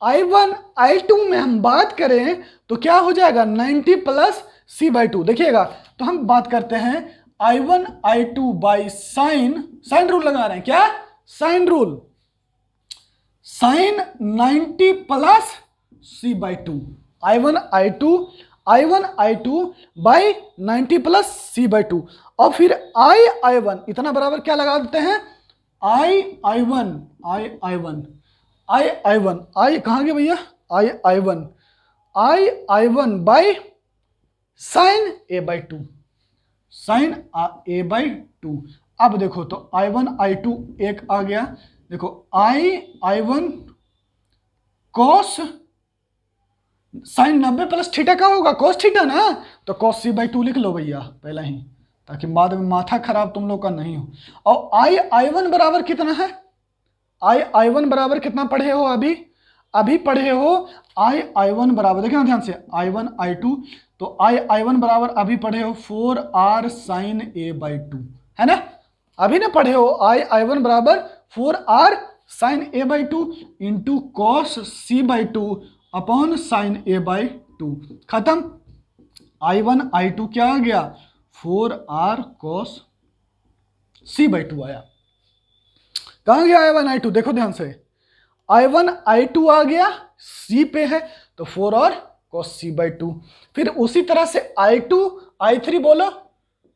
I1 I2 में हम बात करें तो क्या हो जाएगा 90 प्लस c/2। देखिएगा, तो हम बात करते हैं I1 I2 by sine rule लगा रहे हैं, क्या sine rule, sine 90 plus c/2, I1 I2 by 90 plus c/2, और फिर I1 इतना बराबर क्या लगा देते हैं, I1 कहाँ गया भैया, I1 by sine a/2, sign a/2। अब देखो तो I1 I2 एक आ गया, देखो I1 cos sign 90 plus theta का होगा cos थीटा ना, तो cos c/2 लिख लो भैया पहला ही, ताकि बाद में माथा खराब तुम लोग का नहीं हो। और I1 बराबर कितना है, I1 बराबर कितना पढ़े हो, अभी पढ़े हो I1 बराबर, देखना ध्यान से, I1 I2, तो I1 बराबर अभी पढ़े हो 4r साइन a/2, है ना, अभी ना पढ़े हो I1 बराबर 4r sine a/2 into cos c/2 upon sine a/2, खत्म। I1 I2 क्या आ गया, 4r cos c/2 आया। कहां गया I1 I2, देखो ध्यान से, I1 I2 आ गया c पे है तो 4r cos c/2। फिर उसी तरह से I2 I3 बोलो,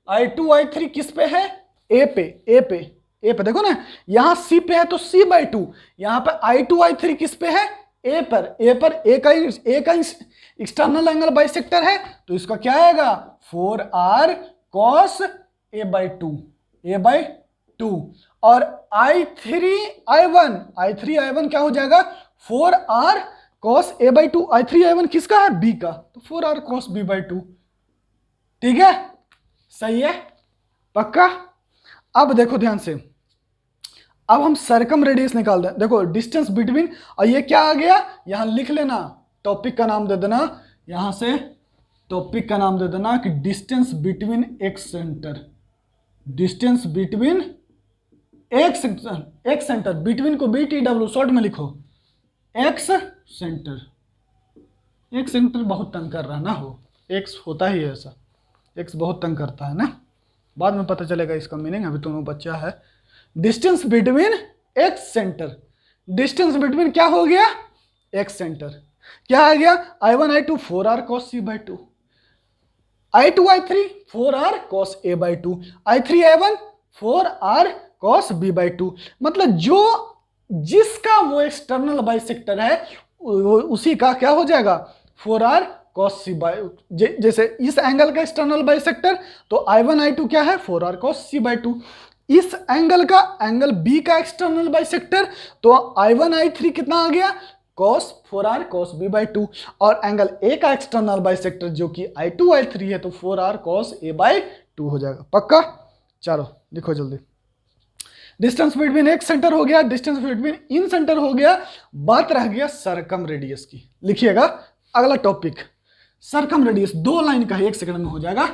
I2 I3 किस पे है, a पे देखो ना, यहां c पे है तो c/2, यहां पे I2 I3 किस पे है, a पर a का एक्सटर्नल एंगल बाइसेक्टर है, तो इसका क्या आएगा 4r cos a/2, और I3 I1 क्या हो जाएगा 4r cos a/2, I3 I1 किसका है, b का, तो 4r cos b/2, ठीक है, सही है, पक्का। अब देखो ध्यान से, अब हम सर्कम रेडियस निकाल दें, देखो डिस्टेंस बिटवीन, और ये क्या आ गया, यहां लिख लेना, टॉपिक का नाम दे देना, यहां से टॉपिक का नाम दे देना कि distance between x centre, distance between x centre, between को BTW शॉर्ट में लिखो, एक्स सेंटर बहुत तंग कर रहा ना हो, एक्स होता ही है ऐसा, एक्स बहुत तंग करता है ना, बाद में पता चलेगा इसका मीनिंग, अभी तुम बच्चा है। Distance between x centre, distance between क्या हो गया, एक्स सेंटर, क्या आ गया I1 I2 4r cos c/2, I2 I3 4r cos a/2, I3 I1 4r cos b/2, मतलब जो जिसका वो एक्सटर्नल बाइसेक्टर है उसी का क्या हो जाएगा 4r cos c/2, जैसे इस एंगल का एक्सटर्नल बाइसेक्टर, तो I1 I2 क्या है 4r cos c/2, इस एंगल का, एंगल B का एक्सटर्नल बाइसेक्टर, तो I1 I3 कितना आ गया cos 4r cos b/2, और एंगल A का एक्सटर्नल बाइसेक्टर जो कि I2 I3 है, तो 4r cos a/2 हो जाएगा, पक्का। चलो लिखो जल्दी, डिस्टेंस बिटवीन एक सेंटर हो गया, डिस्टेंस बिटवीन इन सेंटर हो गया, बात रह गया सरकम रेडियस की। लिखिएगा अगला टॉपिक सरकम रेडियस, 2 लाइन का है, 1 सेकंड में हो जाएगा।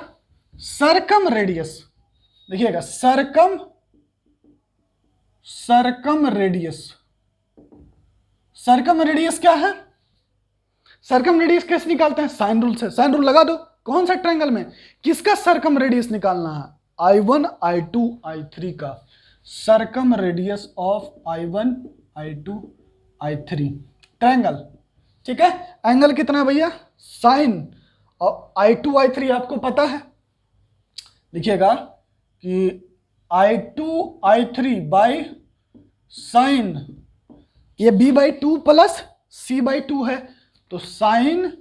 सरकम रेडियस, देखिएगा सरकम रेडियस क्या है, सरकम रेडियस कैसे निकालते हैं, साइन रूल से, साइन रूल लगा दो, कौन सा ट्रायंगल में किसका सरकम रेडियस निकालना है, I1 I2 I3 का सरकम radius of I1 I2 I3 triangle, ठीक है। एंगल कितना है भैया, साइन, और I2 I3 आपको पता है, लिखिएगा कि I2 I3 बाई साइन, ये b/2 प्लस c/2 है, तो साइन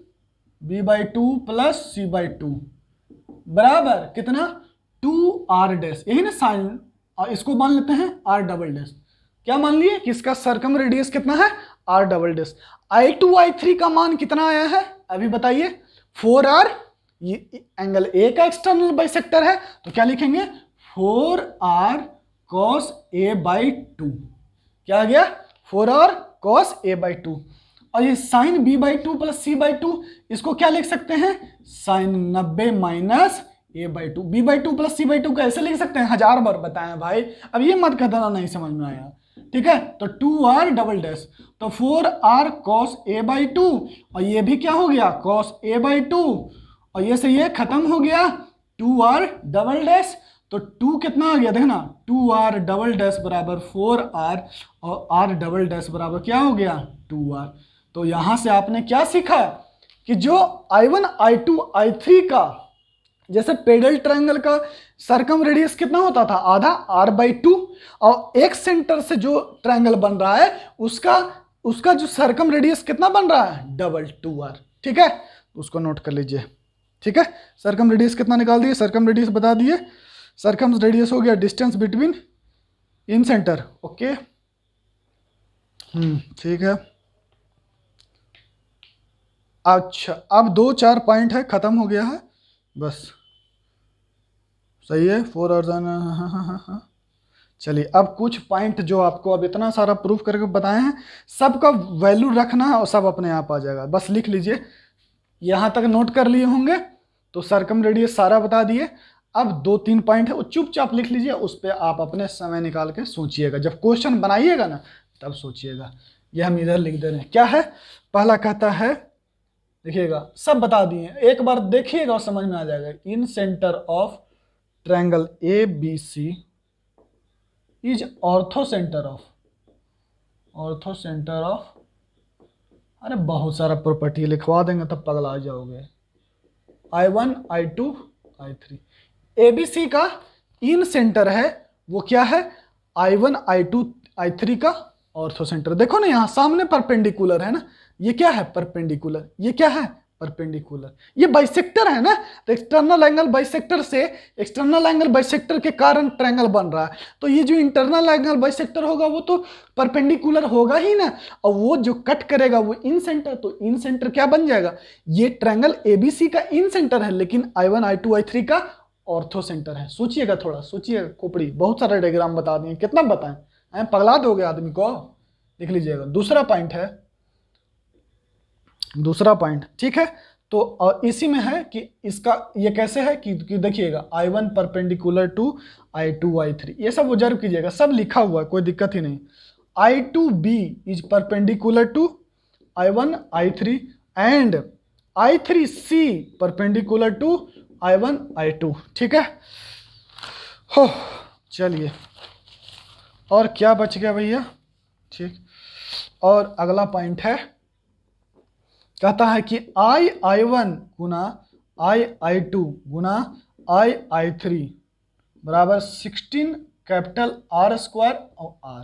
b/2 प्लस c/2 बराबर कितना 2r डैश, यही ना साइन, और इसको मान लेते हैं r डबल डैश, क्या मान लिए कि इसका सरकम रेडियस कितना है r double dash. I2 I3 का मान कितना आया है अभी बताइए, 4r, ये एंगल A का एक्सटर्नल बाइसेक्टर है, तो क्या लिखेंगे 4r cos A by to. क्या आ गया? 4r cos A by two. और ये sine B by two plus C by two, इसको क्या लिख सकते हैं? Sine 90 minus A by two. B by two plus C by two कैसे लिख सकते हैं? 1000 बार बताएं भाई, अब ये मत कहना नहीं समझ में आया। ठीक है, तो 2r डबल डैश, तो 4r cos A by two, और ये भी क्या हो गया? कॉस ए बाई टू, और ये से ये खत्म हो गया 2r डबल डैश। तो 2 कितना आ गया? देखना 2r डबल डैश बराबर 4r, और r डबल डैश बराबर क्या हो गया? 2r। तो यहां से आपने क्या सीखा कि जो I1 I2 I3 का, जैसे पेडल ट्रायंगल का सरकम रेडियस कितना होता था? आधा r बाई टू, और एक सेंटर से जो ट्रायंगल बन रहा है उसका जो सरकम रेडियस कितना बन रहा है? Double 2r। ठीक है, उसको नोट कर लीजिए। ठीक है, सरकम रेडियस कितना निकाल दिए? सरकम रेडियस बता दिए। सरकम रेडियस हो गया डिस्टेंस बिटवीन इन सेंटर। ओके, ठीक है। अच्छा, अब 2-4 पॉइंट है, खत्म हो गया है बस। सही है, 4 और हाँ। चलिए, अब कुछ पॉइंट जो आपको अब इतना सारा प्रूफ करके बताए हैं, सबका वैल्यू रखना है और सब अपने आप आ जाएगा। बस लिख लीजिए, यहाँ तक नोट कर लिए होंगे। तो सरकम रेडियस सारा बता दिए। अब 2-3 पॉइंट है, वो चुपचाप लिख लीजिए, उस पर आप अपने समय निकाल के सोचिएगा। जब क्वेश्चन बनाइएगा ना तब सोचिएगा। ये हम इधर लिख दे रहे हैं। क्या है? पहला कहता है, देखिएगा सब बता दिए, एक बार देखिएगा और समझ में आ जाएगा। Incentre of triangle A B C is orthocentre of, अरे बहुत सारा प्रॉपर्टी लिखवा देंगे तब पगला जाओगे। I1 I2 I3, ABC का इन सेंटर है, वो क्या है? I1 I2 I3 का ऑर्थो सेंटर। देखो ना, यहाँ सामने परपेंडिकुलर है ना, ये क्या है? परपेंडिकुलर। ये क्या है? परपेंडिकुलर। ये बाइसेक्टर है ना, तो एक्सटर्नल एंगल बाइसेक्टर से एक्सटर्नल एंगल बाइसेक्टर के कारण ट्रायंगल बन रहा है। तो ये जो इंटरनल एंगल बाइसेक्टर होगा वो तो परपेंडिकुलर होगा ही ना, और वो जो कट करेगा वो इन सेंटर, तो इन सेंटर क्या बन जाएगा? ये ट्रायंगल एबीसी का इन सेंटर है, लेकिन I1 I2 I3 का ऑर्थो सेंटर है। सोचिएगा, थोड़ा सोचिएगा खोपड़ी। बहुत सारे डायग्राम बता दिए, कितना बताएं? पगला दोगे आदमी को। लिख लीजिएगा। दूसरा पॉइंट है, दूसरा पॉइंट। ठीक है, तो इसी में है कि इसका ये कैसे है कि देखिएगा I1 perpendicular to I2 I3, ये सब ऑब्जर्व कीजिएगा, सब लिखा हुआ है, कोई दिक्कत ही नहीं। I2B is perpendicular to I1 I3 and I3C perpendicular to I1 I2। ठीक है, हो चलिए, और क्या बच गया भैया? ठीक, और अगला पॉइंट है, कहता है कि I1 गुना I2 गुना I3 बराबर 16 कैपिटल R स्क्वायर और R,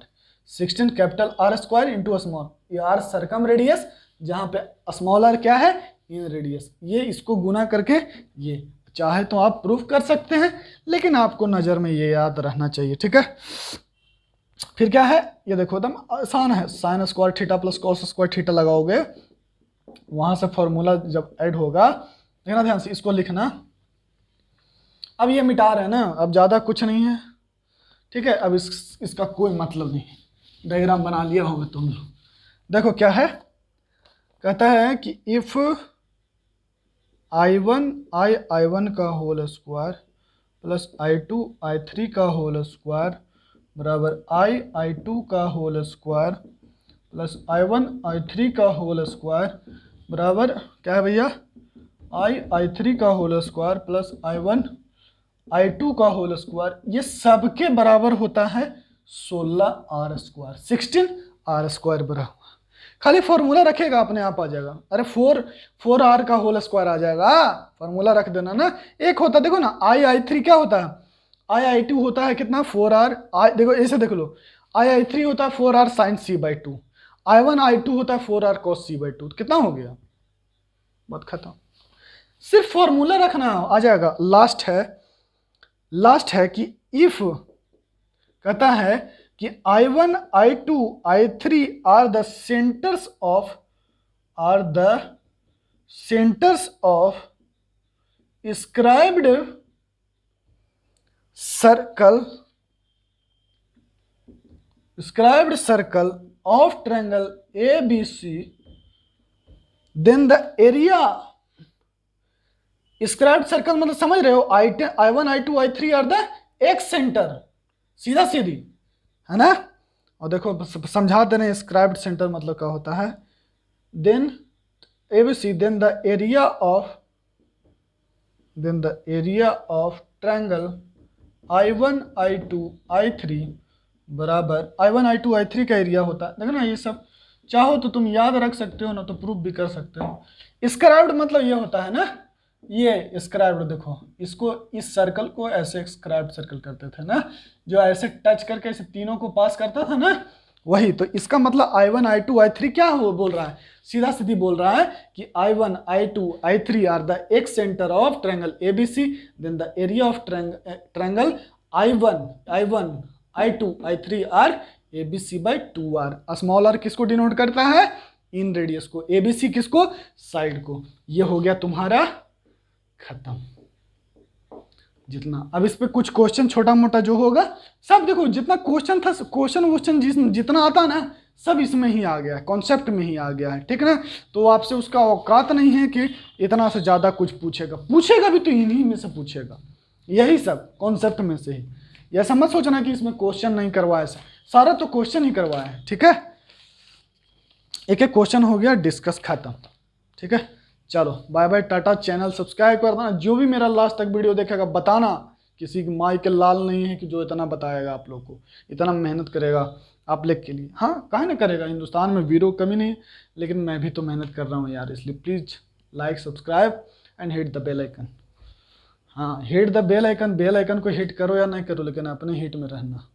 16 capital R square into small, ये R सरकम रेडियस, जहाँ पे स्मॉल r क्या है? इन रेडियस। ये इसको गुना करके, ये चाहे तो आप प्रूफ कर सकते हैं, लेकिन आपको नज़र में ये याद रहना चाहिए। ठीक है, फिर क्या है? ये देखो एकदम आसान है, sine square theta plus cos square theta लगाओगे, वहां से फॉर्मूला जब ऐड होगा, देखना ध्यान से, इसको लिखना। अब ये मिटा रहे हैं ना, अब ज़्यादा कुछ नहीं है। ठीक है, अब इसका कोई मतलब नहीं, डायग्राम बना लिया होगा तुम लोग। देखो क्या है, कहता है कि इफ I1 का whole square plus I2 I3 का होल स्क्वायर बराबर I2 का whole square plus I1 I3 का होल स्क्वायर बराबर क्या है भैया? I3 का whole square plus I1 I2 का होल स्क्वायर, ये सबके बराबर होता है 16R स्क्वायर, 16R स्क्वायर बराबर। खाली फॉर्मूला रखेगा, अपने आप आ जाएगा। अरे 4R का होल स्क्वायर आ जाएगा, फॉर्मूला रख देना ना। एक होता देखो ना, I3 क्या होता है? I2 होता है कितना? 4R। देखो ऐसे देख लो, I3 होता है 4R sign C by 2, I1 I2 होता है 4R cos C बाई 2। कितना हो गया? बात खत्म। सिर्फ फॉर्मूला रखना, आ जाएगा। लास्ट है कि इफ, कहता है कि I1 I2 I3 are the centres of scribed circle scribed circle of triangle ABC, then the area, scribed circle मतलब समझ रहे हो, I1 I2 I3 are the x centre, सीधा सीधी, है ना। और देखो समझा दे रहे हैं स्क्राइब्ड सेंटर मतलब क्या होता है। Then ABC, then the area of triangle I1 I2 I3 बराबर, I1 I2 I3 का एरिया होता है। देखो ना, ये सब चाहो तो तुम याद रख सकते हो ना, तो प्रूफ भी कर सकते हो। स्क्राइब्ड मतलब ये होता है ना, ये स्क्राइब्ड, देखो इसको, इस सर्कल को ऐसे स्क्राइब्ड सर्कल करते थे ना, जो ऐसे टच करके ऐसे तीनों को पास करता था ना, वही। तो इसका मतलब I1 I2 I3 क्या हो बोल रहा है, सीधा सीधी बोल रहा है कि I1 I2 I3 are the x centre of triangle ABC, then the area of triangle I1 I2 I3 are ABC by 2R। Small r किसको डिनोट करता है, इन रेडियस को, ABC किसको, साइड को। ये हो गया तुम्हारा खत्म जितना। अब इस पे कुछ क्वेश्चन छोटा मोटा जो होगा सब, देखो जितना क्वेश्चन था, क्वेश्चन जितना आता है ना, सब इसमें ही आ गया है, कॉन्सेप्ट में ही आ गया है, ठीक है ना। तो आपसे उसका औकात नहीं है कि इतना से ज़्यादा कुछ पूछेगा भी तो इन्हीं में से पूछेगा, यही सब कॉन्सेप्ट में से ही। ऐसा मत सोचना कि इसमें क्वेश्चन नहीं करवाया, सारा तो क्वेश्चन ही करवाया है, ठीक है। एक एक क्वेश्चन हो गया, डिस्कस खत्म, ठीक है। चलो bye bye, tata. Channel subscribe कर देना। जो भी मेरा लास्ट तक वीडियो देखेगा, बताना किसी की माई के लाल नहीं है कि जो इतना बताएगा आप लोग को, इतना मेहनत करेगा आप लोग के लिए। हाँ, काहे ना करेगा, हिंदुस्तान में वीरो कमी नहीं है, लेकिन मैं भी तो मेहनत कर रहा हूँ यार, इसलिए please like subscribe and hit the bell icon. हाँ, हिट द बेल आइकन को हिट करो या नहीं करो, लेकिन अपने हिट में रहना।